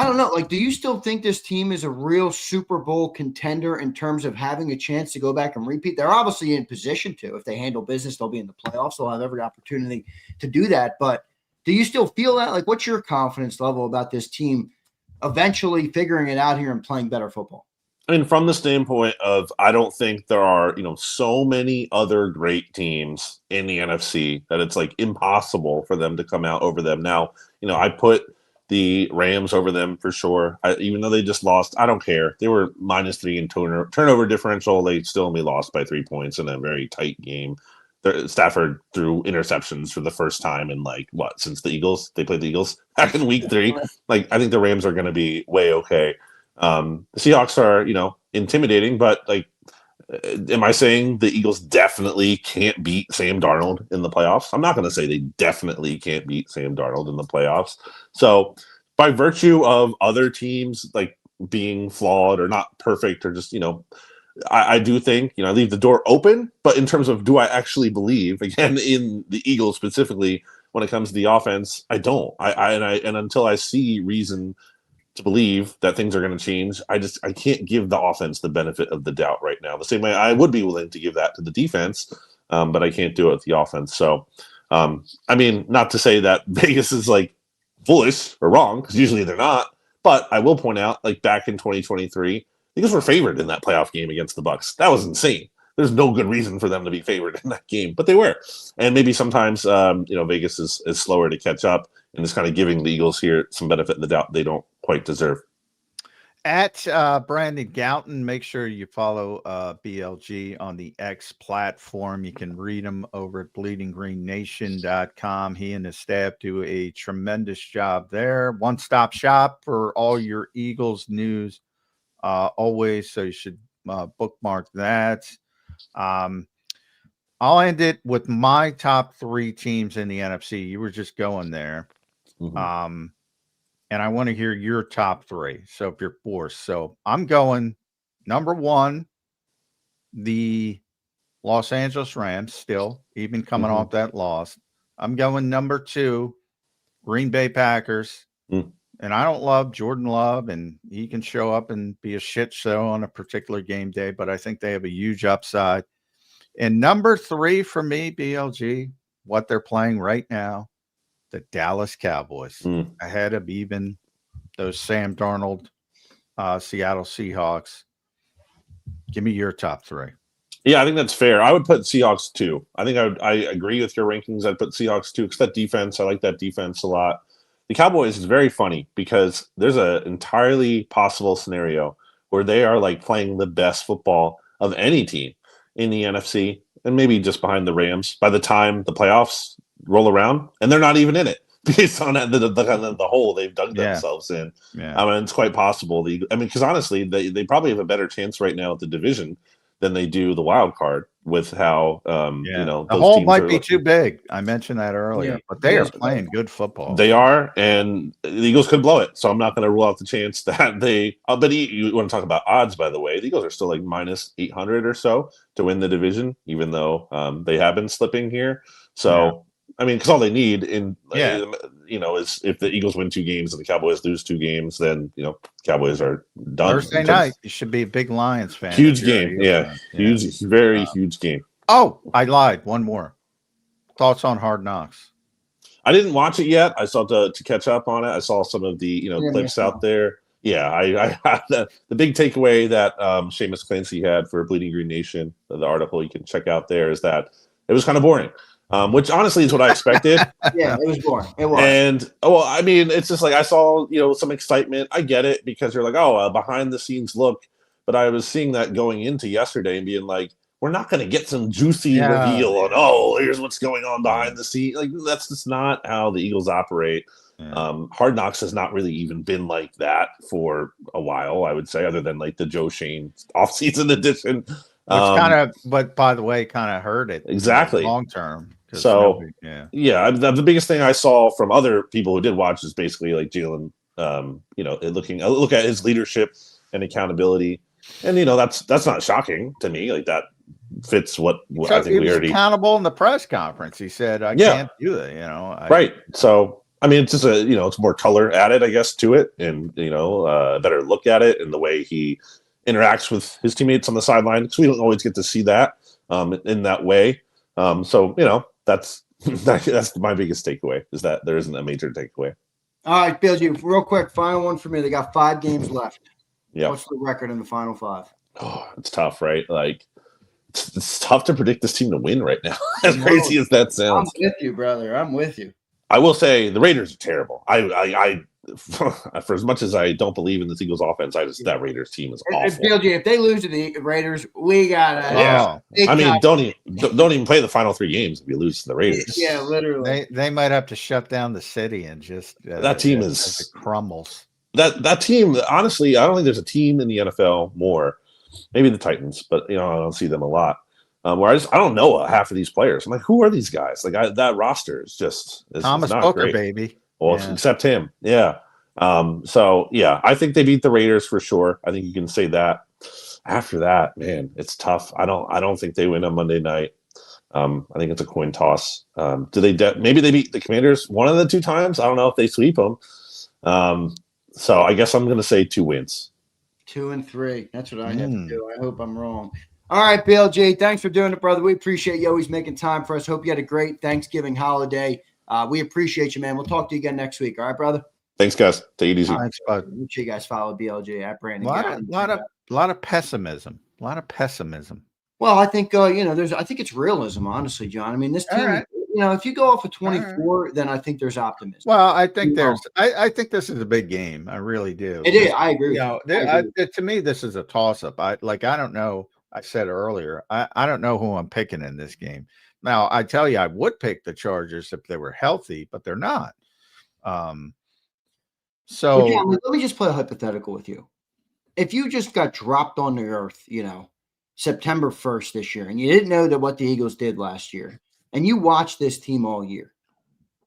[SPEAKER 2] don't know. Like, do you still think this team is a real Super Bowl contender in terms of having a chance to go back and repeat? They're obviously in position to. If they handle business, they'll be in the playoffs. They'll have every opportunity to do that. But do you still feel that? Like, what's your confidence level about this team eventually figuring it out here and playing better football?
[SPEAKER 5] I mean, from the standpoint of, I don't think there are, so many other great teams in the NFC that it's like impossible for them to come out over them. Now, I put the Rams over them for sure. Even though they just lost, I don't care. They were -3 in turnover differential. They still only lost by 3 points in a very tight game. Stafford threw interceptions for the first time in since the Eagles. They played the Eagles back in week 3. I think the Rams are going to be way okay. The Seahawks are, intimidating, but am I saying the Eagles definitely can't beat Sam Darnold in the playoffs? I'm not going to say they definitely can't beat Sam Darnold in the playoffs. So by virtue of other teams being flawed or not perfect or just, I do think, I leave the door open, but in terms of do I actually believe, again, in the Eagles specifically, when it comes to the offense, I don't. And until I see reason to believe that things are going to change, I can't give the offense the benefit of the doubt right now. The same way I would be willing to give that to the defense, but I can't do it with the offense. So, I mean, not to say that Vegas is foolish or wrong, because usually they're not, but I will point out, back in 2023, Eagles were favored in that playoff game against the Bucs. That was insane. There's no good reason for them to be favored in that game, but they were. And maybe sometimes, Vegas is slower to catch up and is kind of giving the Eagles here some benefit of the doubt they don't quite deserve.
[SPEAKER 3] At Brandon Gouton, make sure you follow BLG on the X platform. You can read him over at bleedinggreennation.com. He and his staff do a tremendous job there. One-stop shop for all your Eagles news always, so you should bookmark that. I'll end it with my top 3 teams in the NFC. You were just going there. Mm-hmm. And I want to hear your top 3. So if you're forced. So I'm going number 1, the Los Angeles Rams, still, even coming off that loss. I'm going number 2, Green Bay Packers. And I don't love Jordan Love, and he can show up and be a shit show on a particular game day, but I think they have a huge upside. And number 3 for me, BLG, what they're playing right now, the Dallas Cowboys, ahead of even those Sam Darnold, Seattle Seahawks. Give me your top 3.
[SPEAKER 5] Yeah, I think that's fair. I would put Seahawks 2. I think I agree with your rankings. I'd put Seahawks 2 because that defense, I like that defense a lot. The Cowboys is very funny because there's an entirely possible scenario where they are playing the best football of any team in the NFC, and maybe just behind the Rams by the time the playoffs roll around, and they're not even in it based on the hole they've dug themselves in. Yeah. I mean, it's quite possible. Because honestly, they probably have a better chance right now at the division than they do the wild card with how
[SPEAKER 3] the hole might be too big. I mentioned that earlier, but they are playing good football.
[SPEAKER 5] They are, and the Eagles could blow it. So I'm not going to rule out the chance that they. But you want to talk about odds, by the way? The Eagles are still -800 or so to win the division, even though they have been slipping here. So I mean, because all they need is if the Eagles win 2 games and the Cowboys lose 2 games, then Cowboys are done.
[SPEAKER 3] Thursday night, you should be a big Lions fan.
[SPEAKER 5] Huge game, yeah. Huge, very huge game.
[SPEAKER 3] Oh, I lied. One more. Thoughts on Hard Knocks?
[SPEAKER 5] I didn't watch it yet. I saw to catch up on it. I saw some of the clips out there. Yeah, I had the big takeaway that Seamus Clancy had for Bleeding Green Nation, the article you can check out there, is that it was kind of boring, which honestly is what I expected.
[SPEAKER 2] Yeah, it was boring. It was.
[SPEAKER 5] And I mean, it's just like I saw some excitement. I get it because you're like, behind the scenes look, but I was seeing that going into yesterday and being like, we're not going to get some juicy reveal on, here's what's going on behind the scenes. Like, that's just not how the Eagles operate. Yeah. Hard Knocks has not really even been like that for a while, I would say, other than like the Joe Shane offseason edition. Which
[SPEAKER 3] but by the way, kind of hurt it
[SPEAKER 5] exactly
[SPEAKER 3] long term.
[SPEAKER 5] So the biggest thing I saw from other people who did watch is basically like Jalen, look at his leadership and accountability, and that's not shocking to me. Like that fits what I think we already
[SPEAKER 3] accountable in the press conference. He said, "I can't do that."
[SPEAKER 5] Right. So I mean, it's just it's more color added, I guess, to it, and a better look at it and the way he interacts with his teammates on the sideline, because we don't always get to see that in that way. So that's my biggest takeaway, is that there isn't a major takeaway.
[SPEAKER 2] All right, Bill, real quick, final one for me. They got 5 games left.
[SPEAKER 5] Yeah.
[SPEAKER 2] What's the record in the final 5?
[SPEAKER 5] Oh, it's tough, right? Like it's tough to predict this team to win right now. As crazy as that sounds.
[SPEAKER 2] I'm with you, brother. I'm with you.
[SPEAKER 5] I will say the Raiders are terrible. I for as much as I don't believe in the Eagles offense, that Raiders team is awful.
[SPEAKER 2] If they lose to the Raiders, we gotta.
[SPEAKER 5] I mean, don't even play the final 3 games if you lose to the Raiders.
[SPEAKER 2] Yeah, literally.
[SPEAKER 3] They might have to shut down the city and just
[SPEAKER 5] that team
[SPEAKER 3] it crumbles.
[SPEAKER 5] That team, honestly, I don't think there's a team in the NFL more. Maybe the Titans, but I don't see them a lot. Where I don't know half of these players. I'm like, who are these guys? Like that roster is just
[SPEAKER 3] Thomas
[SPEAKER 5] not
[SPEAKER 3] Booker,
[SPEAKER 5] great.
[SPEAKER 3] baby.
[SPEAKER 5] Well, except him. Yeah. I think they beat the Raiders for sure. I think you can say that. After that, man, it's tough. I don't think they win on Monday night. I think it's a coin toss. Maybe they beat the Commanders one of the 2 times. I don't know if they sweep them. So I guess I'm going to say 2 wins.
[SPEAKER 2] 2 and 3. That's what I have to do. I hope I'm wrong. All right, BLJ, thanks for doing it, brother. We appreciate you always making time for us. Hope you had a great Thanksgiving holiday. We appreciate you, man. We'll talk to you again next week. All right, brother?
[SPEAKER 5] Thanks, guys. Take it easy.
[SPEAKER 3] Thanks, bud.
[SPEAKER 2] Make sure you guys follow BLJ at Brandon.
[SPEAKER 3] A lot of pessimism.
[SPEAKER 2] Well, I think I think it's realism, honestly, John. I mean, this team, if you go off of 24, then I think there's optimism.
[SPEAKER 3] Well, I think I think this is a big game. I really do.
[SPEAKER 2] It is. I agree.
[SPEAKER 3] To me, this is a toss-up. I don't know. I said earlier, I don't know who I'm picking in this game. Now, I tell you, I would pick the Chargers if they were healthy, but they're not. So
[SPEAKER 2] let me just play a hypothetical with you. If you just got dropped on the earth, September 1st this year, and you didn't know what the Eagles did last year, and you watched this team all year,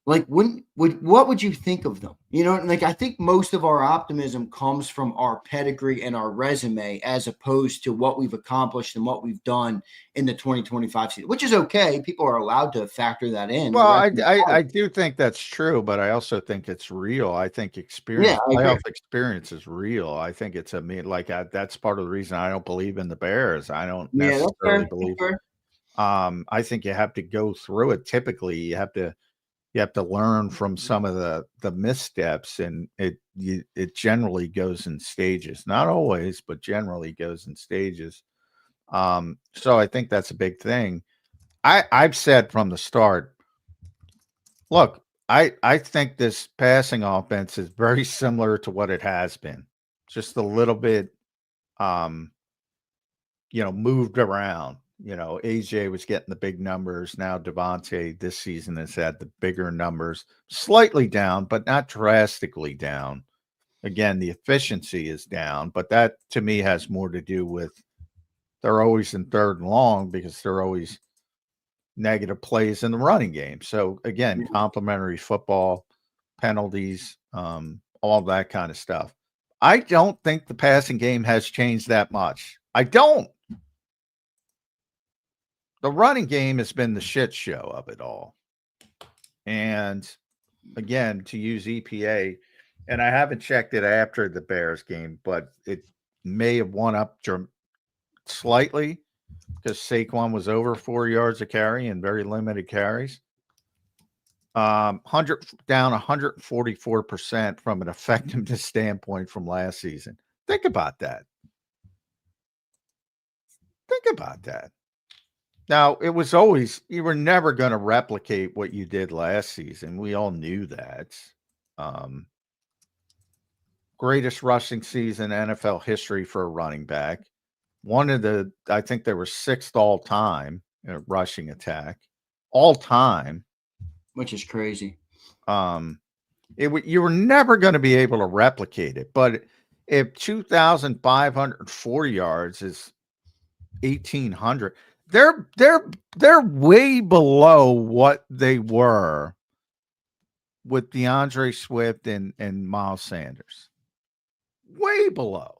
[SPEAKER 2] like what would you think of them? I think most of our optimism comes from our pedigree and our resume, as opposed to what we've accomplished and what we've done in the 2025 season, which is okay. People are allowed to factor that in.
[SPEAKER 3] Well, I do think that's true, but I also think it's real. I think playoff experience is real. I think it's that's part of the reason I don't believe in the Bears. I don't necessarily believe. I think you have to go through it. Typically, you have to learn from some of the missteps, and it generally goes in stages. Not always, but generally goes in stages. So I think that's a big thing. I've said from the start, look, I think this passing offense is very similar to what it has been, just a little bit, moved around. AJ was getting the big numbers. Now Devontae this season has had the bigger numbers, slightly down, but not drastically down. Again, the efficiency is down, but that to me has more to do with they're always in 3rd and long because they're always negative plays in the running game. So again, complementary football, penalties, all that kind of stuff. I don't think the passing game has changed that much. I don't. The running game has been the shit show of it all. And again, to use EPA, and I haven't checked it after the Bears game, but it may have won up slightly because Saquon was over 4 yards a carry and very limited carries. 100 down 144% from an effectiveness standpoint from last season. Think about that. Think about that. Now, it was always, you were never going to replicate what you did last season. We all knew that. Greatest rushing season in NFL history for a running back. I think they were 6th all time in a rushing attack. All time.
[SPEAKER 2] Which is crazy.
[SPEAKER 3] You were never going to be able to replicate it. But if 2,504 yards is 1,800, they're way below what they were with DeAndre Swift and Miles Sanders. Way below.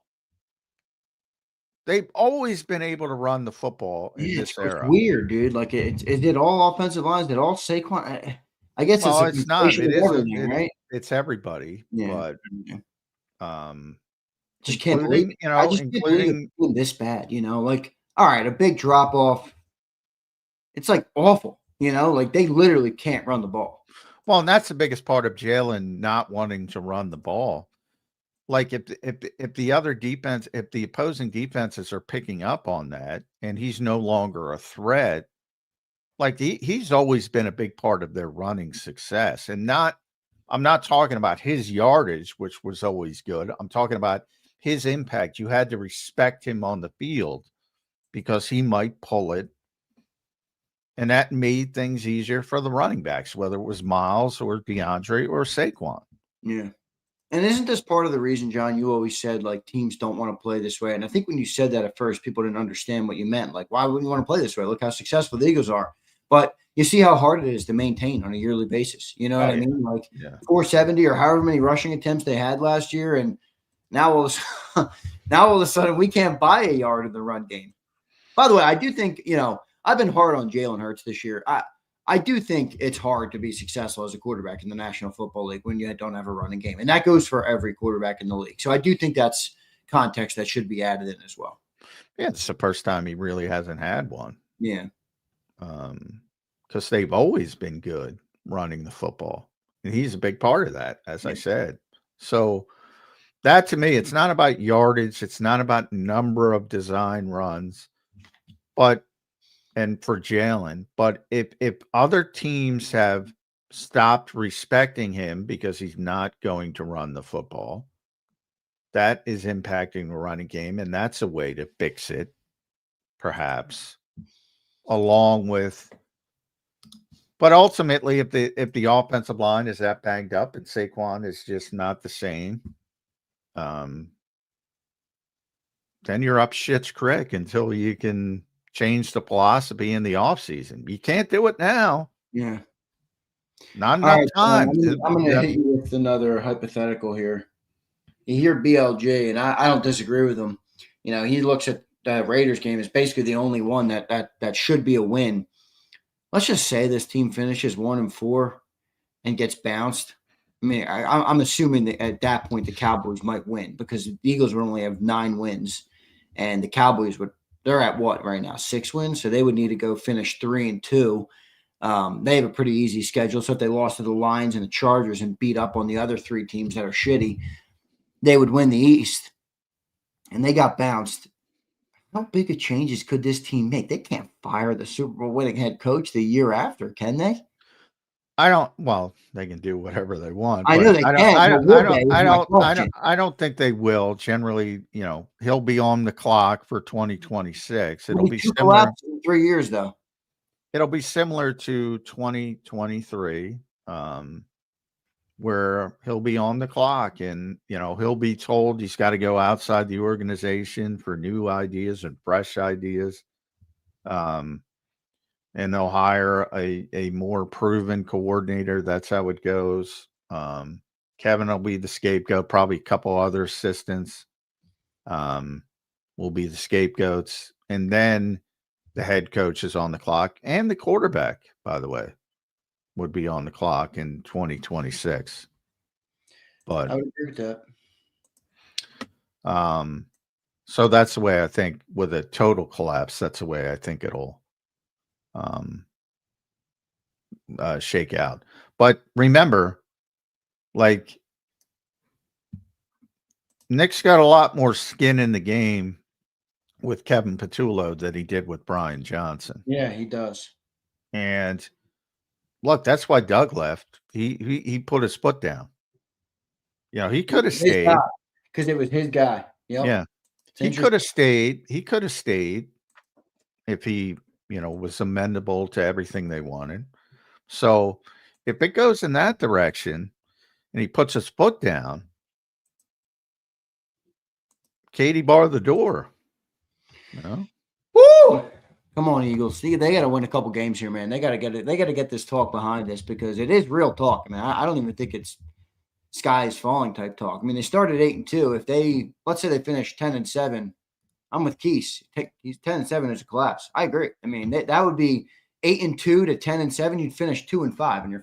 [SPEAKER 3] They've always been able to run the football in this era.
[SPEAKER 2] It's weird, dude. Like it did all offensive lines, did all Saquon. I guess
[SPEAKER 3] it's not. It is
[SPEAKER 2] right?
[SPEAKER 3] It's everybody, but
[SPEAKER 2] just can't believe including this bad. Like all right, a big drop off. It's like awful. Like they literally can't run the ball.
[SPEAKER 3] Well, and that's the biggest part of Jalen not wanting to run the ball. Like if the other defense, if the opposing defenses are picking up on that, and he's no longer a threat, like he's always been a big part of their running success. And I'm not talking about his yardage, which was always good. I'm talking about his impact. You had to respect him on the field because he might pull it. And that made things easier for the running backs, whether it was Miles or DeAndre or Saquon.
[SPEAKER 2] Yeah. And isn't this part of the reason, John, you always said, like, teams don't want to play this way? And I think when you said that at first, people didn't understand what you meant. Like, why wouldn't you want to play this way? Look how successful the Eagles are. But you see how hard it is to maintain on a yearly basis. You know what I mean? Like 470 or however many rushing attempts they had last year. And now all of a sudden we can't buy a yard in the run game. By the way, I do think, I've been hard on Jalen Hurts this year. I do think it's hard to be successful as a quarterback in the National Football League when you don't have a running game. And that goes for every quarterback in the league. So I do think that's context that should be added in as well.
[SPEAKER 3] Yeah, it's the first time he really hasn't had one.
[SPEAKER 2] Yeah.
[SPEAKER 3] Because they've always been good running the football. And he's a big part of that, as I said. So that to me, it's not about yardage. It's not about number of design runs. And for Jalen, but if other teams have stopped respecting him because he's not going to run the football, that is impacting the running game, and that's a way to fix it, perhaps, along with. But ultimately, if the offensive line is that banged up and Saquon is just not the same, then you're up shit's creek until you can change the philosophy in the offseason. You can't do it now.
[SPEAKER 2] Yeah.
[SPEAKER 3] Not enough time.
[SPEAKER 2] I'm going to hit you with another hypothetical here. You hear BLJ, and I don't disagree with him. He looks at the Raiders game as basically the only one that should be a win. Let's just say this team finishes 1-4 and gets bounced. I mean, I'm assuming that at that point the Cowboys might win because the Eagles would only have 9 wins, and the Cowboys they're at what right now? 6 wins. So they would need to go finish 3-2. They have a pretty easy schedule. So if they lost to the Lions and the Chargers and beat up on the other 3 teams that are shitty, they would win the East. And they got bounced. How big of changes could this team make? They can't fire the Super Bowl winning head coach the year after, can they?
[SPEAKER 3] They can do whatever they want.
[SPEAKER 2] I know they can.
[SPEAKER 3] I don't think they will. Generally, he'll be on the clock for 2026. It'll be similar
[SPEAKER 2] in 3 years, though.
[SPEAKER 3] It'll be similar to 2023, where he'll be on the clock and he'll be told he's got to go outside the organization for new ideas and fresh ideas. And they'll hire a more proven coordinator. That's how it goes. Kevin will be the scapegoat. Probably a couple other assistants will be the scapegoats. And then the head coach is on the clock and the quarterback, by the way. would be on the clock in 2026. But
[SPEAKER 2] I would agree with that.
[SPEAKER 3] So that's the way I think with a total collapse, that's the way I think it'll shake out. But remember, like, Nick's got a lot more skin in the game with Kevin Patullo than he did with Brian Johnson.
[SPEAKER 2] Yeah, he does.
[SPEAKER 3] And look, that's why Doug left. He put his foot down. You know, he could have stayed
[SPEAKER 2] because it was his guy. Yep.
[SPEAKER 3] Yeah. He could have stayed. He could have stayed if he, was amenable to everything they wanted. So if it goes in that direction and he puts his foot down, Katie bar the door.
[SPEAKER 2] Woo! Come on, Eagles. See, they got to win a couple games here, man. They got to get it. They got to get this talk behind this because it is real talk. I mean, I don't even think it's sky is falling type talk. I mean, they started 8-2. If they, let's say they finish 10-7, I'm with Keese. He's 10-7 is a collapse. I agree. I mean, that would be 8-2 to 10-7. You'd finish 2-5 in your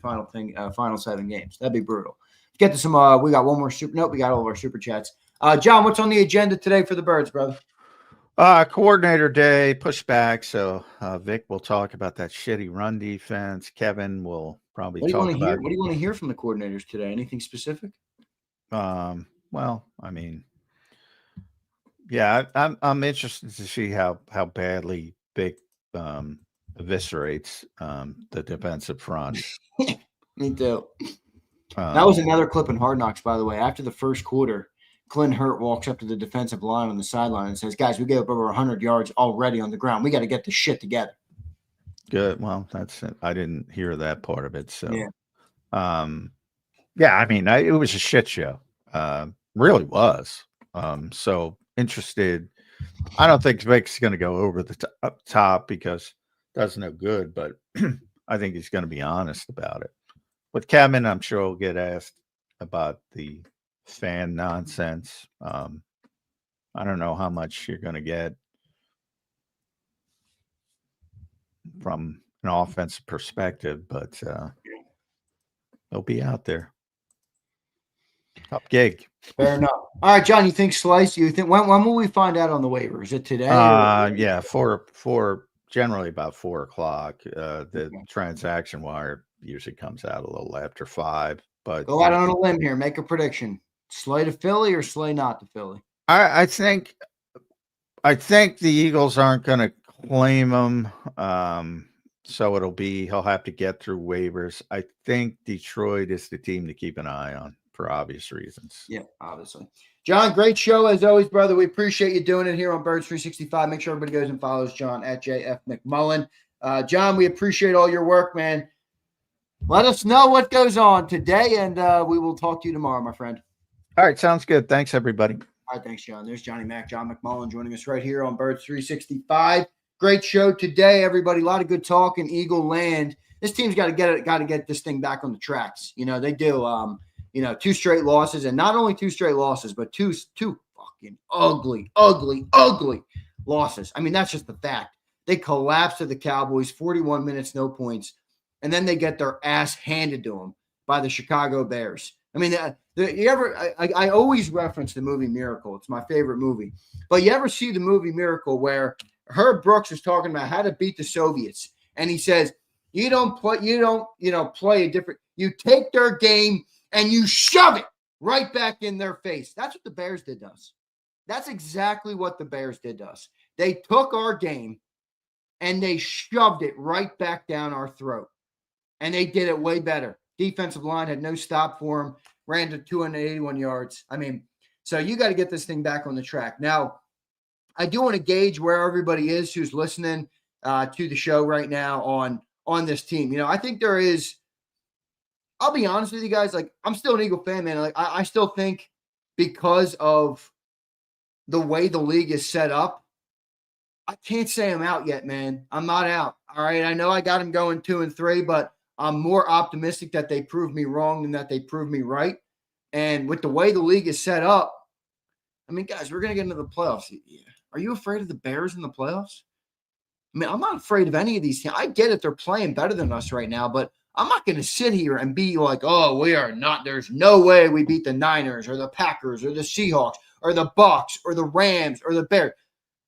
[SPEAKER 2] final 7 games. That'd be brutal. Let's get to some. We got one more super. Nope, we got all of our super chats. John, what's on the agenda today for the Birds, brother?
[SPEAKER 3] Coordinator day, pushback. So Vic will talk about that shitty run defense. Kevin will probably talk about.
[SPEAKER 2] What do you want to hear from the coordinators today? Anything specific?
[SPEAKER 3] Well, I mean, yeah, I'm interested to see how badly Vic eviscerates the defensive front.
[SPEAKER 2] Me too. That was another clip in Hard Knocks, by the way. After the first quarter, Clint Hurt walks up to the defensive line on the sideline and says, "Guys, we gave up over 100 yards already on the ground. We got to get this shit together."
[SPEAKER 3] Good. Well, that's it. I didn't hear that part of it. So,
[SPEAKER 2] yeah.
[SPEAKER 3] I mean, it was a shit show. Really was. So interested. I don't think Vic's going to go over the top because that's no good, but I think he's going to be honest about it. With Kevin, I'm sure he'll get asked about the fan nonsense. I don't know how much you're going to get from an offensive perspective, but they'll be out there. Top gig.
[SPEAKER 2] Fair enough. All right, John, you think Slice? You think when will we find out on the waiver? Is it today?
[SPEAKER 3] Yeah, for generally about 4:00. The transaction wire usually comes out a little after 5. But
[SPEAKER 2] go out on a limb here. Make a prediction. Slay to Philly or Slay not to Philly?
[SPEAKER 3] I think the Eagles aren't going to claim him. So he'll have to get through waivers. I think Detroit is the team to keep an eye on for obvious reasons.
[SPEAKER 2] Yeah, obviously. John, great show as always, brother. We appreciate you doing it here on Birds 365. Make sure everybody goes and follows John at JF McMullen. John, we appreciate all your work, man. Let us know what goes on today, and we will talk to you tomorrow, my friend.
[SPEAKER 3] All right, sounds good. Thanks, everybody.
[SPEAKER 2] All right, thanks, John. There's Johnny Mac, John McMullen joining us right here on Birds 365. Great show today, everybody. A lot of good talk in Eagle land. This team's got to get this thing back on the tracks. They do. 2 straight losses, and not only 2 straight losses, but two fucking ugly losses. I mean, that's just the fact. They collapsed to the Cowboys, 41 minutes, no points, and then they get their ass handed to them by the Chicago Bears. I mean, I always reference the movie Miracle. It's my favorite movie. But you ever see the movie Miracle where Herb Brooks is talking about how to beat the Soviets, and he says, you play a different. You take their game and you shove it right back in their face. That's what the Bears did to us. That's exactly what the Bears did to us. They took our game and they shoved it right back down our throat. And they did it way better. Defensive line had no stop for them, ran to 281 yards. I mean, so you got to get this thing back on the track. Now, I do want to gauge where everybody is who's listening to the show right now on this team. I think there is, I'll be honest with you guys, like, I'm still an Eagle fan, man. Like, I still think because of the way the league is set up, I can't say I'm out yet, man. I'm not out. All right. I know I got them going 2-3, but I'm more optimistic that they prove me wrong than that they prove me right. And with the way the league is set up, I mean, guys, we're going to get into the playoffs. Are you afraid of the Bears in the playoffs? I mean, I'm not afraid of any of these teams. I get it. They're playing better than us right now, but I'm not going to sit here and be like, oh, we are not. There's no way we beat the Niners or the Packers or the Seahawks or the Bucks or the Rams or the Bears.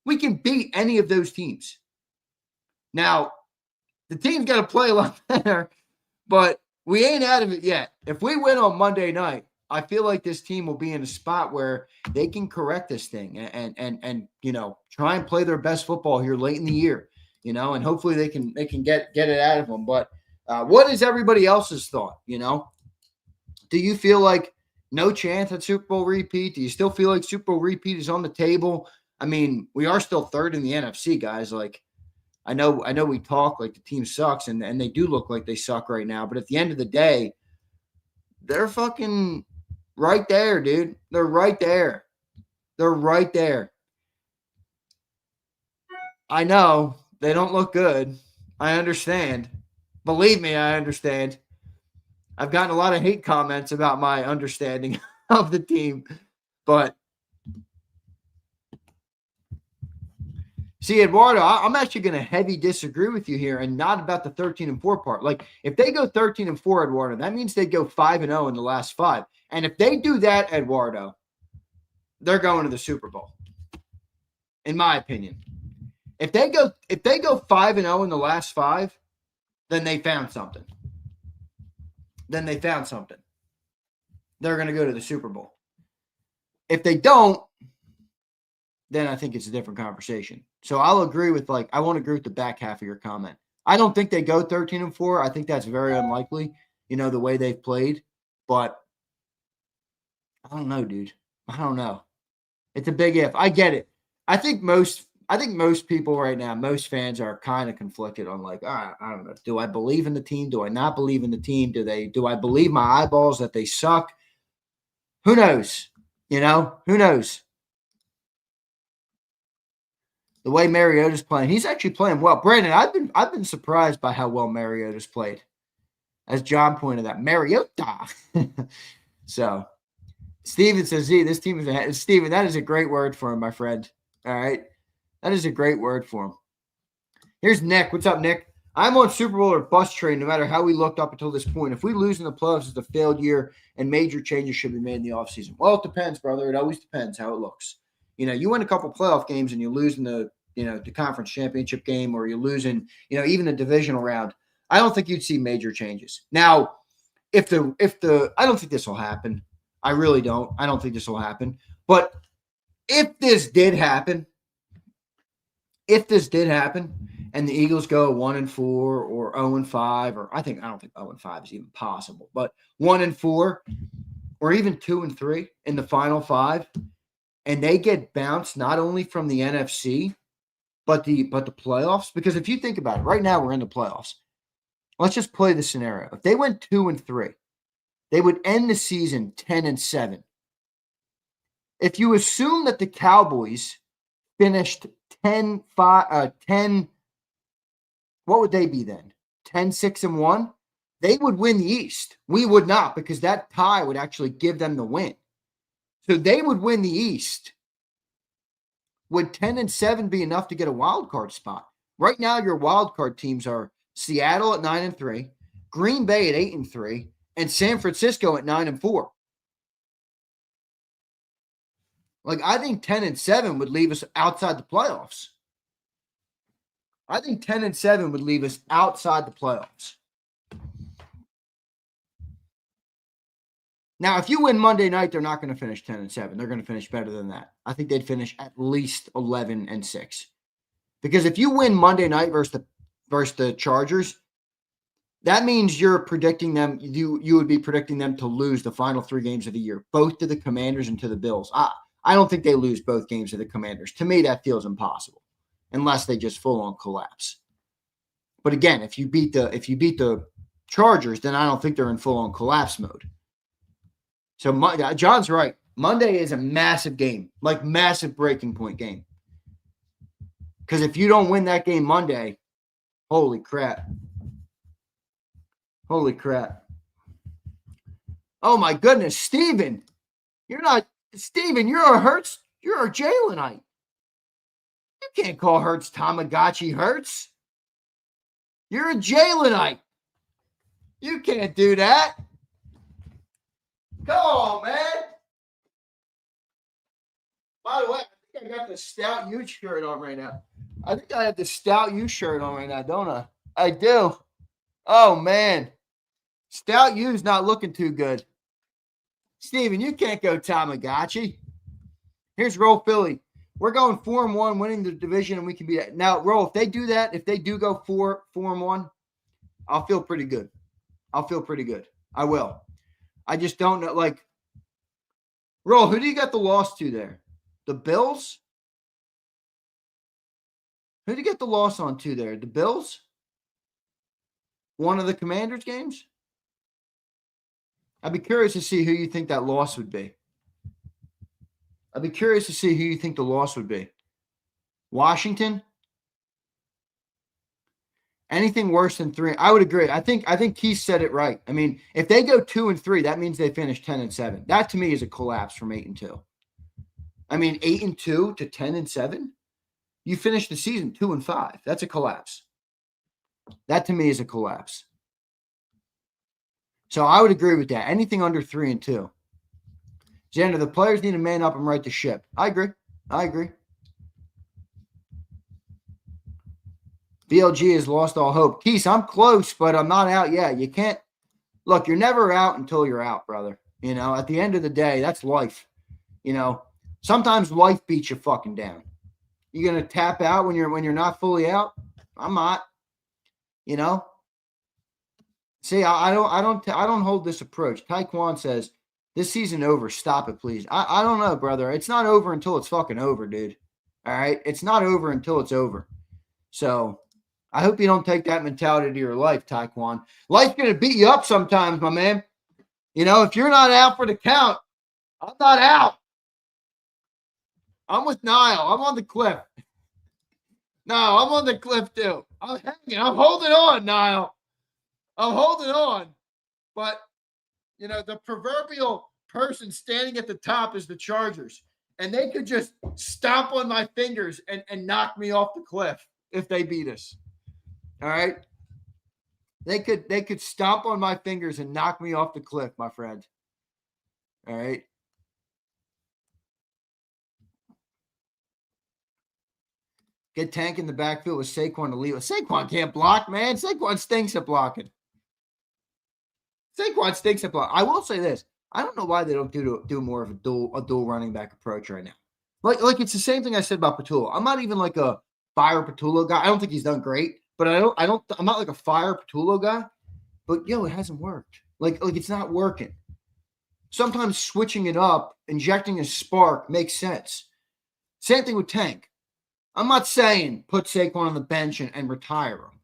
[SPEAKER 2] We can beat any of those teams. Now, the team's got to play a lot better, but we ain't out of it yet. If we win on Monday night, I feel like this team will be in a spot where they can correct this thing and try and play their best football here late in the year, and hopefully they can get it out of them. But what is everybody else's thought? Do you feel like no chance at Super Bowl repeat? Do you still feel like Super Bowl repeat is on the table? I mean, we are still third in the NFC, guys. Like, I know we talk like the team sucks, and they do look like they suck right now. But at the end of the day, they're fucking right there, dude. They're right there. They're right there. I know they don't look good. I understand. Believe me, I understand. I've gotten a lot of hate comments about my understanding of the team, but see, Eduardo, I'm actually going to heavy disagree with you here, and not about the 13-4 part. Like, if they go 13-4, Eduardo, that means they go 5-0 in the last 5. And if they do that, Eduardo, they're going to the Super Bowl, in my opinion. If they go 5-0 in the last 5, then they found something. They're going to go to the Super Bowl. If they don't, then I think it's a different conversation. So I'll agree with I won't agree with the back half of your comment. I don't think they go 13-4. I think that's very unlikely, the way they've played. But I don't know, dude. I don't know. It's a big if. I get it. I think most people right now, most fans are kind of conflicted on I don't know. Do I believe in the team? Do I not believe in the team? Do I believe my eyeballs that they suck? Who knows? Who knows? The way Mariota's playing, he's actually playing well. Brandon, I've been surprised by how well Mariota's played. As John pointed out, Mariota. So, Steven says, this team is ahead. Steven, that is a great word for him, my friend. All right? That is a great word for him. Here's Nick. What's up, Nick? I'm on Super Bowl or bust train no matter how we looked up until this point. If we lose in the playoffs, it's a failed year and major changes should be made in the offseason. Well, it depends, brother. It always depends how it looks. You win a couple playoff games and you lose in the conference championship game, or you lose in, even the divisional round. I don't think you'd see major changes. Now, I don't think this will happen. I really don't. I don't think this will happen. But if this did happen, and the Eagles go 1-4 or 0-5, or I don't think 0-5 is even possible, but 1-4 or even 2-3 in the final 5, and they get bounced not only from the NFC, but the playoffs. Because if you think about it, right now we're in the playoffs. Let's just play the scenario. If they went 2-3, they would end the season 10-7. If you assume that the Cowboys finished 10, what would they be then? 10-6-1? They would win the East. We would not, because that tie would actually give them the win. So they would win the East. Would 10-7 be enough to get a wild card spot? Right now, your wild card teams are Seattle at 9-3, Green Bay at 8-3, and San Francisco at 9-4. I think 10-7 would leave us outside the playoffs. I think 10-7 would leave us outside the playoffs. Now, if you win Monday night, they're not going to finish 10-7. They're going to finish better than that. I think they'd finish at least 11-6. Because if you win Monday night versus the Chargers, that means you're predicting them. You would be predicting them to lose the final 3 games of the year, both to the Commanders and to the Bills. I don't think they lose both games to the Commanders. To me, that feels impossible, unless they just full on collapse. But again, if you beat the Chargers, then I don't think they're in full on collapse mode. So John's right. Monday is a massive game, massive breaking point game. Because if you don't win that game Monday, holy crap. Holy crap. Oh my goodness, Steven. You're a Hurts. You're a Jalenite. You can't call Hurts Tamagotchi Hurts. You're a Jalenite. You can't do that. Come on, man. By the way, I think I got the Stout U shirt on right now. I think I have the Stout U shirt on right now, don't I? I do. Oh, man. Stout U's not looking too good. Steven, you can't go Tamagotchi. Here's Roll Philly. We're going 4-1, winning the division, and we can be that. Now, Roll, if they do that, if they do go 4-1, I'll feel pretty good. I'll feel pretty good. I will. I just don't know. Like, Roll, who do you got the loss to there? The Bills? Who did you get the loss on to there? The Bills? One of the Commanders games? I'd be curious to see who you think that loss would be. I'd be curious to see who you think the loss would be. Washington? Anything worse than 3? I would agree. I think Keith said it right. I mean, if they go 2-3, that means they finish 10-7. That to me is a collapse from 8-2. I mean, 8-2 to 10-7. You finish the season 2-5. That's a collapse. That to me is a collapse. So I would agree with that. Anything under 3-2. Xander, the players need to man up and right the ship. I agree. BLG has lost all hope. Keith, I'm close, but I'm not out yet. You can't – look, you're never out until you're out, brother. You know, at the end of the day, that's life. You know, sometimes life beats you fucking down. You going to tap out when you're not fully out? I'm not. You know? See, I don't hold this approach. Taekwon says, this season over. Stop it, please. I don't know, brother. It's not over until it's fucking over, dude. All right? It's not over until it's over. So I hope you don't take that mentality to your life, Taekwon. Life's going to beat you up sometimes, my man. You know, if you're not out for the count, I'm not out. I'm with Niall. I'm on the cliff. No, I'm on the cliff too. I'm hanging. I'm holding on, Niall. I'm holding on. But, you know, the proverbial person standing at the top is the Chargers. And they could just stomp on my fingers and knock me off the cliff if they beat us. All right? They could stomp on my fingers and knock me off the cliff, my friend. All right? Get Tank in the backfield with Saquon to lead. Saquon can't block, man. Saquon stinks at blocking. Saquon stinks at blocking. I will say this. I don't know why they don't do more of a dual running back approach right now. Like it's the same thing I said about Patullo. I'm not even like a fire Patullo guy. I don't think he's done great, but I'm not like a fire Patullo guy. But it hasn't worked. Like it's not working. Sometimes switching it up, injecting a spark makes sense. Same thing with Tank. I'm not saying put Saquon on the bench and retire him,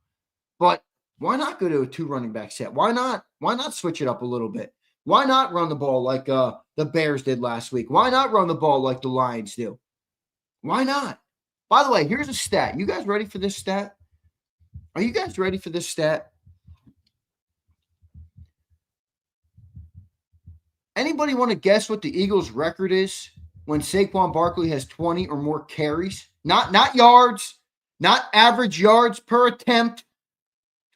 [SPEAKER 2] but why not go to a 2 running back set? Why not? Why not switch it up a little bit? Why not run the ball like the Bears did last week? Why not run the ball like the Lions do? Why not? By the way, here's a stat. You guys ready for this stat? Are you guys ready for this stat? Anybody want to guess what the Eagles' record is when Saquon Barkley has 20 or more carries? Not yards, not average yards per attempt.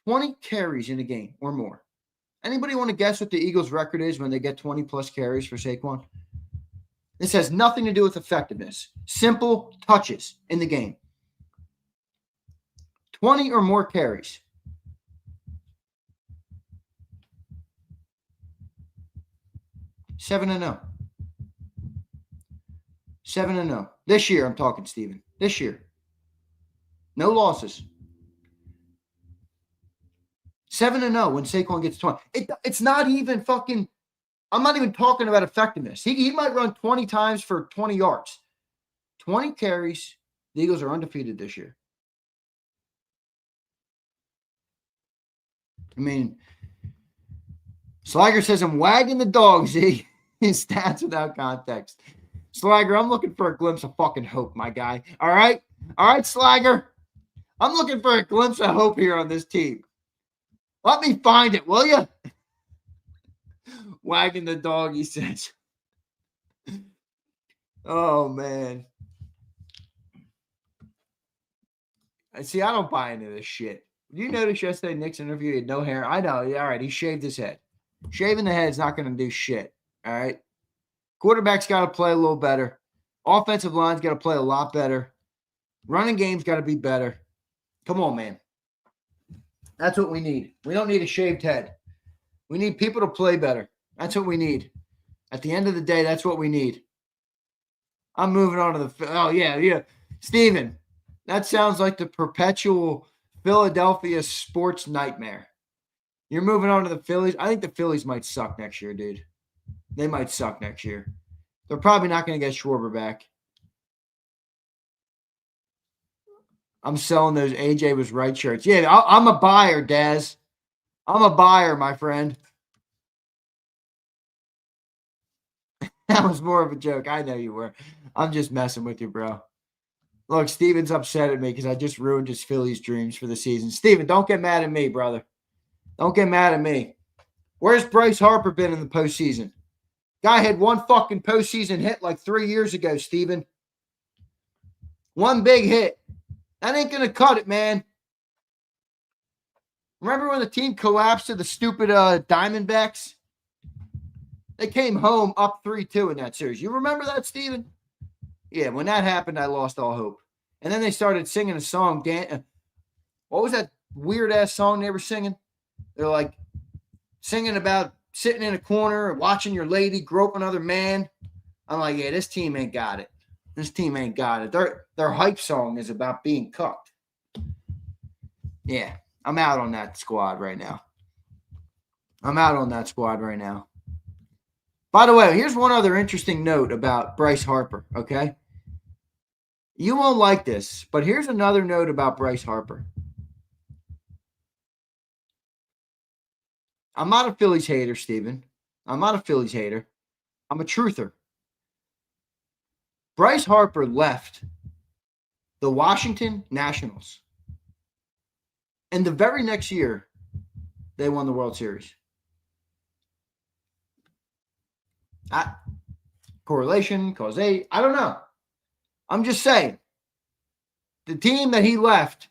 [SPEAKER 2] 20 carries in a game or more. Anybody want to guess what the Eagles' record is when they get 20-plus carries for Saquon? This has nothing to do with effectiveness. Simple touches in the game. 20 or more carries. Seven 7-0. 7-0. This year, I'm talking, Steven. This year. No losses. 7-0 when Saquon gets 20. It's not even fucking – I'm not even talking about effectiveness. He might run 20 times for 20 yards. 20 carries. The Eagles are undefeated this year. I mean, Slager says I'm wagging the dog, Z. His stats without context. Slager, I'm looking for a glimpse of fucking hope, my guy. All right? All right, Slager? I'm looking for a glimpse of hope here on this team. Let me find it, will you? Wagging the dog, he says. Oh, man. See, I don't buy into this shit. you notice yesterday Nick's interview? He had no hair. I know. All right, he shaved his head. Shaving the head's not going to do shit. All right. Quarterback's got to play a little better. Offensive line's got to play a lot better. Running game's got to be better. Come on, man. That's what we need. We don't need a shaved head. We need people to play better. That's what we need. At the end of the day, that's what we need. I'm moving on to the – oh, yeah. Steven, that sounds like the perpetual Philadelphia sports nightmare. You're moving on to the Phillies. I think the Phillies might suck next year, dude. They might suck next year. They're probably not going to get Schwarber back. I'm selling those AJ was right shirts. Yeah, I'm a buyer, Daz. I'm a buyer, my friend. That was more of a joke. I know you were. I'm just messing with you, bro. Look, Steven's upset at me because I just ruined his Phillies dreams for the season. Steven, don't get mad at me, brother. Don't get mad at me. Where's Bryce Harper been in the postseason? Guy had one fucking postseason hit like 3 years ago, Steven. One big hit. That ain't going to cut it, man. Remember when the team collapsed to the stupid Diamondbacks? They came home up 3-2 in that series. You remember that, Steven? Yeah, when that happened, I lost all hope. And then they started singing a song. What was that weird-ass song they were singing? They're like singing about sitting in a corner, watching your lady grope another man. I'm like, yeah, this team ain't got it. This team ain't got it. Their hype song is about being cucked. Yeah, I'm out on that squad right now. By the way, here's one other interesting note about Bryce Harper, okay? You won't like this, but here's another note about Bryce Harper. I'm not a Phillies hater, Steven. I'm not a Phillies hater. I'm a truther. Bryce Harper left the Washington Nationals. And the very next year, they won the World Series. Correlation, causation, I don't know. I'm just saying. The team that he left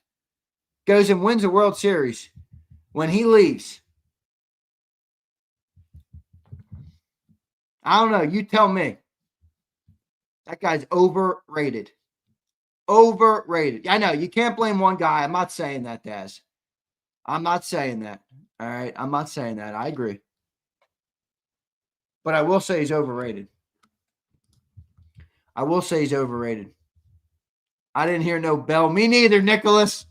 [SPEAKER 2] goes and wins the World Series when he leaves. I don't know. You tell me. That guy's overrated. Overrated. I know. You can't blame one guy. I'm not saying that, Daz. I'm not saying that. All right? I'm not saying that. I agree. But I will say he's overrated. I didn't hear no bell. Me neither, Nicholas.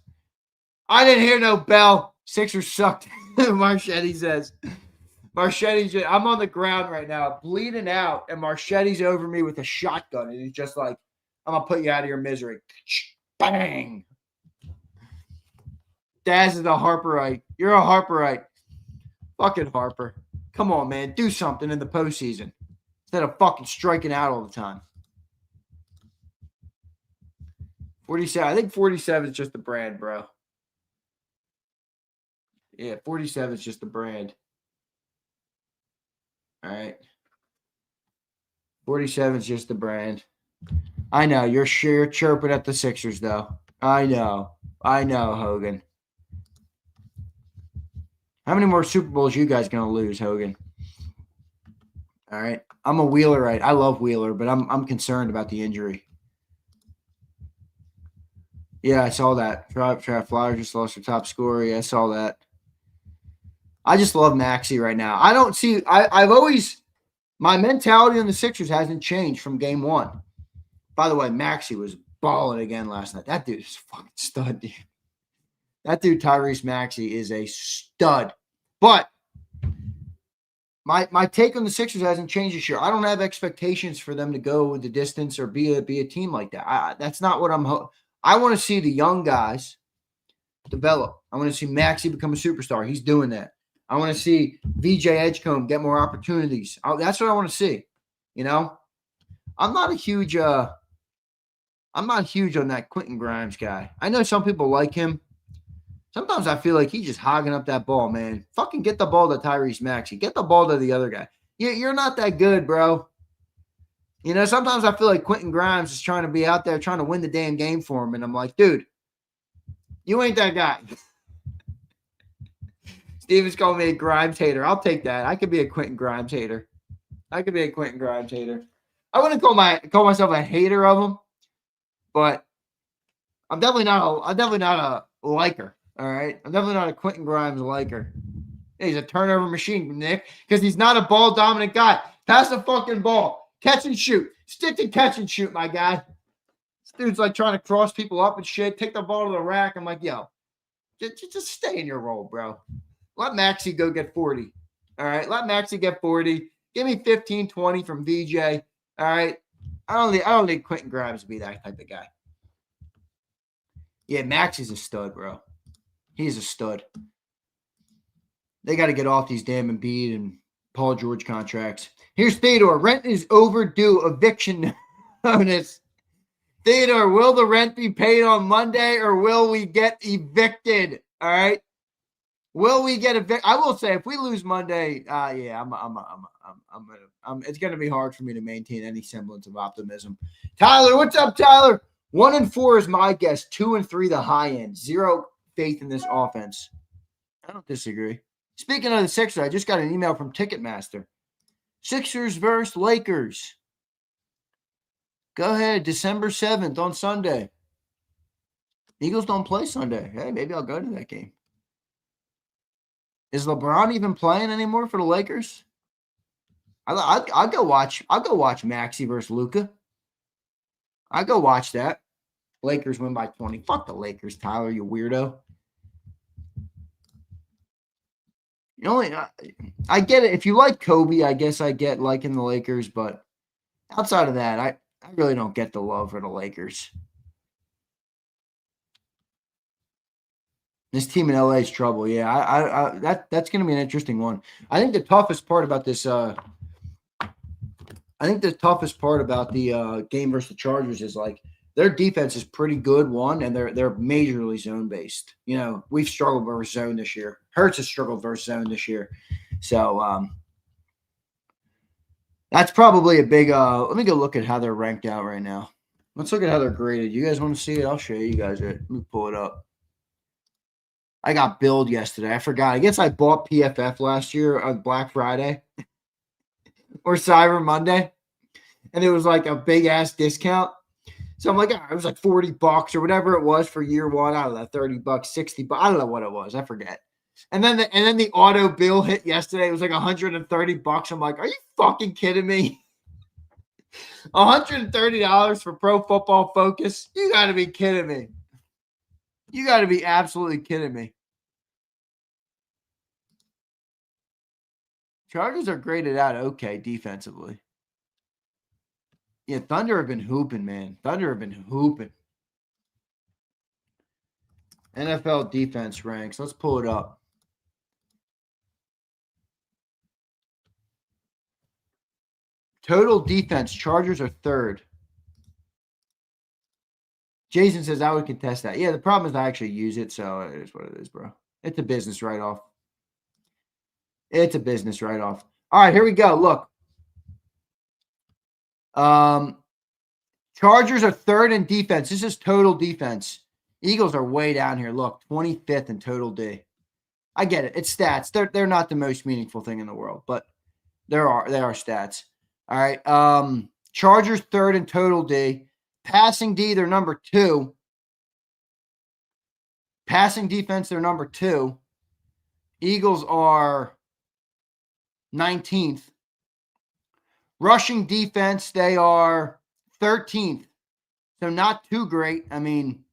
[SPEAKER 2] I didn't hear no bell. Sixers sucked. Marchetti says. Marchetti's, I'm on the ground right now, bleeding out, and Marchetti's over me with a shotgun. And he's just like, I'm going to put you out of your misery. Bang. Daz is a Harperite. You're a Harperite. Fucking Harper. Come on, man. Do something in the postseason instead of fucking striking out all the time. 47. I think 47 is just the brand, bro. Yeah, 47 is just the brand. All right. 47 is just the brand. I know. You're sure chirping at the Sixers, though. I know, Hogan. How many more Super Bowls you guys going to lose, Hogan? All right. I'm a Wheelerite. I love Wheeler, but I'm concerned about the injury. Yeah, I saw that. Flyers just lost their top scorer. Yeah, I saw that. I just love Maxey right now. I don't see – I've always – my mentality on the Sixers hasn't changed from game one. By the way, Maxey was balling again last night. That dude is a fucking stud, dude. That dude, Tyrese Maxey, is a stud. But my take on the Sixers hasn't changed this year. I don't have expectations for them to go the distance or be a team like that. That's not what I want to see the young guys develop. I want to see Maxey become a superstar. He's doing that. I want to see VJ Edgecombe get more opportunities. That's what I want to see. You know, I'm not huge on that Quentin Grimes guy. I know some people like him. Sometimes I feel like he's just hogging up that ball, man. Fucking get the ball to Tyrese Maxey. Get the ball to the other guy. You're not that good, bro. You know, sometimes I feel like Quentin Grimes is trying to be out there trying to win the damn game for him. And I'm like, dude, you ain't that guy. Steven's calling me a Grimes hater. I'll take that. I could be a Quentin Grimes hater. I wouldn't call myself a hater of him, but I'm definitely not a liker. All right. I'm definitely not a Quentin Grimes liker. He's a turnover machine, Nick, because he's not a ball dominant guy. Pass the fucking ball. Catch and shoot. Stick to catch and shoot, my guy. This dude's like trying to cross people up and shit. Take the ball to the rack. I'm like, yo, just stay in your role, bro. Let Maxey go get 40. All right. Let Maxey get 40. Give me 15, 20 from VJ. All right. I don't need Quentin Grimes to be that type of guy. Yeah, Maxey's a stud, bro. He's a stud. They got to get off these damn Embiid and Paul George contracts. Here's Theodore. Rent is overdue. Eviction notice. Theodore, will the rent be paid on Monday or will we get evicted? All right. Will we get evicted? I will say, if we lose Monday, yeah, it's going to be hard for me to maintain any semblance of optimism. Tyler, what's up, Tyler? 1-4 is my guess. 2-3 the high end. Zero faith in this offense. I don't disagree. Speaking of the Sixers, I just got an email from Ticketmaster. Sixers versus Lakers. Go ahead, December 7th on Sunday. Eagles don't play Sunday. Hey, maybe I'll go to that game. Is LeBron even playing anymore for the Lakers? I'll go watch Maxey versus Luka. I'll go watch that. Lakers win by 20. Fuck the Lakers, Tyler, you weirdo. I get it. If you like Kobe, I guess I get liking the Lakers, but outside of that, I really don't get the love for the Lakers. This team in LA is trouble. Yeah, that's going to be an interesting one. I think the toughest part about this, the game versus the Chargers is like their defense is pretty good, one, and they're majorly zone based. You know, we've struggled versus zone this year. Hurts has struggled versus zone this year, so that's probably a big. Let me go look at how they're ranked out right now. Let's look at how they're graded. You guys want to see it? I'll show you guys it. Let me pull it up. I got billed yesterday. I forgot. I guess I bought PFF last year on Black Friday or Cyber Monday, and it was like a big ass discount. So I'm like, it was like $40 or whatever it was for year one. I don't know, $30, $60. I don't know what it was. I forget. And then the auto bill hit yesterday. It was like $130. I'm like, are you fucking kidding me? $130 for Pro Football Focus? You got to be kidding me. You got to be absolutely kidding me. Chargers are graded out okay defensively. Yeah, Thunder have been hooping, man. Thunder have been hooping. NFL defense ranks. Let's pull it up. Total defense. Chargers are third. Jason says I would contest that. Yeah, the problem is I actually use it, so it is what it is, bro. It's a business write-off. It's a business write-off. All right, here we go. Look. Chargers are third in defense. This is total defense. Eagles are way down here. Look, 25th in total D. I get it. It's stats. They're not the most meaningful thing in the world, but they are stats. All right. Chargers third in total D. Passing D, they're number 2. Passing defense, they're number 2. Eagles are 19th. Rushing defense, they are 13th. So not too great. I mean,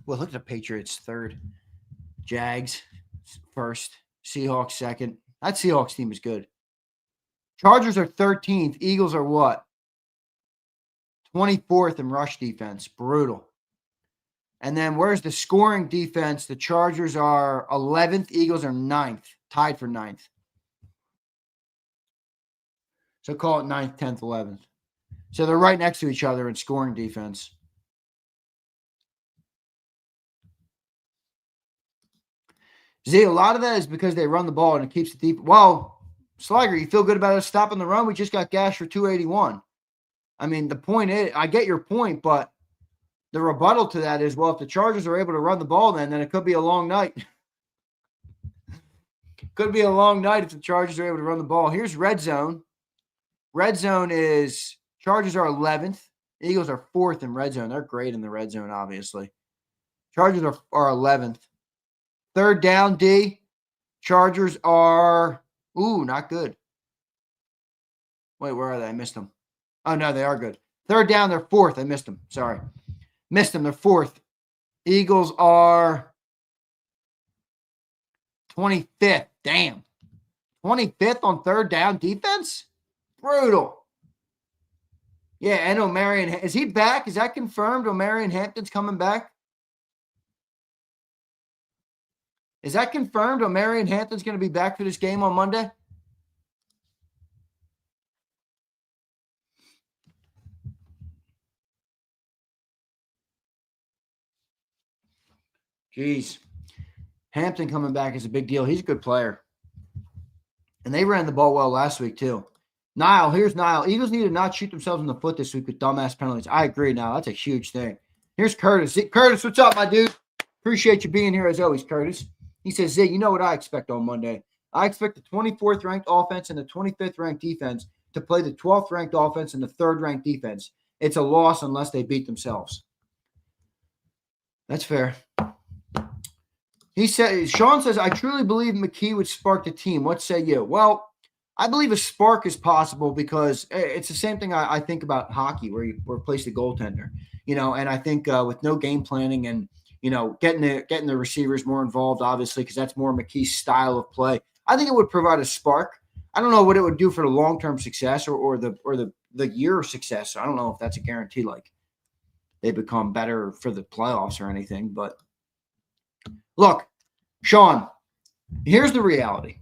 [SPEAKER 2] well, look at the Patriots third. Jags first. Seahawks second. That Seahawks team is good. Chargers are 13th. Eagles are what? 24th in rush defense. Brutal. And then where's the scoring defense? The Chargers are 11th. Eagles are 9th. Tied for 9th. So call it 9th, 10th, 11th. So they're right next to each other in scoring defense. Z, a lot of that is because they run the ball and it keeps the deep. Well, Sliger, you feel good about us stopping the run? We just got gashed for 281. I mean, the point is, I get your point, but the rebuttal to that is, well, if the Chargers are able to run the ball, then it could be a long night. Could be a long night if the Chargers are able to run the ball. Here's red zone. Red zone is Chargers are 11th. Eagles are 4th in red zone. They're great in the red zone, obviously. Chargers are 11th. Third down, D. Chargers are, not good. Wait, where are they? I missed them. Oh, no, they are good. Third down, they're 4th. I missed them. Sorry. Missed them. They're 4th. Eagles are 25th. Damn. 25th on third down defense? Brutal. Yeah, and O'Marion. Is he back? Is that confirmed? O'Marion Hampton's coming back? Is that confirmed? O'Marion Hampton's going to be back for this game on Monday? Jeez. Hampton coming back is a big deal. He's a good player. And they ran the ball well last week, too. Niall, here's Niall. Eagles need to not shoot themselves in the foot this week with dumbass penalties. I agree, Niall. That's a huge thing. Here's Curtis. Curtis, what's up, my dude? Appreciate you being here as always, Curtis. He says, Zay, you know what I expect on Monday? I expect the 24th ranked offense and the 25th ranked defense to play the 12th ranked offense and the 3rd ranked defense. It's a loss unless they beat themselves. That's fair. Sean says, I truly believe McKee would spark the team. What say you? Well, I believe a spark is possible because it's the same thing I think about hockey where you replace the goaltender, and I think with no game planning and, getting the receivers more involved, obviously, because that's more McKee's style of play. I think it would provide a spark. I don't know what it would do for the long-term success or the year of success. I don't know if that's a guarantee, like they become better for the playoffs or anything, but look, Sean, here's the reality.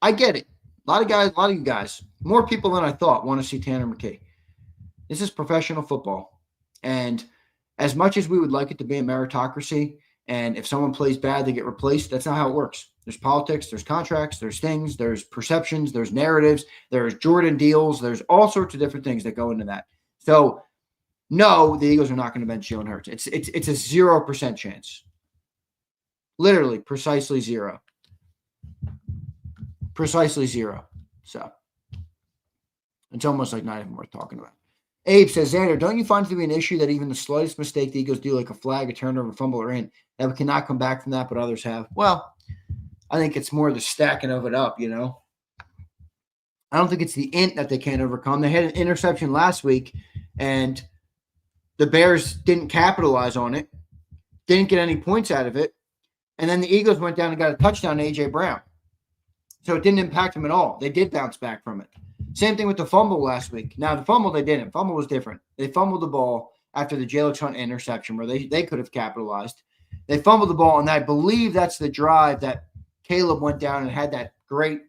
[SPEAKER 2] I get it. A lot of you guys, more people than I thought want to see Tanner McKee. This is professional football. And as much as we would like it to be a meritocracy, and if someone plays bad, they get replaced, that's not how it works. There's politics, there's contracts, there's things, there's perceptions, there's narratives, there's Jordan deals, there's all sorts of different things that go into that. So, no, the Eagles are not going to bench Jalen Hurts. It's a 0% chance. Literally, precisely zero. Precisely zero. So, it's almost like not even worth talking about. Abe says, Xander, don't you find it to be an issue that even the slightest mistake the Eagles do, like a flag, a turnover, fumble, or in, that we cannot come back from that, but others have? Well, I think it's more the stacking of it up, I don't think it's the int that they can't overcome. They had an interception last week, and the Bears didn't capitalize on it, didn't get any points out of it, and then the Eagles went down and got a touchdown to A.J. Brown. So it didn't impact them at all. They did bounce back from it. Same thing with the fumble last week. Now, the fumble, they didn't. Fumble was different. They fumbled the ball after the Jalen Hunt interception where they could have capitalized. They fumbled the ball, and I believe that's the drive that Caleb went down and had that great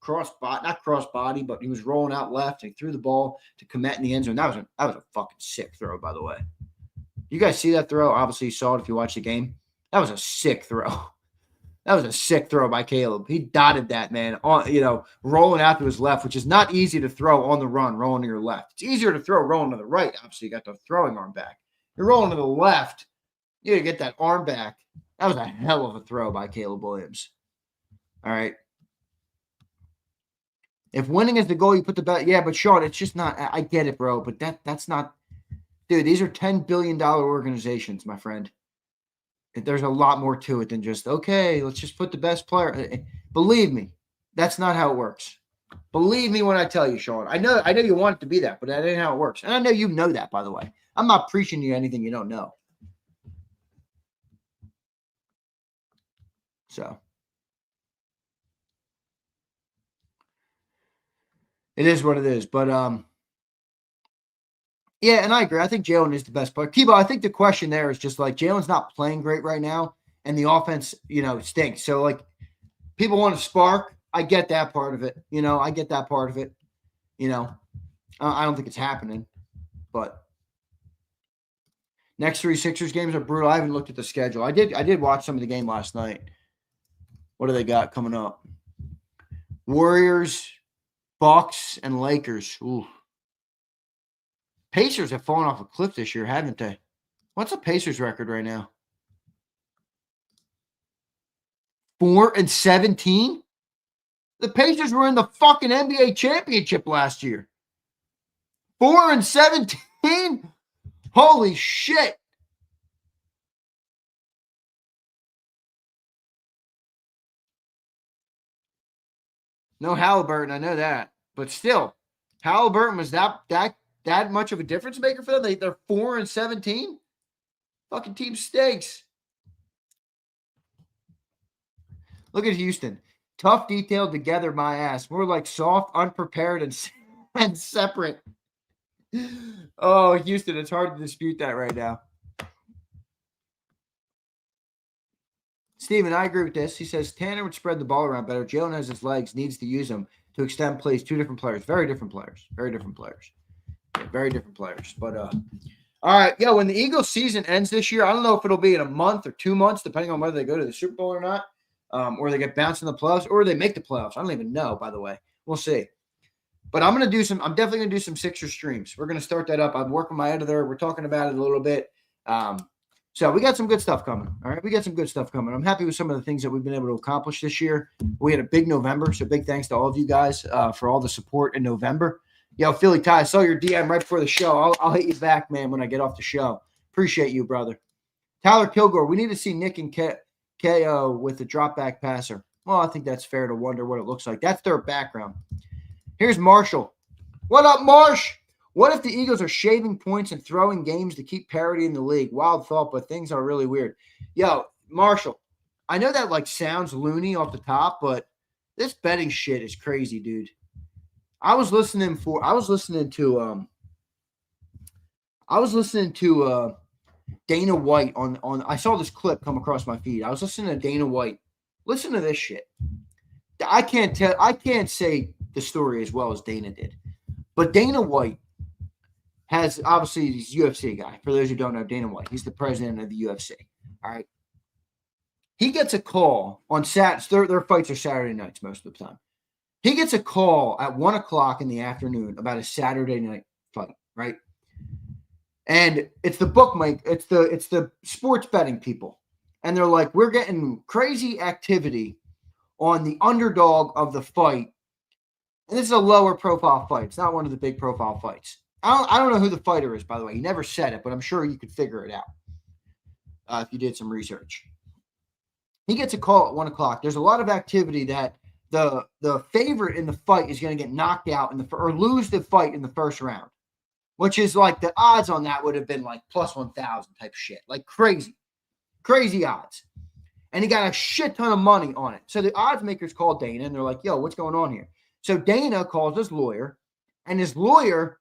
[SPEAKER 2] not cross body, but he was rolling out left and threw the ball to Komet in the end zone. That was a fucking sick throw, by the way. You guys see that throw? Obviously, you saw it if you watched the game. That was a sick throw. That was a sick throw by Caleb. He dotted that, man, on rolling out to his left, which is not easy to throw on the run, rolling to your left. It's easier to throw rolling to the right. Obviously, you got the throwing arm back. You're rolling to the left. You got to get that arm back. That was a hell of a throw by Caleb Williams. All right. If winning is the goal, you put the bet. Yeah, but Sean, it's just not. I get it, bro, but that's not. Dude, these are $10 billion organizations, my friend. There's a lot more to it than just, okay, let's just put the best player. Believe me, that's not how it works. Believe me when I tell you, Sean. I know you want it to be that, but that ain't how it works. And I know you know that, by the way. I'm not preaching you anything you don't know. So. It is what it is. But, yeah, and I agree. I think Jalen is the best player. Kibo, I think the question there is just like Jalen's not playing great right now, and the offense, stinks. So, like, people want to spark. I get that part of it. I get that part of it. I don't think it's happening. But next 3 Sixers games are brutal. I haven't looked at the schedule. I did watch some of the game last night. What do they got coming up? Warriors, Bucks, and Lakers. Ooh. Pacers have fallen off a cliff this year, haven't they? What's the Pacers record right now? 4-17? The Pacers were in the fucking NBA championship last year. 4-17? Holy shit. No Halliburton, I know that. But still, Halliburton was that much of a difference maker for them? They're 4-17? Fucking team stinks. Look at Houston. Tough, detailed, together, my ass. More like soft, unprepared, and separate. Oh, Houston, it's hard to dispute that right now. Steven, I agree with this. He says Tanner would spread the ball around better. Jalen has his legs, needs to use them to extend plays. Two different players. Very different players. Very different players. Yeah, very different players. But, all right. Yeah, when the Eagles season ends this year, I don't know if it'll be in a month or 2 months, depending on whether they go to the Super Bowl or not, or they get bounced in the playoffs, or they make the playoffs. I don't even know, by the way. We'll see. But I'm definitely going to do some Sixers streams. We're going to start that up. I'm working with my editor. We're talking about it a little bit. So we got some good stuff coming. All right. We got some good stuff coming. I'm happy with some of the things that we've been able to accomplish this year. We had a big November. So big thanks to all of you guys for all the support in November. Yo, Philly Ty, I saw your DM right before the show. I'll hit you back, man, when I get off the show. Appreciate you, brother. Tyler Kilgore, we need to see Nick and KO with the drop back passer. Well, I think that's fair to wonder what it looks like. That's their background. Here's Marshall. What up, Marsh? What if the Eagles are shaving points and throwing games to keep parity in the league? Wild thought, but things are really weird. Yo, Marshall, I know that like sounds loony off the top, but this betting shit is crazy, dude. I was listening to Dana White on I saw this clip come across my feed. I was listening to Dana White. Listen to this shit. I can't say the story as well as Dana did. But Dana White has obviously he's a UFC guy. For those who don't know, Dana White, he's the president of the UFC. All right. He gets a call on Saturday. Their fights are Saturday nights most of the time. He gets a call at 1:00 in the afternoon about a Saturday night fight, right? And it's the bookmaker, it's the sports betting people. And they're like, we're getting crazy activity on the underdog of the fight. And this is a lower profile fight. It's not one of the big profile fights. I don't know who the fighter is, by the way. He never said it, but I'm sure you could figure it out if you did some research. He gets a call at 1:00. There's a lot of activity that the favorite in the fight is going to get knocked out or lose the fight in the first round, which is like the odds on that would have been like plus 1,000 type shit, like crazy odds. And he got a shit ton of money on it. So the odds makers call Dana and they're like, yo, what's going on here? So Dana calls his lawyer, and his lawyer,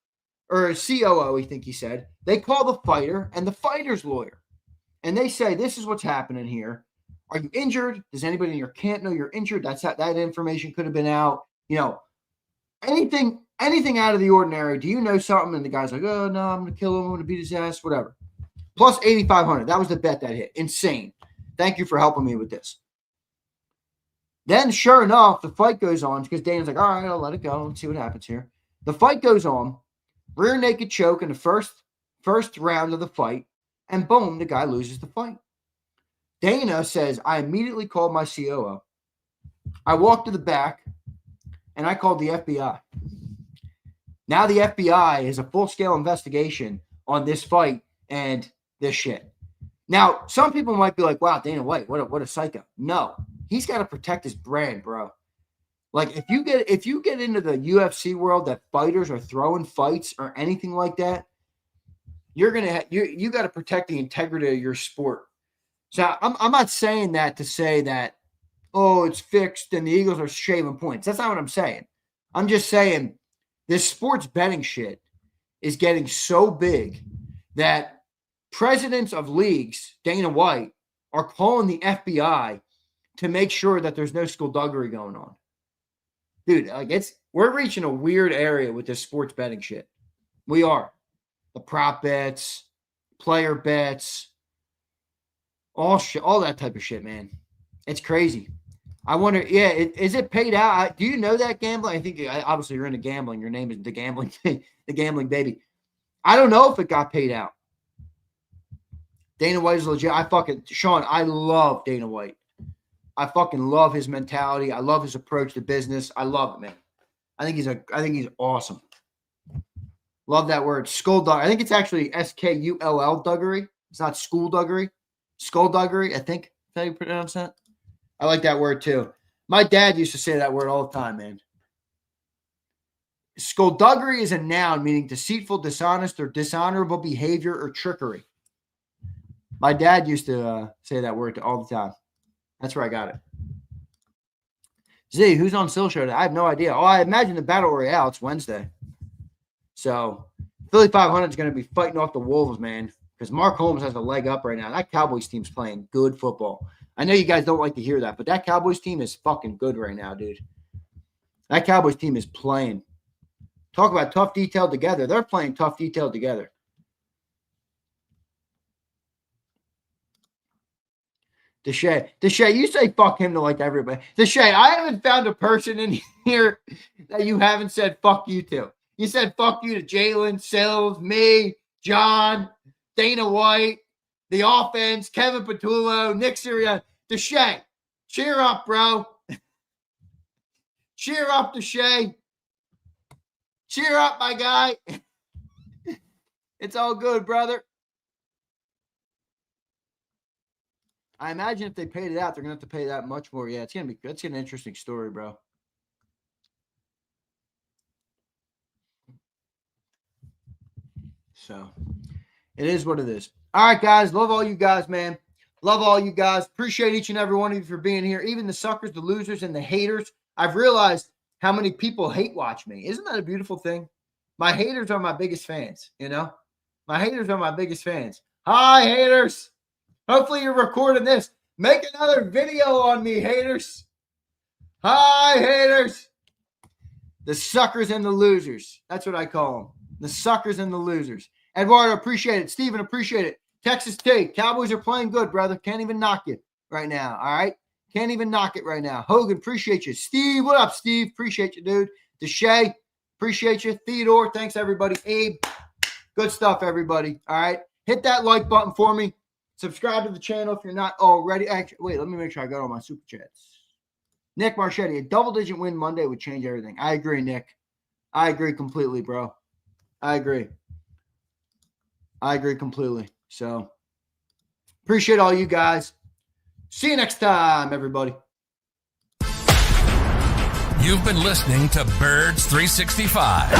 [SPEAKER 2] or his COO, he said, they call the fighter and the fighter's lawyer. And they say, this is what's happening here. Are you injured? Does anybody in your camp know you're injured? That information could have been out. You know, anything out of the ordinary. Do you know something? And the guy's like, oh, no, I'm going to kill him. I'm going to beat his ass, whatever. Plus 8,500. That was the bet that hit. Insane. Thank you for helping me with this. Then, sure enough, the fight goes on because Dana's like, all right, I'll let it go and see what happens here. The fight goes on. Rear naked choke in the first round of the fight. And boom, the guy loses the fight. Dana says, I immediately called my COO. I walked to the back and I called the FBI. Now the FBI is a full-scale investigation on this fight and this shit. Now, some people might be like, wow, Dana White, what a psycho. No, he's got to protect his brand, bro. Like if you get into the UFC world that fighters are throwing fights or anything like that, you got to protect the integrity of your sport. So I'm not saying that to say that, oh, it's fixed and the Eagles are shaving points. That's not what I'm saying. I'm just saying this sports betting shit is getting so big that presidents of leagues, Dana White, are calling the FBI to make sure that there's no skullduggery going on. Dude, like we're reaching a weird area with this sports betting shit. We are. The prop bets, player bets, all that type of shit, man. It's crazy. I wonder, is it paid out? Do you know that gambling? I think obviously you're into gambling. Your name is the gambling baby. I don't know if it got paid out. Dana White is legit. Sean, I love Dana White. I fucking love his mentality. I love his approach to business. I love it, man. I think he's awesome. Love that word, skullduggery. I think it's actually skullduggery. It's not skullduggery. Skullduggery, I think. How you pronounce that? I like that word too. My dad used to say that word all the time, man. Skullduggery is a noun meaning deceitful, dishonest, or dishonorable behavior or trickery. My dad used to say that word all the time. That's where I got it. Z, who's on Still Show today? I have no idea. Oh, I imagine the Battle Royale. It's Wednesday. So, Philly 500 is going to be fighting off the Wolves, man, because Mark Holmes has a leg up right now. That Cowboys team's playing good football. I know you guys don't like to hear that, but that Cowboys team is fucking good right now, dude. That Cowboys team is playing. Talk about tough detail together. They're playing tough detail together. Deshae, you say fuck him to like everybody. Deshae, I haven't found a person in here that you haven't said fuck you to. You said fuck you to Jalen, Sills, me, John, Dana White, the offense, Kevin Patullo, Nick Sirianni. Deshae, cheer up, bro. Cheer up, Deshae. Cheer up, my guy. It's all good, brother. I imagine if they paid it out, they're going to have to pay that much more. Yeah, that's an interesting story, bro. So, it is what it is. All right, guys. Love all you guys, man. Love all you guys. Appreciate each and every one of you for being here. Even the suckers, the losers, and the haters. I've realized how many people hate watch me. Isn't that a beautiful thing? My haters are my biggest fans, you know? My haters are my biggest fans. Hi, haters. Hopefully you're recording this. Make another video on me, haters. Hi, haters. The suckers and the losers. That's what I call them. The suckers and the losers. Eduardo, appreciate it. Steven, appreciate it. Texas State. Cowboys are playing good, brother. Can't even knock it right now, all right? Can't even knock it right now. Hogan, appreciate you. Steve, what up, Steve? Appreciate you, dude. Deshae, appreciate you. Theodore, thanks, everybody. Abe, good stuff, everybody, all right? Hit that like button for me. Subscribe to the channel if you're not already. Actually, wait, let me make sure I got all my super chats. Nick Marchetti, a double-digit win Monday would change everything. I agree, Nick. I agree completely, bro. I agree. I agree completely. So, appreciate all you guys. See you next time, everybody.
[SPEAKER 6] You've been listening to Birds 365,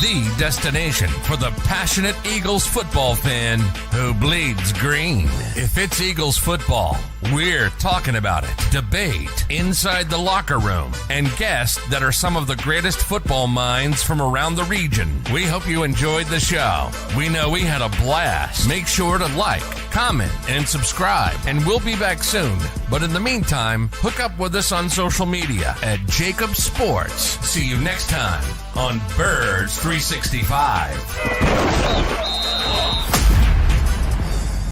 [SPEAKER 6] the destination for the passionate Eagles football fan who bleeds green. If it's Eagles football, we're talking about it. Debate inside the locker room and guests that are some of the greatest football minds from around the region. We hope you enjoyed the show. We know we had a blast. Make sure to like, comment, and subscribe, and we'll be back soon. But in the meantime, hook up with us on social media at JAKIB Sports. See you next time on Birds 365.